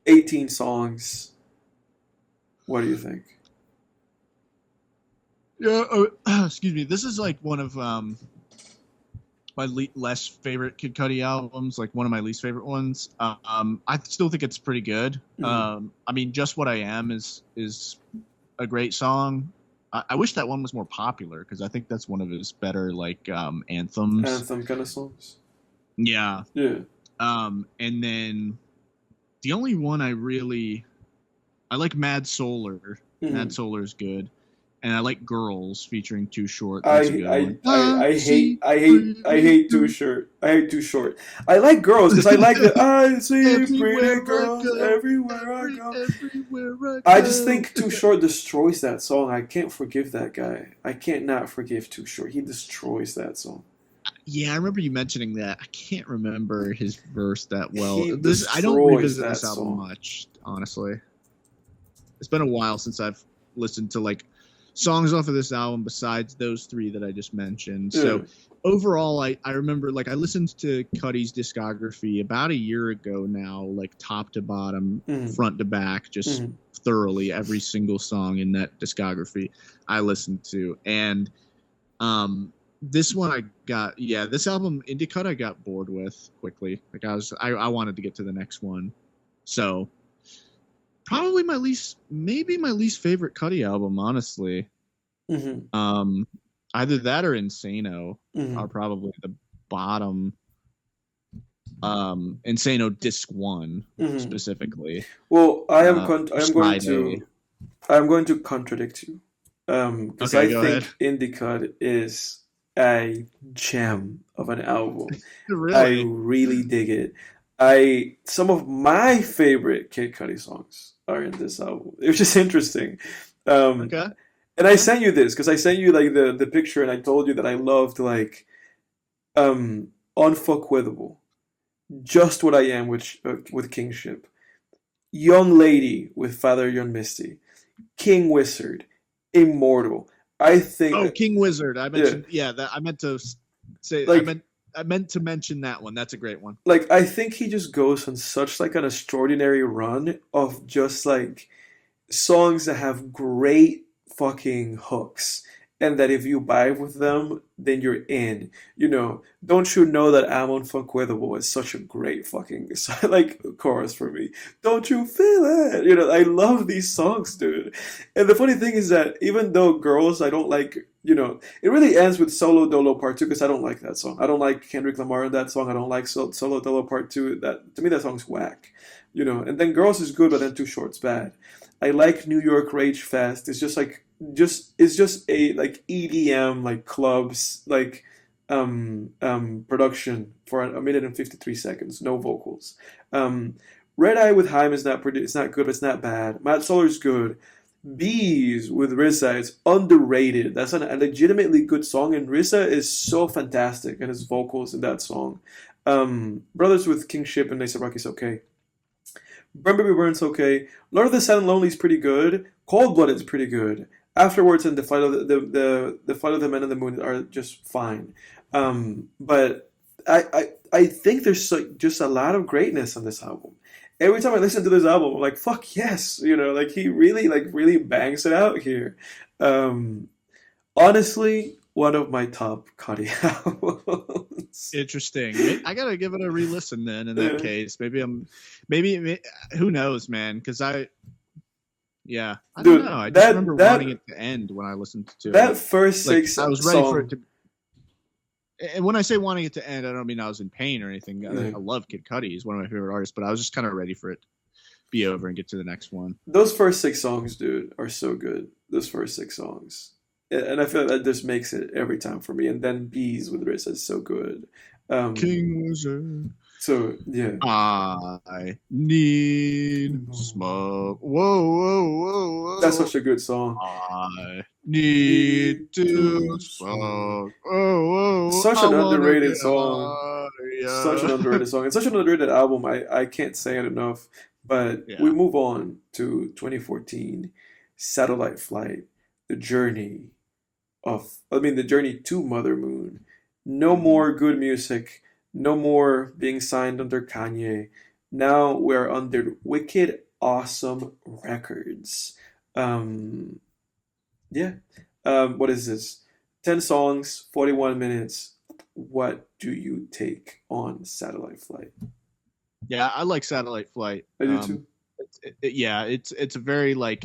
18 songs. What do you think? Yeah, excuse me. This is like one of my less favorite Kid Cudi albums, like one of my least favorite ones. I still think it's pretty good. I mean, Just What I Am is a great song. I wish that one was more popular because I think that's one of his better like anthems. Anthem kind of songs. Yeah. Yeah. And then the only one I like Mad Solar. Mad Solar is good. And I like Girls featuring Too Short. That's a good one. I hate Too Short. I hate Too Short. I like Girls because I like the I see pretty girls everywhere I go. I just think Too Short destroys that song. I can't forgive that guy. I can't not forgive Too Short. He destroys that song. Yeah, I remember you mentioning that. I can't remember his verse that well. I don't revisit this album much, honestly. It's been a while since I've listened to like songs off of this album besides those three that I just mentioned. So overall, I remember like I listened to Cudi's discography about a year ago now, like top to bottom, front to back, just thoroughly every single song in that discography I listened to. And this one this album Indicud I got bored with quickly. Like I wanted to get to the next one. So probably my least favorite Cudi album, honestly. Either that or Insano are probably the bottom. Insano Disc 1 specifically. Well, I'm going to contradict you. Because I think Indicud is a gem of an album. Really? I really dig it. Some of my favorite Kid Cudi songs are in this album. It was just interesting. Okay. And I sent you this because I sent you like the picture, and I told you that I loved like Unfuckwithable, Just What I Am with Kingship, Young Lady with Father Young Misty, King Wizard, Immortal. I think King Wizard. I mentioned I meant to say like, I meant to mention that one. That's a great one. Like, I think he just goes on such like an extraordinary run of just like songs that have great fucking hooks, and that if you vibe with them, then you're in. Don't you know that I'm unfuckwithable is such a great fucking like chorus for me. Don't you feel it? I love these songs, dude. And the funny thing is that even though Girls, I don't like. It really ends with Solo Dolo Part 2 because I don't like that song. I don't like Kendrick Lamar in that song. I don't like Solo Dolo Part 2. That to me that song's whack. And then Girls is good, but then Too Short's bad. I like New York Rage Fest. It's just like it's just a like EDM like clubs like production for a minute and 53 seconds, no vocals. Red Eye with Haim is it's not good, but it's not bad. Matt Solar's good. Bees with RZA is underrated. That's a legitimately good song, and RZA is so fantastic in his vocals in that song. Brothers with Kingship and A$AP Rocky's okay. Burn Baby Burn's okay. Lord of the Sad and Lonely is pretty good. Cold Blooded's pretty good. Afterwards and the Flight of the Flight of the Men in the Moon are just fine. But I think there's just a lot of greatness on this album. Every time I listen to this album, I'm like, fuck yes, like he really bangs it out here. Honestly, one of my top Cudi albums. Interesting. I gotta give it a re-listen then. In that case, maybe who knows, man? Because I don't know. I just remember wanting it to end when I listened to that it. first six. I was ready for it to. And when I say wanting it to end, I don't mean I was in pain or anything. I love Kid Cudi; he's one of my favorite artists. But I was just kind of ready for it to be over and get to the next one. Those first 6 songs, dude, are so good. Those first 6 songs. And I feel that just makes it every time for me. And then Bees with RZA is so good. King Wizard. So, yeah. I need smoke. Whoa. That's such a good song. I need to smoke. Such an underrated song. Such an underrated song. It's such an underrated album. I can't say it enough. But we move on to 2014. Satellite Flight. The Journey to Mother Moon. No more good music. No more being signed under Kanye. Now we're under Wicked Awesome Records. What is this? 10 songs, 41 minutes. What do you take on Satellite Flight? Yeah, I like Satellite Flight. I do too. It's a very like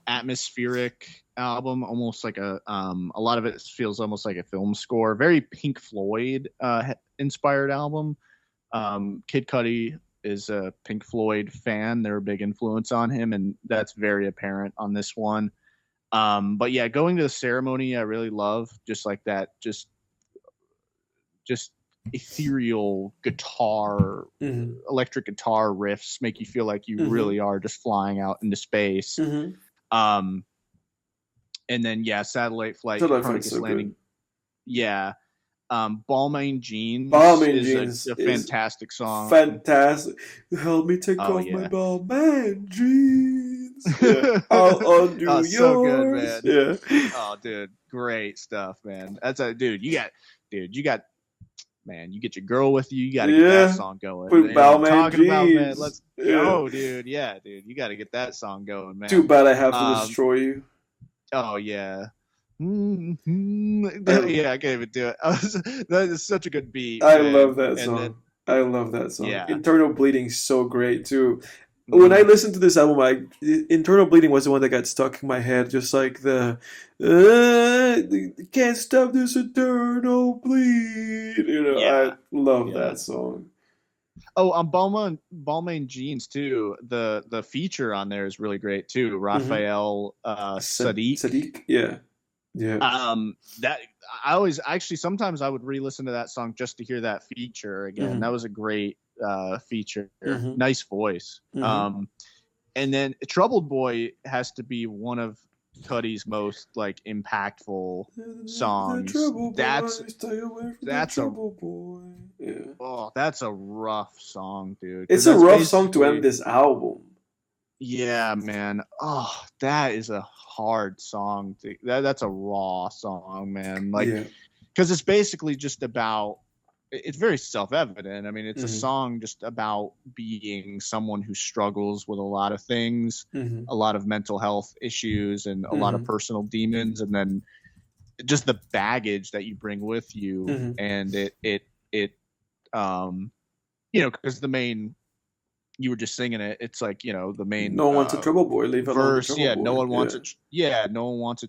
atmospheric album, almost like a lot of it feels almost like a film score. Very Pink Floyd inspired album. Kid Cudi is a Pink Floyd fan. They're a big influence on him, and that's very apparent on this one. But yeah, Going to the Ceremony, I really love. Just like that, just ethereal guitar, electric guitar riffs make you feel like you really are just flying out into space. And then Satellite Flight, Copernicus Landing. Good. Yeah. Balmain Jeans is a fantastic song. Fantastic. Help me take off my Balmain Jeans. Yeah. I'll undo yours. So good, man. Yeah. Oh, dude. Great stuff, man. Man, you get your girl with you. You got to get that song going. Put Balmain Jeans. About, man, let's go, dude. Yeah, dude. You got to get that song going, man. Too bad I have to destroy you. Oh, yeah. Yeah, I can't even do it. That is such a good beat. I love that song. Yeah. Internal Bleeding is so great too. When I listened to this album, Internal Bleeding was the one that got stuck in my head, just like the can't stop this eternal bleed. I love that song. Oh, on Balmain Jeans too. The feature on there is really great too. Raphael Sadiq. Yeah. That I always sometimes I would re-listen to that song just to hear that feature again. That was a great feature. Nice voice. And then Troubled Boy has to be one of Cudi's most like impactful songs. That's a rough song, dude. It's a rough song to end this album. Yeah, man. Oh, that is a hard song. That's a raw song, man. Like, because it's basically just about it's very self-evident. I mean, it's a Mhm. song just about being someone who struggles with a lot of things, Mhm. a lot of mental health issues, and a lot of Mhm. personal demons, and then just the baggage that you bring with you. Mhm. And it because the main, you were just singing it. It's like, the main No one wants a trouble boy. Leave alone the verse. trouble Yeah, no boy. one wants Yeah. it. Yeah, no one wants a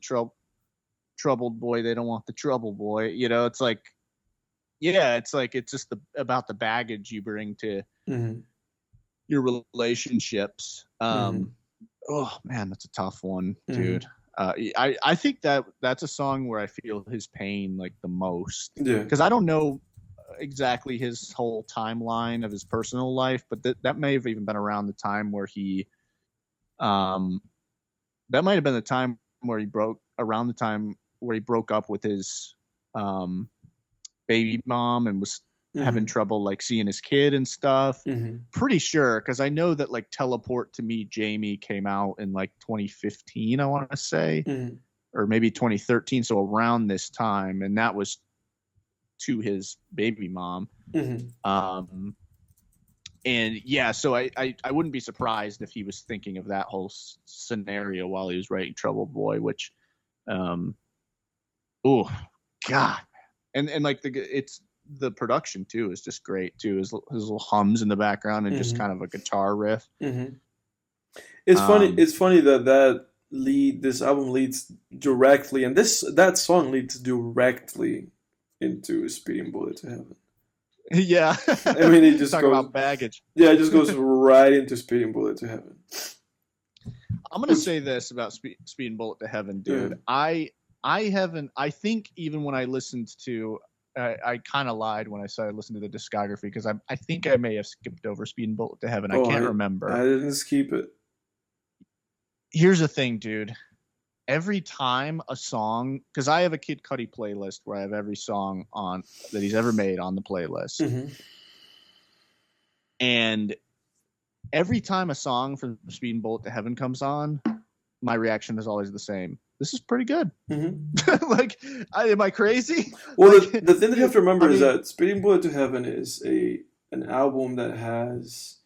troubled boy. They don't want the trouble boy. It's like, yeah, it's like, it's just about the baggage you bring to Mhm. your relationships. Mhm. Oh man, that's a tough one, dude. Mhm. I think that's a song where I feel his pain like the most, Yeah. because I don't know exactly his whole timeline of his personal life, but that may have even been around the time where he, um, that might have been the time where he broke around the time where he broke up with his, um, baby mom and was having Mhm. trouble like seeing his kid and stuff. Mhm. Pretty sure, because I know that like Teleport to Me Jamie came out in like 2015, I want to say, Mhm. or maybe 2013, so around this time, and that was to his baby mom. Mhm. And yeah, so I wouldn't be surprised if he was thinking of that whole scenario while he was writing Trouble Boy, which, um, oh God, and like it's the production too is just great too. His little hums in the background and just Mhm. kind of a guitar riff. Mhm. It's funny. Um, It's funny that this album leads directly, and that song leads directly into Speeding Bullet to Heaven. yeah, I mean, it just talk goes, about baggage. yeah, it just goes right into Speeding Bullet to Heaven. I'm gonna Which, say this about Speed and Bullet to Heaven, yeah, dude. I haven't. I think even when I listened to, I kind of lied when I said I listened to the discography, because I think I may have skipped over Speed and Bullet to Heaven. I oh, can't I remember. didn't skip it. Here's the thing, dude. Every time a song, because I have a Kid Cudi playlist where I have every song on that he's ever made on the playlist, Mm-hmm. and every time a song from Speed and Bullet to Heaven comes on, my reaction is always the same. This is pretty good. Mm-hmm. Like, am I crazy? Well, Like, the thing that you have to remember I is mean, that Speeding Bullet to Heaven is an album that has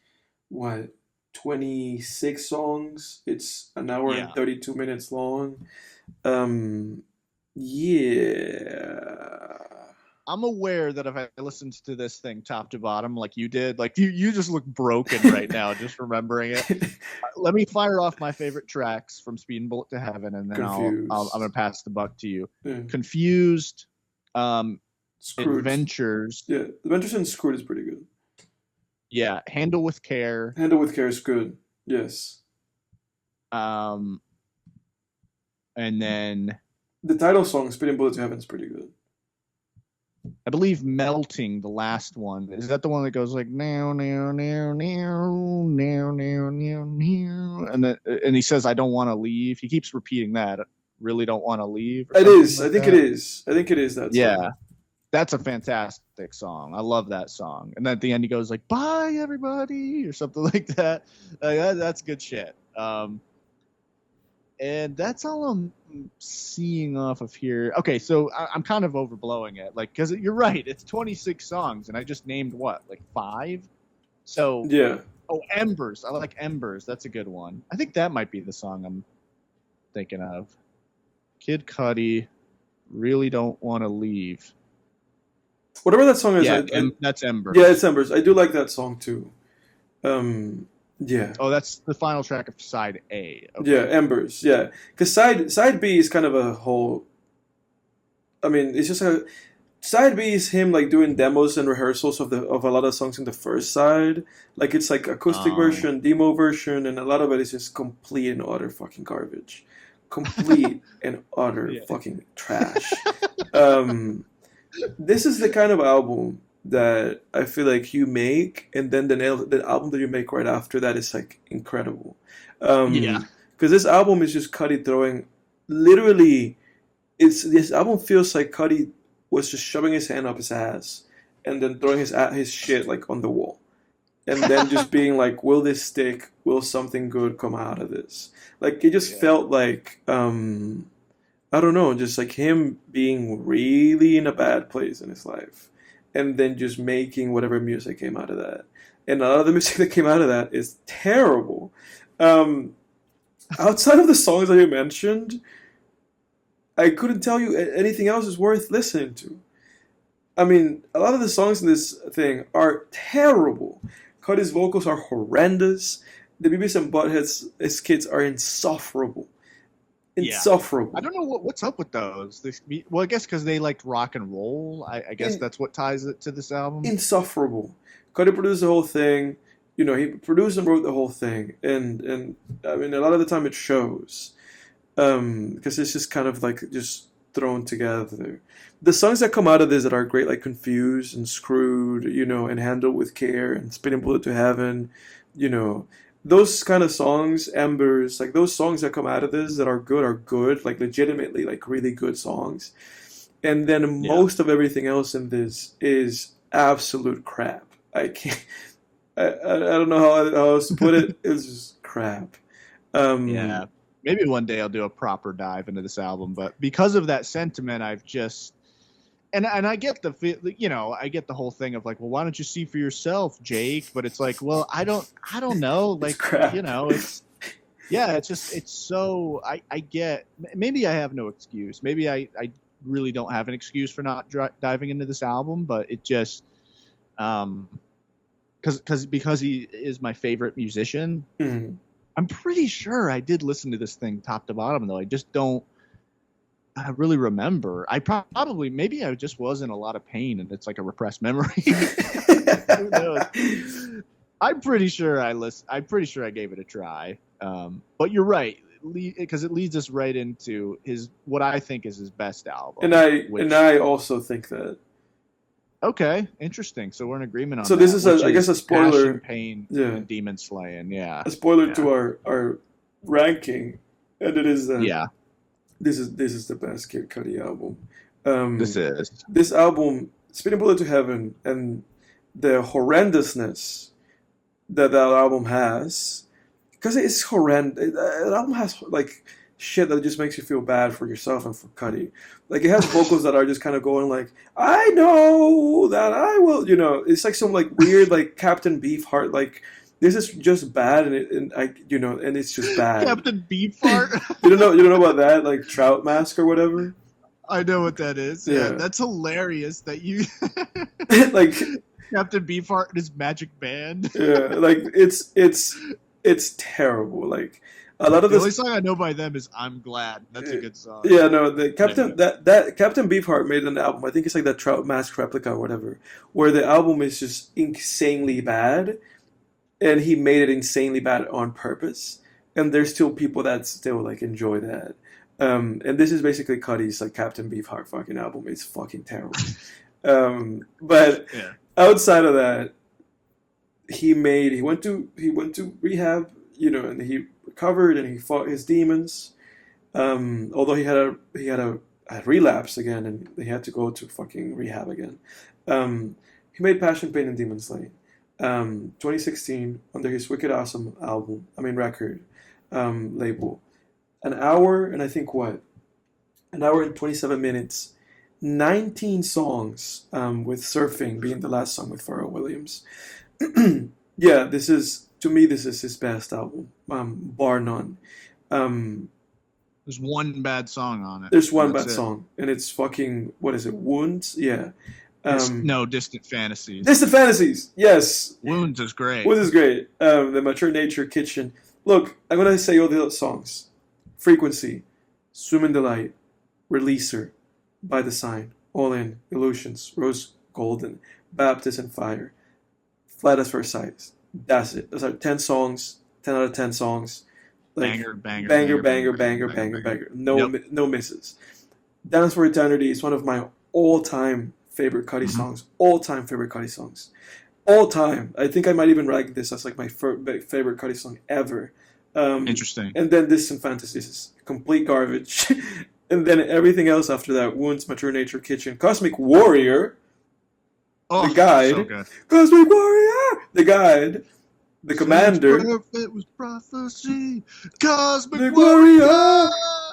what 26 songs. It's an hour and yeah. 32 minutes long. Um, yeah. I'm aware that if I listened to this thing top to bottom like you did, like you just look broken right now just remembering it. Let me fire off my favorite tracks from Speed and Bullet to Heaven, and then I'm gonna Confused. pass the buck to you. Yeah. Confused, um, Screwed. Adventures, Yeah, Adventures in Screwed is pretty good. yeah, Handle with Care, Handle with Care is good. Yes. um, and then The title song, Speeding Bullet to Heaven, is pretty good. I believe Melting, the last one. Is that the one that goes like now, now, now, now, now, now, now, now, and he says, "I don't want to leave." He keeps repeating that. Really don't want to leave, or It something is. I like think it that. is. I think it is that Yeah, song. that's a fantastic song. I love that song. And then at the end, he goes like, "Bye, everybody," or something like that. That's good shit. And that's all I'm seeing off of here. Okay, so I'm kind of overblowing it, like, because you're right. It's 26 songs, and I just named what, like 5. So, Yeah. oh, Embers. I like Embers. That's a good one. I think that might be the song I'm thinking of. Kid Cudi, Really Don't Want to Leave. Whatever that song is, Yeah, that's Embers. yeah, it's Embers. I do like that song too. Yeah. Oh, that's the final track of side A. Okay. Yeah, Embers. Yeah, because side B is kind of a whole. I mean, it's just a side B is him like doing demos and rehearsals of a lot of songs in the first side. Like it's like acoustic version, demo version, and a lot of it is just complete and utter fucking garbage, complete and utter Yeah. fucking trash. This is the kind of album that I feel like you make, and then the album that you make right after that is like incredible. Yeah. Because this album is just Cudi throwing, literally, this album feels like Cudi was just shoving his hand up his ass and then throwing his shit like on the wall, and then just being like, "Will this stick? Will something good come out of this?" Like it just felt like I don't know, just like him being really in a bad place in his life, and then just making whatever music came out of that. And a lot of the music that came out of that is terrible. Outside of the songs that you mentioned, I couldn't tell you anything else is worth listening to. I mean, a lot of the songs in this thing are terrible. Cudi's vocals are horrendous. The Beavis and Butthead's skits are insufferable. Insufferable. I don't know what's up with those. Well, I guess because they liked rock and roll. I guess that's what ties it to this album. Insufferable. Cudi produced the whole thing. You know, he produced and wrote the whole thing. And I mean, a lot of the time it shows. Because it's just kind of like just thrown together. The songs that come out of this that are great, like Confused and Screwed, you know, and Handled with Care and Spinning Bullet to Heaven, you know, those kind of songs, Embers, like those songs that come out of this that are good, like legitimately, like really good songs. And then most of everything else in this is absolute crap. I can't, I don't know how else to put it. It's just crap. Yeah. Maybe one day I'll do a proper dive into this album, but because of that sentiment, I've just and I get I get the whole thing of like, well, why don't you see for yourself, Jake? But it's like, well, I don't know, like, it's so I get, maybe I have no excuse, maybe I really don't have an excuse for not diving into this album, but it just because he is my favorite musician. Mm-hmm. I'm pretty sure I did listen to this thing top to bottom, though. I just don't really remember. Maybe I just was in a lot of pain and it's like a repressed memory. Who knows? I'm pretty sure I gave it a try. But you're right, because it leads us right into what I think is his best album. And I also think that. Okay, interesting. So we're in agreement on that. So this is, I guess, a spoiler. Passion, Pain, and Demon Slaying. Yeah. A spoiler to our ranking, and it is that. This is the best Kid Cudi album. This album, Spinning Bullet to Heaven, and the horrendousness that album has, because it's horrendous. That album has like shit that just makes you feel bad for yourself and for Cudi. Like, it has vocals that are just kind of going like, I know that I will, you know, it's like some like weird like Captain Beefheart, like this is just bad, and it's just bad. Captain Beefheart. you don't know about that, like Trout Mask or whatever. I know what that is. Yeah, that's hilarious that you like Captain Beefheart and his magic band. Yeah, like it's terrible. Like a lot of the only song I know by them is "I'm Glad." That's a good song. Yeah, no, the Captain that Captain Beefheart made an album. I think it's like that Trout Mask replica or whatever, where the album is just insanely bad, and he made it insanely bad on purpose. And there's still people that still like enjoy that. And this is basically Cudi's like Captain Beefheart fucking album. It's fucking terrible. But outside of that, he went to rehab, you know, and he recovered and he fought his demons. Although he had a relapse again, and he had to go to fucking rehab again. He made Passion, Pain, and Demon Slaying. 2016 under his Wicked Awesome record label. An hour and 27 minutes, 19 songs, with Surfing being the last song with Pharrell Williams. Yeah, this is his best album, bar none. There's one bad song on it. There's one bad song, and it's fucking, what is it, Wounds? Yeah. No, Distant Fantasies. Distant Fantasies, yes. Wounds is great. Wounds is great. The Mature Nature, Kitchen. Look, I'm going to say all the other songs. Frequency, Swim in the Light, Releaser, By the Sign, All In, Illusions, Rose Golden, Baptist and Fire, Flat as First Sight. That's it. Those are 10 songs, 10 out of 10 songs. Like, banger. No misses. Dance for Eternity is one of my all-time favorite Cudi songs. All-time favorite Cudi songs. All-time. I think I might even rank this as like my favorite Cudi song ever. Interesting. And then Distant Fantasies is complete garbage. And then everything else after that, Wounds, Mature Nature, Kitchen, Cosmic Warrior, The Guide, so good. Cosmic Warrior, The Guide, The Commander, It was prophecy, Cosmic Warrior,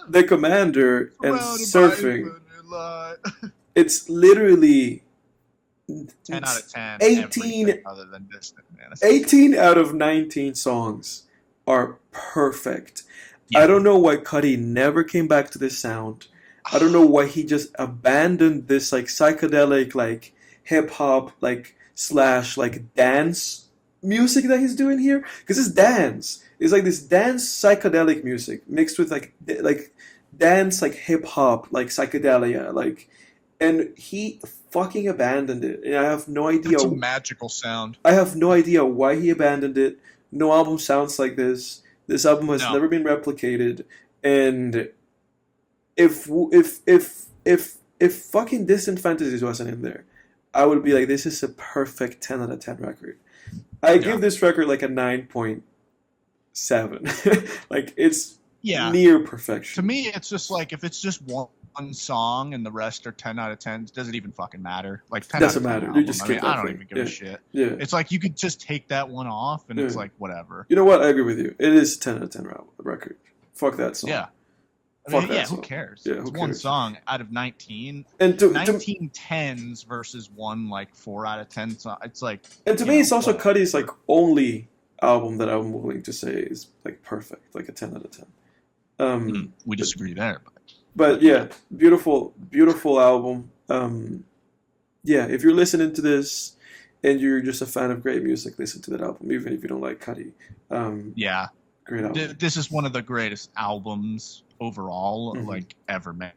The Commander, and Surfing. It's literally 10 out of 10. 18 other than Distant, man. 18 out of 19 songs are perfect. Yeah. I don't know why Cudi never came back to this sound. I don't know why he just abandoned this like psychedelic like hip hop like slash like dance music that he's doing here, because it's dance. It's like this dance psychedelic music mixed with like dance like hip hop like psychedelia like, and he fucking abandoned it. And I have no idea. It's a magical sound. I have no idea why he abandoned it. No album sounds like this. This album has never been replicated. And if fucking Distant Fantasies wasn't in there, I would be like, this is a perfect 10 out of 10 record. I give this record like a 9.7. Like it's near perfection. To me, it's just like if it's just one song and the rest are 10 out of 10, does it even fucking matter? Like 10 doesn't out of 10 matter. You just skip that I don't thing. even give a shit. Yeah. It's like you could just take that one off and it's like whatever. You know what? I agree with you. It is a 10 out of 10 record. Fuck that song. Yeah. Who cares? Yeah, it's who one cares? song out of 19. And 19 tens versus one like 4 out of 10 song. It's like. And to me, it's also Cudi's like only album that I'm willing to say is like perfect, like a 10 out of 10. We disagree there, but yeah, beautiful album. Yeah, if you're listening to this and you're just a fan of great music, listen to that album, even if you don't like Cudi. Yeah. Great album. This is one of the greatest albums overall, like ever made.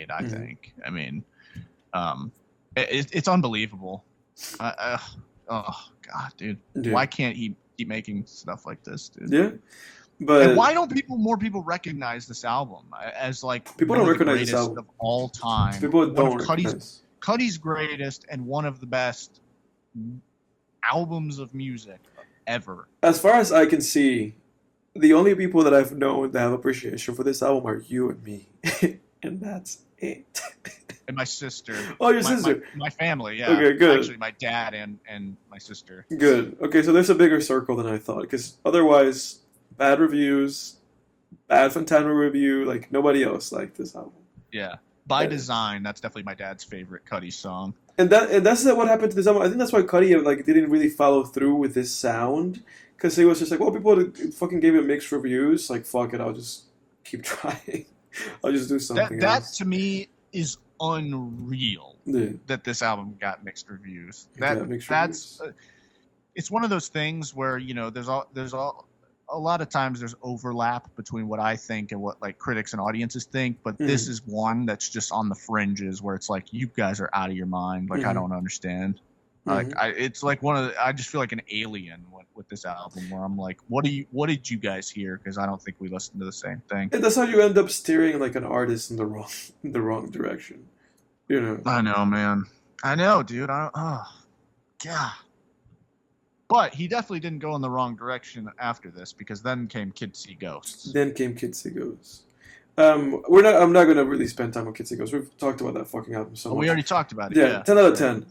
I think. I mean, it's unbelievable. Oh God, dude! Yeah. Why can't he keep making stuff like this, dude? Yeah, but and why don't more people recognize this album as like people don't recognize this album of all time? People don't recognize Cudi's greatest and one of the best albums of music ever. As far as I can see, the only people that I've known that have appreciation for this album are you and me. And that's it. And my sister. Oh, your sister. My family, yeah. Okay, good. Actually, my dad and my sister. Good. Okay, so there's a bigger circle than I thought, because otherwise, bad reviews, bad Fantano review, like nobody else liked this album. Yeah. By Design, that's definitely my dad's favorite Cudi song. And that's what happened to this album. I think that's why Cudi like didn't really follow through with this sound, because he was just like, well, people fucking gave it mixed reviews. Like, fuck it, I'll just keep trying. I'll just do something else. That to me is unreal that this album got mixed reviews. It's one of those things where, you know, there's a lot of times there's overlap between what I think and what like critics and audiences think, but this is one that's just on the fringes where it's like, you guys are out of your mind. Like, I don't understand. Like, it's like I just feel like an alien with this album, where I'm like, what did you guys hear? Because I don't think we listened to the same thing. And that's how you end up steering like an artist in the wrong direction. You know. I know, man. I know, dude. God. But he definitely didn't go in the wrong direction after this, because then came Kid See Ghosts. I'm not going to really spend time on Kid See Ghosts. We've talked about that fucking album so much. We already talked about it. Yeah, 10 out of 10.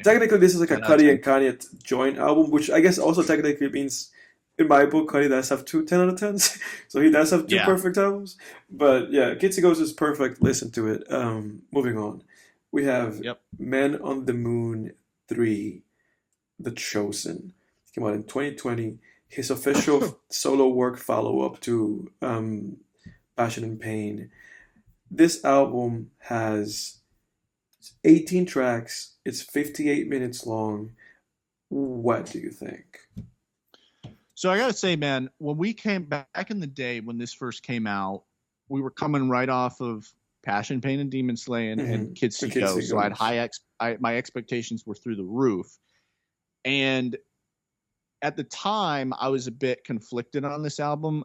Technically, this is like a Cudi and Kanye joint album, which I guess also technically means, in my book, Cudi does have two 10 out of 10s. So he does have two perfect albums. But yeah, Kid See Ghosts is perfect. Listen to it. Moving on. We have Men on the Moon 3, The Chosen. It came out in 2020. His official solo work follow-up to Passion and Pain. This album has 18 tracks. It's 58 minutes long. What do you think? So I gotta say, man, when we came back in the day when this first came out, we were coming right off of Passion, Pain, and Demon Slaying and Kid See Ghosts. So I had my expectations were through the roof. And at the time, I was a bit conflicted on this album.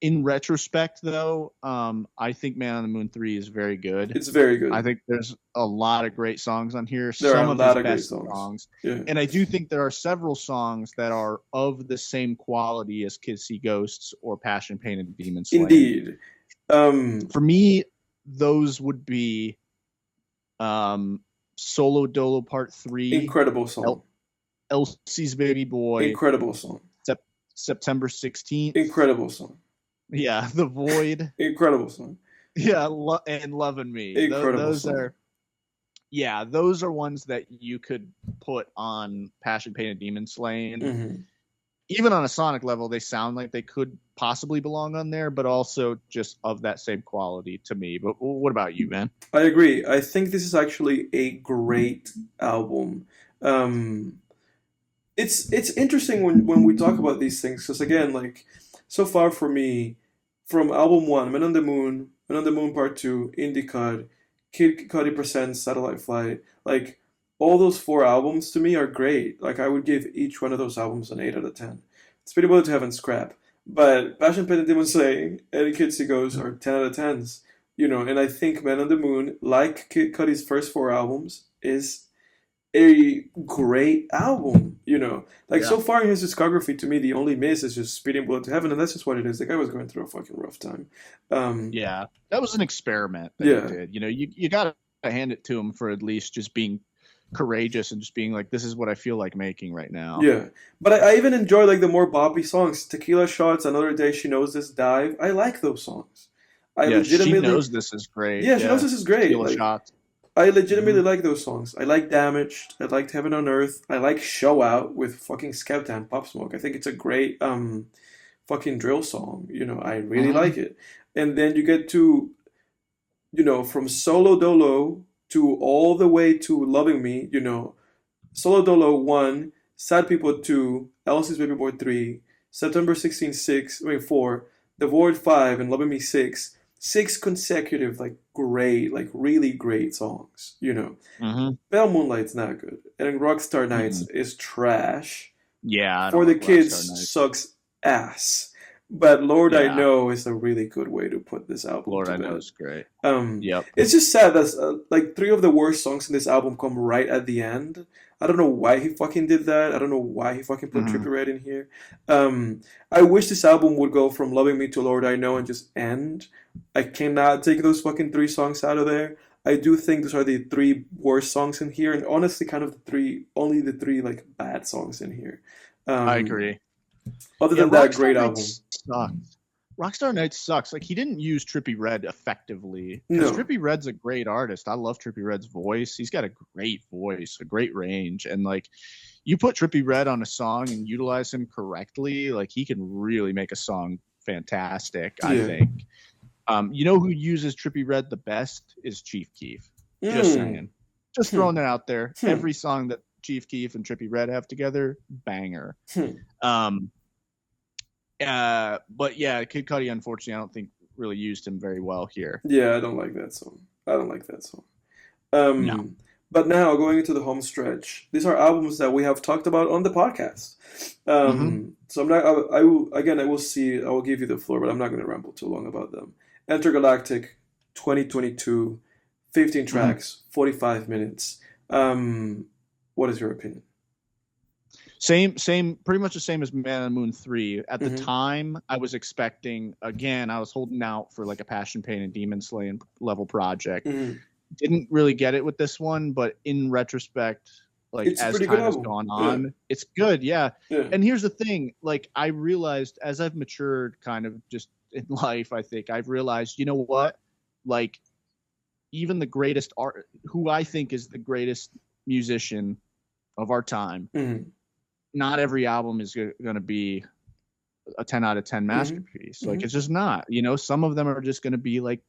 In retrospect, though, I think Man on the Moon 3 is very good. It's very good. I think there's a lot of great songs on here. There Some are a of lot his of great best songs. And I do think there are several songs that are of the same quality as Kid See Ghosts or Passion, Pain, and Demon Slaying. Indeed. For me, those would be Solo Dolo Part 3. Incredible song. Elsie's Baby Boy. Incredible song. September 16th. Incredible song. Yeah, The Void. Incredible song. Yeah, and Lovin' Me. Incredible Those song. Yeah, those are ones that you could put on Passion Pain and Demon Slaying. Mm-hmm. Even on a sonic level, they sound like they could possibly belong on there, but also just of that same quality to me. But what about you, man? I agree. I think this is actually a great album. Um, it's interesting when we talk about these things because again, like so far for me, from album one, Men on the Moon Part Two, Indicud, Kid Cudi presents Satellite Flight, like all those four albums to me are great. Like I would give each one of those albums an 8 out of 10. It's pretty well to Heaven Scrap, but Passion Pit and Demon Slaying and Kids Goes are 10 out of 10s. And I think Man on the Moon, like Kid Cudi's first four albums, is a great album. Like Yeah. so far in his discography, to me, the only miss is just Speeding Bullet to Heaven, and that's just what it is. The guy was going through a fucking rough time. Um, Yeah, that was an experiment that yeah, he did. You got to hand it to him for at least just being courageous and just being like, this is what I feel like making right now. yeah. But I even enjoy like the more boppy songs. Tequila Shots, Another Day, She Knows This, Dive. I like those songs. I Yeah, She legitimately, Knows This is great. yeah, She Knows This is great. Tequila Like Shots. I legitimately Mhm. like those songs. I like Damaged. I liked Heaven on Earth. I like Show Out with fucking Skepta and Pop Smoke. I think it's a great fucking drill song. I really Mhm. like it. And then you get to, from Solo Dolo to all the way to Loving Me, Solo Dolo 1, Sad People 2, Elsie's Baby Boy 3, September 16 6, 4, The Void 5, and Loving Me 6. Six consecutive, like, great, like, really great songs. Mhm. Pale Moonlight's not good. And Rockstar Nights Mhm. is trash. Yeah, I For don't the like Kids Rockstar Night. sucks ass. But Lord I Yeah, Know is a really good way to put this album Lord, to I know bed. it's great. Um, Yep. it's just sad that like three of the worst songs in this album come right at the end. I don't know why he fucking did that. I don't know why he fucking put Mhm. Trippie Redd in here. I wish this album would go from Loving Me to Lord I Know and just end. I cannot take those fucking three songs out of there. I do think those are the three worst songs in here, and honestly, kind of only the three like bad songs in here. I Um, agree. other Yeah, than that, Rockstar great album. Nights sucks. Rockstar Nights sucks. Like he didn't use Trippie Redd effectively because No. Trippie Redd's a great artist. I love Trippie Redd's voice. He's got a great voice, a great range, and like you put Trippie Redd on a song and utilize him correctly, like he can really make a song fantastic. I Yeah. think. Who uses Trippie Redd the best is Chief Keef. Just Mm. saying. Just Hmm. throwing it out there. Hmm. Every song that Chief Keef and Trippie Redd have together, banger. Hmm. Um, but yeah, Kid Cudi, unfortunately, I don't think really used him very well here. Yeah, I don't like that song. I don't like that song. No. But now going into the home stretch, these are albums that we have talked about on the podcast. Mm-hmm. So I'm not. I will again. I will see. I will give you the floor, but I'm not going to ramble too long about them. Intergalactic, 2022, 15 Mm-hmm. tracks, 45 minutes. What is your opinion? Same, pretty much the same as Man on the Moon 3. At the Mhm. time, I was expecting, again, I was holding out for like a Passion Pain and Demon Slaying level project. Mhm. Didn't really get it with this one, but in retrospect, like It's a as pretty good time has album. gone Yeah. on, it's good, yeah. Yeah. And here's the thing, like I realized as I've matured kind of just in life, I think I've realized, you know what? Like even the greatest art, who I think is the greatest musician of our time, Mhm. not every album is going to be a 10 out of 10 Mhm. masterpiece. Like Mhm. it's just not, some of them are just going to be like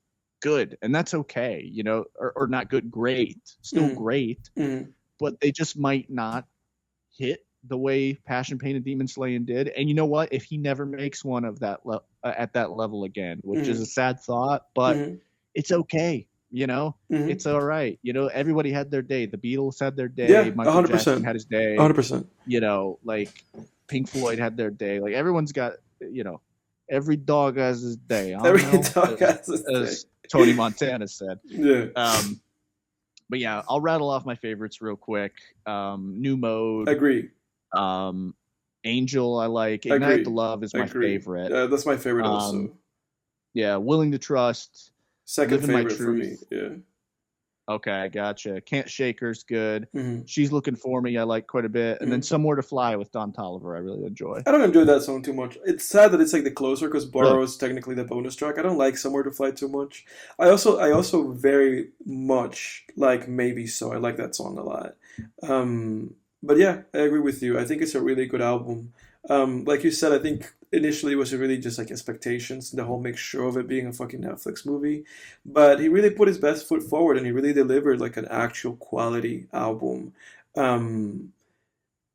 good, and that's okay, or not good, great, still Mhm. great, Mhm. but they just might not hit the way Passion Pain and Demon Slaying did. And you know what? If he never makes one of that at that level again, which is Mhm. a sad thought, but Mhm. it's okay. Mhm. It's all right. Everybody had their day. The Beatles had their day. Yeah, Michael Jackson 100%. had his day. 100%. Like Pink Floyd had their day. Like everyone's got, every dog has his day. I Every don't know, dog has his as day. Tony Montana said. Yeah. But yeah, I'll rattle off my favorites real quick. New Mode, Agree. Angel, I like. Ignite Agree. the Love is my Agree. favorite. Yeah, that's my favorite also. Yeah, Willing to Trust, Second Living My favorite for me. Truth. Yeah. Okay, gotcha. Can't Shake Her's good. Mhm. She's Looking For Me, I like quite a bit. And then Somewhere to Fly with Don Toliver, I really enjoy. I don't enjoy that song too much. It's sad that it's like the closer because Borrow Really? is technically the bonus track. I don't like Somewhere to Fly too much. I also very much like Maybe So. I like that song a lot. But yeah, I agree with you. I think it's a really good album. Like you said, I think initially it was really just like expectations, the whole mixture of it being a fucking Netflix movie. But he really put his best foot forward and he really delivered like an actual quality album. Um,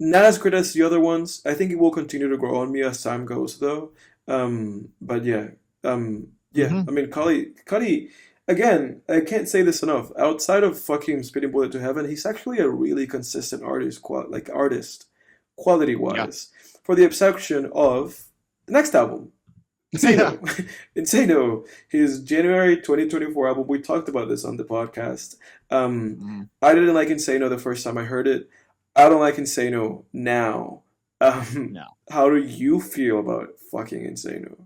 Not as great as the other ones. I think it will continue to grow on me as time goes, though. But yeah, yeah. Hmm. I mean, Cudi, again, I can't say this enough. Outside of fucking Spitting Bullet to Heaven, he's actually a really consistent artist, quality Yeah. wise, for the exception of the next album, Yeah. Insano. Insano, his January 2024 album. We talked about this on the podcast. Mm, I didn't like Insano the first time I heard it. I don't like Insano now. no. How do you feel about fucking Insano?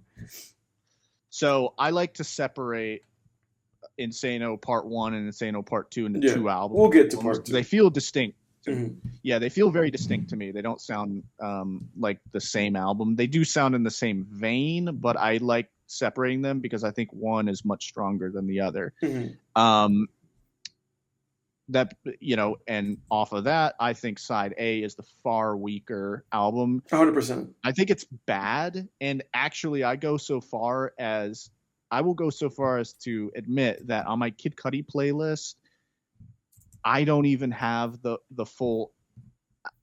So I like to separate Insano Part 1 and Insano Part 2 into Yeah, two albums. we'll get to part two. They feel distinct. Mhm. Yeah, they feel very distinct to me. They don't sound like the same album. They do sound in the same vein, but I like separating them because I think one is much stronger than the other. Mhm. That and off of that, I think side A is the far weaker album. 100%. I think it's bad, and actually I will go so far as to admit that on my Kid Cudi playlist I don't even have the full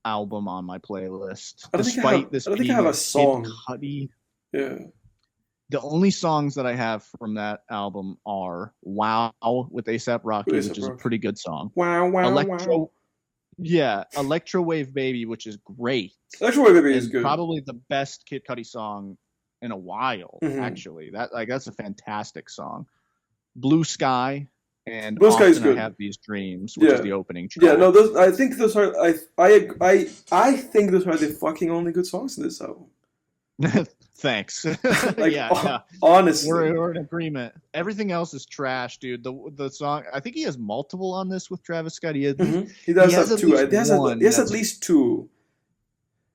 album on my playlist. I don't think I don't think I have a song. Kid Cudi, Yeah. the only songs that I have from that album are Wow with A$AP Rocky, With A$AP which is a Rocky. pretty good song. Wow, wow, wow. Electro Wave Baby, which is great. Electro Wave Baby is And good. probably the best Kid Cudi song in a while, Mhm. actually. That's a fantastic song. Blue Sky and Blue Sky is Often good. I Have These Dreams, which Yeah. is the opening track. Yeah, no, those. I think those are. I think those are the fucking only good songs in this album. Thanks. Like, yeah. honestly, We're in agreement. Everything else is trash, dude. The song, I think he has multiple on this with Travis Scott. He He does He has have at two. least He has one at that's- least two.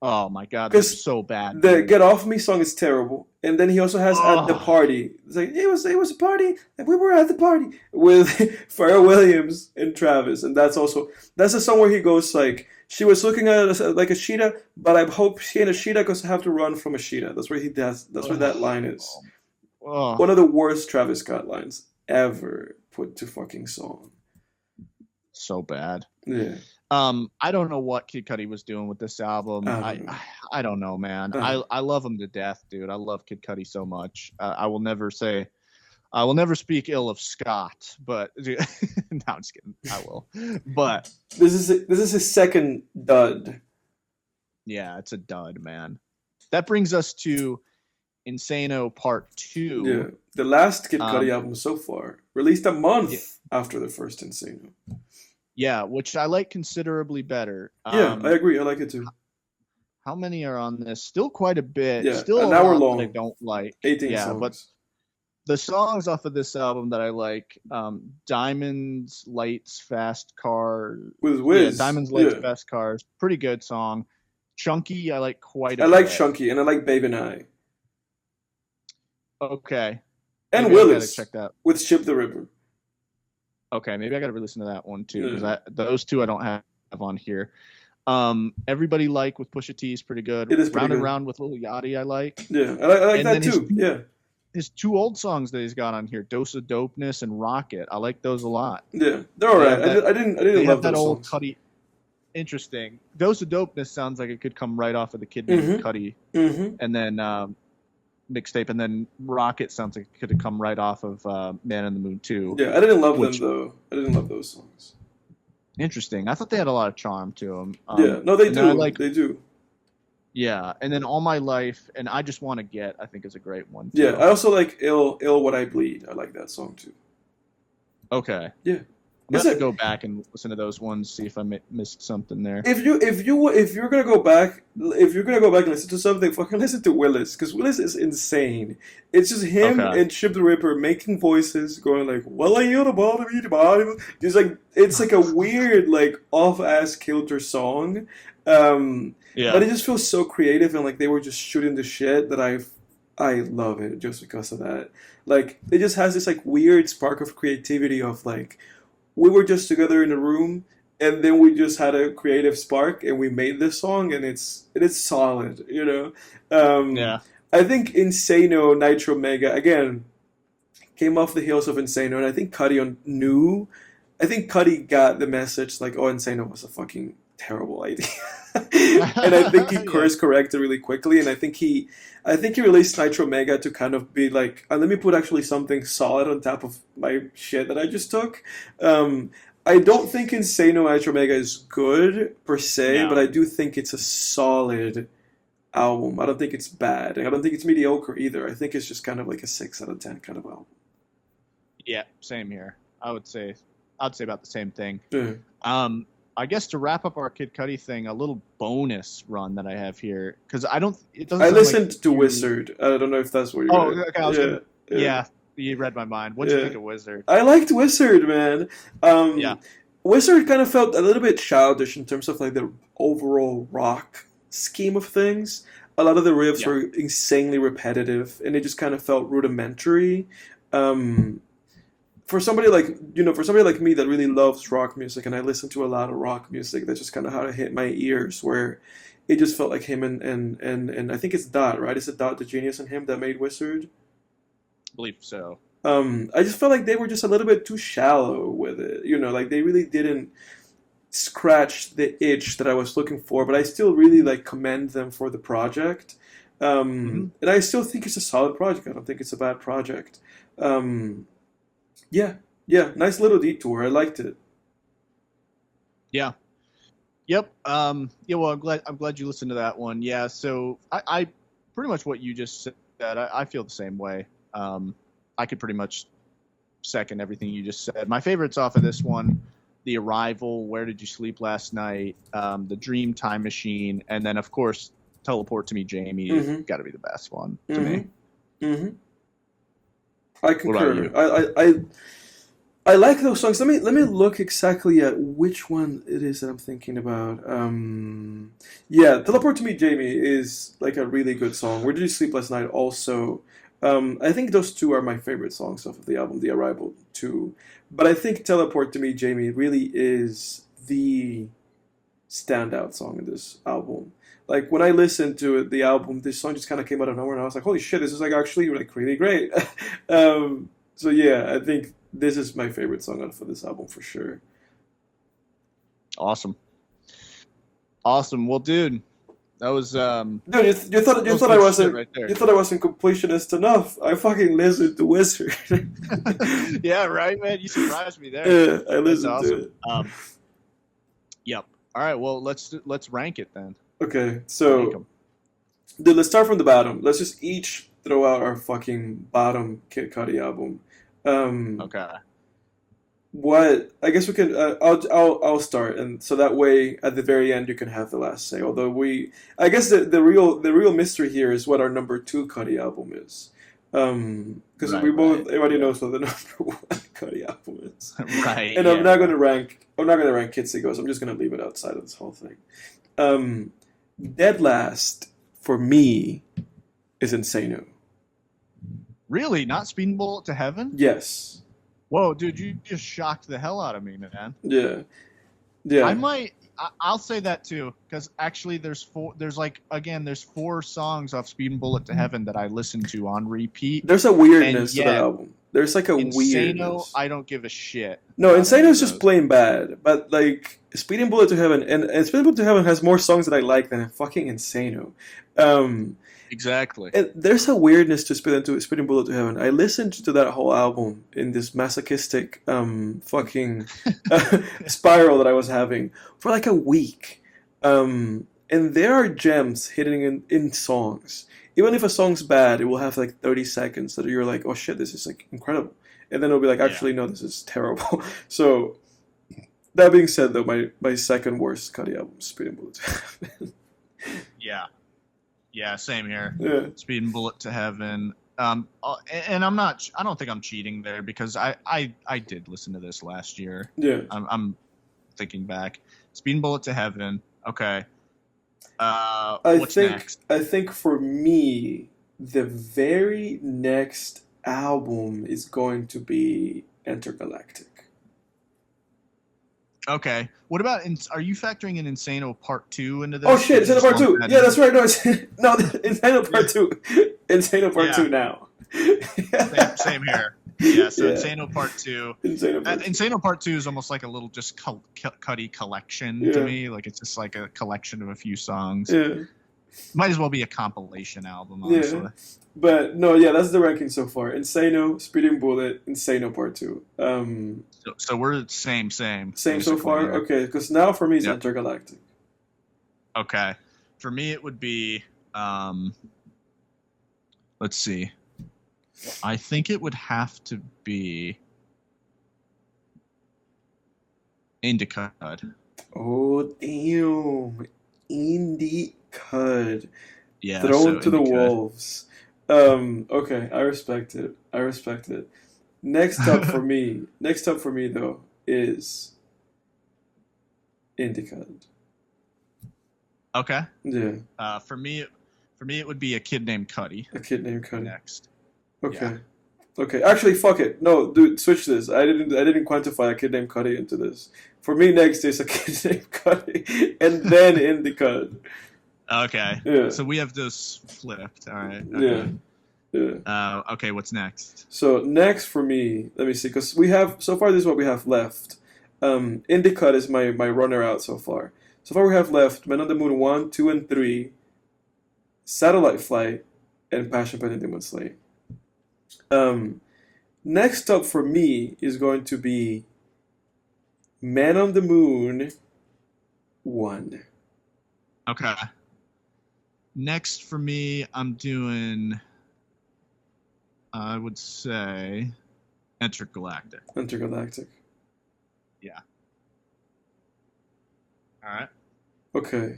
Oh my god, they're 'Cause so bad. The dude. "Get Off Me" song is terrible, and then he also has "At the Oh. Party." It's like it was a party, and we were at the party with Pharrell Williams and Travis, and that's a song where he goes like, "She was looking at us like a cheetah, but I hope she ain't a cheetah because I have to run from a cheetah." That's where he does. That's where that line is. Oh. One of the worst Travis Scott lines ever put to fucking song. So bad. Yeah. I don't know what Kid Cudi was doing with this album. I don't know. I don't know, man. Uh-huh. I love him to death, dude. I love Kid Cudi so much. I will never speak ill of Scott, but no, I'm just kidding. I will. But This is his second dud. yeah, it's a dud, man. That brings us to Insano Part 2. Yeah. The last Kid Cudi Um, album so far, released a month after the first Insano. Yeah, which I like considerably better. Yeah, I agree. I like it too. How many are on this? Still quite a bit. Yeah, Still an a hour lot long. that I don't like. 18 Yeah, songs. but the songs off of this album that I like, Diamonds, Lights, Fast Car. With Wiz. Yeah, Diamonds, Lights, Yeah. Fast Cars. Pretty good song. Chunky, I like quite a I bit. like Chunky and I like Babe and I. Okay. And Maybe I gotta Willis check that. with Ship the River. Okay, maybe I got to listen to that one too, because Yeah. those two I don't have on here. Everybody Like with Pusha T is pretty good. It is pretty Round and good. Round with Lil Yachty I like. Yeah, I like And that then too. Yeah, His two old songs that he's got on here, Dose of Dopeness and Rocket, I like those a lot. yeah, they're alright. have that- I didn't They love have that those old songs. Cudi. Interesting. Dose of Dopeness sounds like it could come right off of the Kid Named Cudi, Mm-hmm. and then mixtape, and then Rocket sounds like it could have come right off of Man in the Moon 2. Yeah, I didn't love Which- them though. I didn't love those songs. Interesting. I thought they had a lot of charm to them. Yeah, no, they and then I do. like- They do. Yeah, and then All My Life and I Just Want to Get, I think is a great one. Too. Yeah, I also like Ill What I Bleed. I like that song too. Okay. Yeah. I'm gonna have to go back and listen to those ones, see if I missed something there. If you're gonna go back and listen to something, fucking listen to Willis, because Willis is insane. It's just him and Chip the Ripper making voices, going like, "Well, I hear the bottom, just like it's like a weird like off-ass kilter song, but it just feels so creative and like they were just shooting the shit that I love it just because of that. Like it just has this like weird spark of creativity of like. We were just together in a room, and then we just had a creative spark, and we made this song, and it's solid, you know. I think Insano Nitro Mega again came off the heels of Insano, and I think Cudi knew. I think Cudi got the message like, "Oh, Insano was a fucking terrible idea," and I think he course corrected really quickly, and I think he released Nitro Mega to kind of be like, let me put actually something solid on top of my shit that I just took. I don't think Insano Nitro Mega is good per se, but I do think it's a solid album. I don't think it's bad. I don't think it's mediocre either. I think it's just kind of like a 6 out of 10 kind of album. Yeah, same here. I'd say about the same thing. Yeah. I guess to wrap up our Kid Cudi thing, a little bonus run that I have here because I listened to Wizard. I don't know if that's what you're. Oh, okay. Yeah, you read my mind. What do you think of Wizard? I liked Wizard, man. Wizard kind of felt a little bit childish in terms of like the overall rock scheme of things. A lot of the riffs were insanely repetitive, and it just kind of felt rudimentary. For somebody like me that really loves rock music, and I listen to a lot of rock music, that's just kind of how it hit my ears, where it just felt like him and I think it's Dot, right? Is it Dot, the genius in him, that made Wizard? I believe so. I just felt like they were just a little bit too shallow with it, you know, like they really didn't scratch the itch that I was looking for, but I still really like commend them for the project. And I still think it's a solid project. I don't think it's a bad project. Yeah, nice little detour. I liked it. Yeah. Yep. Well, I'm glad you listened to that one. Yeah. So I pretty much what you just said. I feel the same way. I could pretty much second everything you just said. My favorites off of this one: The Arrival, Where Did You Sleep Last Night, The Dream Time Machine, and then of course Teleport to Me, Jamie. Got to be the best one to me. I concur. I like those songs. Let me look exactly at which one it is that I'm thinking about. Teleport to Me, Jamie is like a really good song. Where Did You Sleep Last Night also. I think those two are my favorite songs off of the album, The Arrival too. But I think Teleport to Me, Jamie really is the standout song in this album. Like when I listened to it, the album, this song just kind of came out of nowhere, and I was like, "Holy shit, this is like actually like really great." So yeah, I think this is my favorite song out of this album for sure. Awesome. Well, dude, that was dude. You thought I wasn't right there. You thought I wasn't completionist enough. I fucking listened to Wizard. Yeah, right, man. You surprised me there. Yeah, I listened to it. Yep. All right. Well, let's rank it then. Okay, so dude, let's start from the bottom. Let's just each throw out our fucking bottom Kid Cudi album. Okay. What I guess we can. I'll start, and so that way at the very end you can have the last say. Although I guess the real mystery here is what our number 2 Cudi album is. Because everybody knows what the number 1 Cudi album is. Right. And I'm not gonna rank Kid Cudi. I'm just gonna leave it outside of this whole thing. Dead last for me is Insano. Really? Not Speedin' Bullet to Heaven? Yes. Whoa, dude, you just shocked the hell out of me, man. Yeah. I'll say that too, because actually there's 4 songs off Speedin' Bullet to Heaven that I listen to on repeat. There's a weirdness to the album. There's like a weirdness. I don't give a shit. No, Insano is just plain bad. But like Speedin' Bullet to Heaven, and Speedin' Bullet to Heaven has more songs that I like than fucking Insano. Exactly. And there's a weirdness to Speedin' Bullet to Heaven. I listened to that whole album in this masochistic fucking spiral that I was having for like a week. And there are gems hidden in songs. Even if a song's bad, it will have like 30 seconds that you're like, oh shit, this is like incredible. And then it'll be like, actually, no, this is terrible. So That being said, though, my second worst Cudi album is Speedin' Bullet to Heaven. Yeah, same here. Yeah. Speedin' Bullet to Heaven. And I don't think I'm cheating there because I did listen to this last year. Yeah. I'm thinking back. Speedin' Bullet to Heaven. Okay. What's next? I think for me, the very next album is going to be Intergalactic. Okay. What about? Are you factoring in Insano Part 2 into this? Oh shit! Insano Part 2. Yeah, that's right. No, Insano Part 2. Insano Part 2 now. Same here. Yeah. So Yeah. Insano Part 2. Insano Part 2 is almost like a little just Cudi collection to me. Like it's just like a collection of a few songs. Yeah. Might as well be a compilation album, honestly. Yeah. But no, yeah, that's the ranking so far. Insano, Speedin' Bullet, Insano Part 2. So we're same. Same so far? Here. Okay, because now for me it's Intergalactic. Okay. For me it would be, let's see. I think it would have to be Indicud. Oh, damn. Indicud. Yeah. Thrown to the wolves. Okay, I respect it. Next up for me though is Indicud. Okay. Yeah. For me it would be A Kid Named Cudi. A Kid Named Cudi. Next. Okay. Yeah. Okay. Actually, fuck it. No, dude, switch this. I didn't quantify A Kid Named Cudi into this. For me, next is A Kid Named Cudi, and then Indicud. Okay. Yeah. So we have those flipped. All right. Okay. Yeah. Okay. What's next? So next for me, let me see, because we have so far. This is what we have left. Indicud is my runner out so far. So far we have left Men on the Moon 1, 2, and 3, Satellite Flight, and Passion Pen and Demon Slayer. Next up for me is going to be Man on the Moon 1. Okay. Next for me, I'm doing, I would say, Intergalactic. Intergalactic. Yeah. All right. Okay.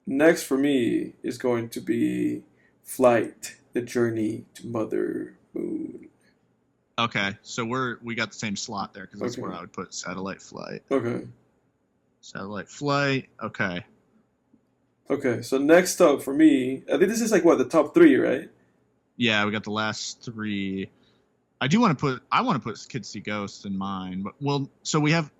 Next for me is going to be Flight, The Journey to Mother Moon. Okay, so we got the same slot there because that's where I would put Satellite Flight. Okay. Satellite Flight. Okay. Okay, so next up for me, I think this is like what, the top 3, right? Yeah, we got the last 3. I want to put Kids See Ghosts in mine, but so we have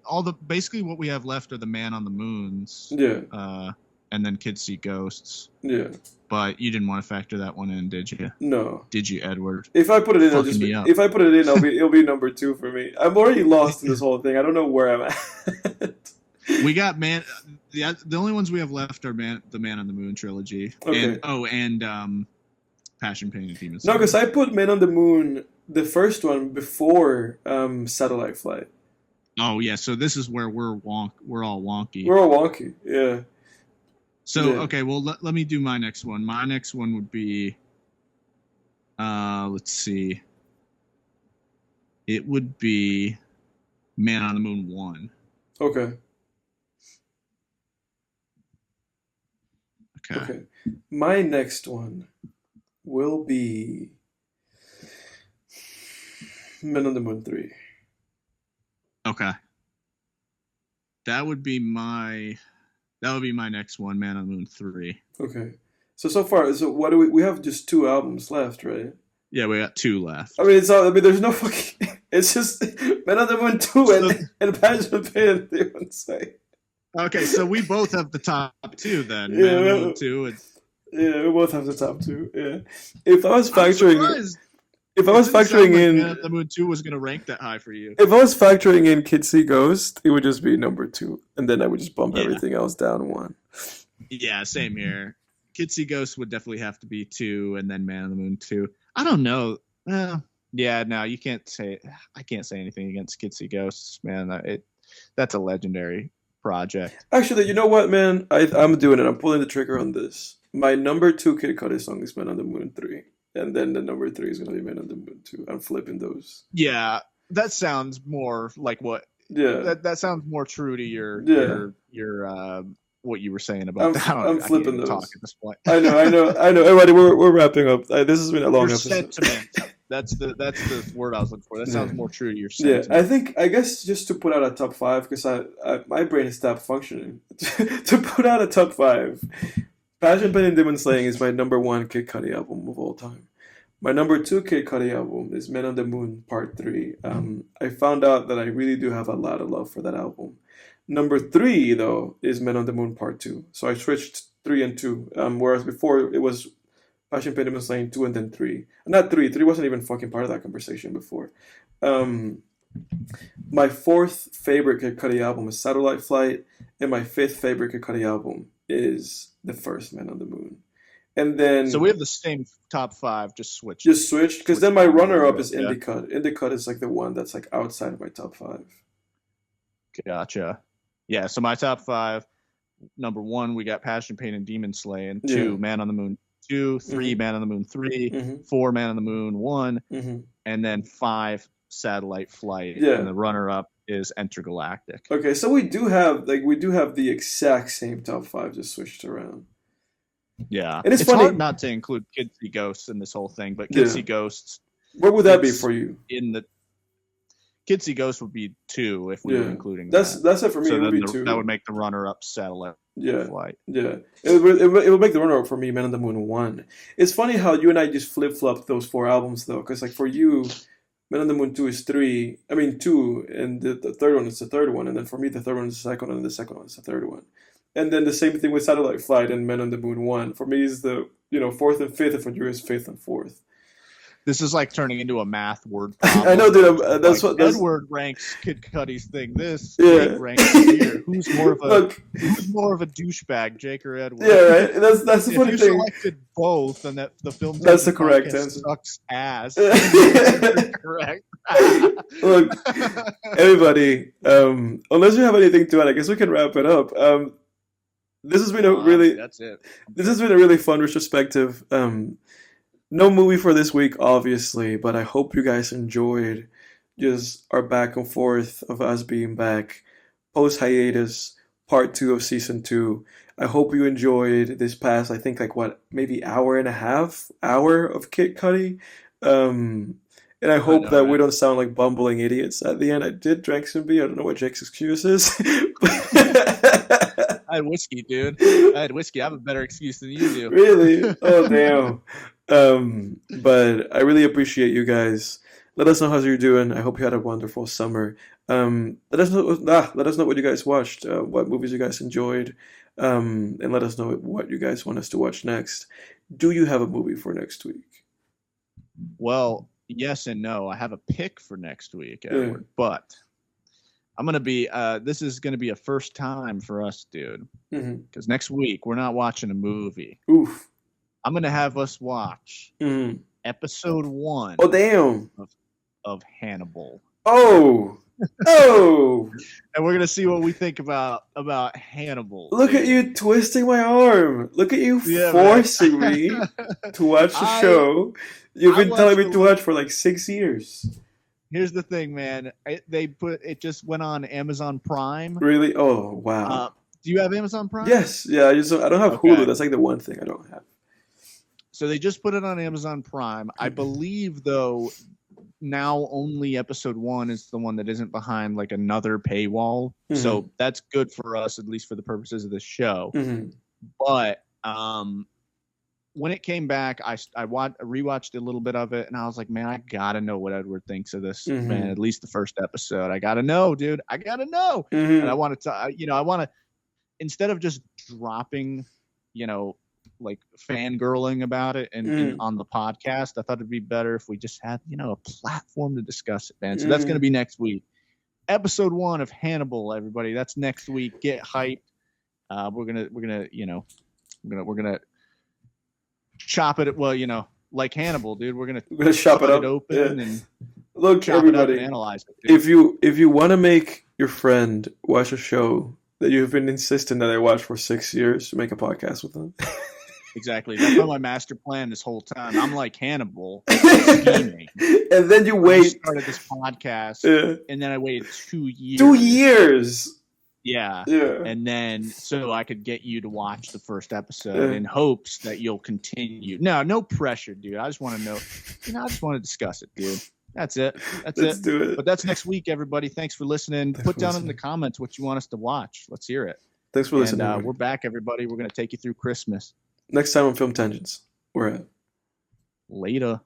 basically what we have left are the Man on the Moons. Yeah. And then Kids See Ghosts. Yeah. But you didn't want to factor that one in, did you? No. Did you, Edward? If I put it in, it'll be number 2 for me. I'm already lost in this whole thing. I don't know where I'm at. We got the only ones we have left are the Man on the Moon trilogy. Okay. And Passion, Pain, and Demons. No, because I put Man on the Moon, the first one, before Satellite Flight. Oh yeah, so this is where we're all wonky. We're all wonky, yeah. So okay, well let me do my next one. My next one would be, let's see. It would be Man on the Moon 1. Okay. Okay. My next one will be Men on the Moon 3. Okay. That would be my next one, Man on the Moon 3. Okay. So far, what do we have just 2 albums left, right? Yeah, we got 2 left. I mean, there's no fucking, it's just Men on the Moon 2 and Passion, Pain, and Demon Slayer. Okay, so we both have the top 2 then. Yeah, Man on the Moon 2 and... Yeah, we both have the top 2. Yeah. If I was factoring in, Man on the Moon 2 was going to rank that high for you. If I was factoring in Kid See Ghost, it would just be number 2, and then I would just bump everything else down 1. Yeah, same here. Kid See Ghost would definitely have to be 2, and then Man on the Moon 2. I don't know. Yeah, no, you can't say. I can't say anything against Kid See Ghosts, man. That's a legendary project. Actually, you know what, man? I'm doing it. I'm pulling the trigger on this. My number 2 Kid Cudi song is Man on the Moon 3. And then the number 3 is going to be Man on the Moon 2. I'm flipping those. Yeah, that sounds more like what Yeah. That sounds more true to your Yeah. your what you were saying about that. I'm I flipping can't even those. talk at this point. I know. Everybody, we're wrapping up. This has been a long Your episode. sentiment. That's the word I was looking for. That sounds more true to your Yeah, sentiment. I guess just to put out a top five, because my brain has stopped functioning. To put out a top five, Passion Pen and Demon Slaying is my number one Kid Cudi album of all time. My number two Kid Cudi album is Men on the Moon Part 3. I found out that I really do have a lot of love for that album. Number 3, though, is Men on the Moon Part 2. So I switched 3 and 2, whereas before it was Passion Pit Demon Slaying 2 and then 3. Not 3. 3 wasn't even fucking part of that conversation before. My fourth favorite Kid Cudi album is Satellite Flight, and my fifth favorite Kid Cudi album is the first Man on the Moon. And then So we have the same top five, just switched. just switched, because then my runner-up is Indicud. Indicud is like the one that's like outside of my top five. Gotcha. Yeah, so my top five, number 1, we got Passion, Pain, and Demon Slaying. 2, Man on the Moon 2. 3, Man on the Moon 3. 4, Man on the Moon 1. And then 5, Satellite Flight. Yeah. And the runner-up is Intergalactic. Okay, so we do have the exact same top five just switched around. Yeah. And it's it's funny hard not to include Kid See Ghosts in this whole thing, but Kid See Ghosts. What would that be it's for you? In the Kid See Ghosts would be 2 if we were including that. That's it for me. So it would then be 2. that would make the runner-up Satellite Flight. Yeah. It would make the runner-up for me, Man on the Moon 1. It's funny how you and I just flip-flopped those 4 albums, though, because like for you, Man on the Moon 2 is 3. I mean 2, and the third one is the third one, and then for me the third one is the second one, and the second one is the third one. And then the same thing with Satellite Flight and Men on the Moon 1. For me is the fourth and fifth, and for you is fifth and fourth. This is like turning into a math word problem. I know, dude. That's what Edward ranks Kid Cudi's thing. This Jake ranks here. Who's more of a douchebag, Jake or Edward? Yeah, right. That's the if funny you thing. Selected both, and that the film. That's the correct answer. Sucks ass. Correct. Look, everybody. Unless you have anything to add, I guess we can wrap it up. This has been a really. That's it. This has been a really fun retrospective. No movie for this week, obviously, but I hope you guys enjoyed just our back and forth of us being back post hiatus, part 2 of season 2. I hope you enjoyed this past, I think, maybe hour and a half of Kid Cudi. And I hope that we don't sound like bumbling idiots at the end. I did drink some beer. I don't know what Jake's excuse is. I had whiskey, dude. I had whiskey. I have a better excuse than you do. Really? Oh, damn. But I really appreciate you guys. Let us know how you're doing. I hope you had a wonderful summer. Let us know what you guys watched, what movies you guys enjoyed, and let us know what you guys want us to watch next. Do you have a movie for next week? Well, yes and no. I have a pick for next week, Edward, but I'm gonna be. This is gonna be a first time for us, dude. Because next week we're not watching a movie. Oof. I'm gonna have us watch episode 1. Oh, damn. Of Hannibal. Oh. And we're gonna see what we think about Hannibal. Look at you twisting my arm. Look at you forcing me to watch the show you've been telling me to watch for like 6 years. Here's the thing, man. It just went on Amazon Prime. Really? Oh, wow. Do you have Amazon Prime? Yes. Yeah. I don't have Hulu. That's like the one thing I don't have. So they just put it on Amazon Prime. I believe, though, now only episode 1 is the one that isn't behind like another paywall. So that's good for us, at least for the purposes of the show. But when it came back, I rewatched a little bit of it, and I was like, man, I gotta know what Edward thinks of this. Man, at least the first episode. I gotta know, dude. I gotta know. And I want to, instead of just dropping, like fangirling about it and on the podcast, I thought it'd be better if we just had, a platform to discuss it, man. So that's going to be next week. Episode 1 of Hannibal, everybody. That's next week. Get hyped. We're gonna chop it. Well, like Hannibal, dude. We're gonna chop it up, open and look, everybody. And analyze it, dude. If you want to make your friend watch a show that you've been insisting that I watch for 6 years, make a podcast with them. Exactly. That's been my master plan this whole time. I'm like Hannibal, scheming. And then you I wait. started this podcast, and then I waited 2 years. 2 years. Yeah. Yeah. And then so I could get you to watch the first episode in hopes that you'll continue. No pressure, dude. I just want to know. I just want to discuss it, dude. That's it. Let's do it. But that's next week, everybody. Thanks for listening. Put down in the comments what you want us to watch. Let's hear it. Thanks for listening. And we're back, everybody. We're going to take you through Christmas. Next time on Film Tangents. We're at. Later.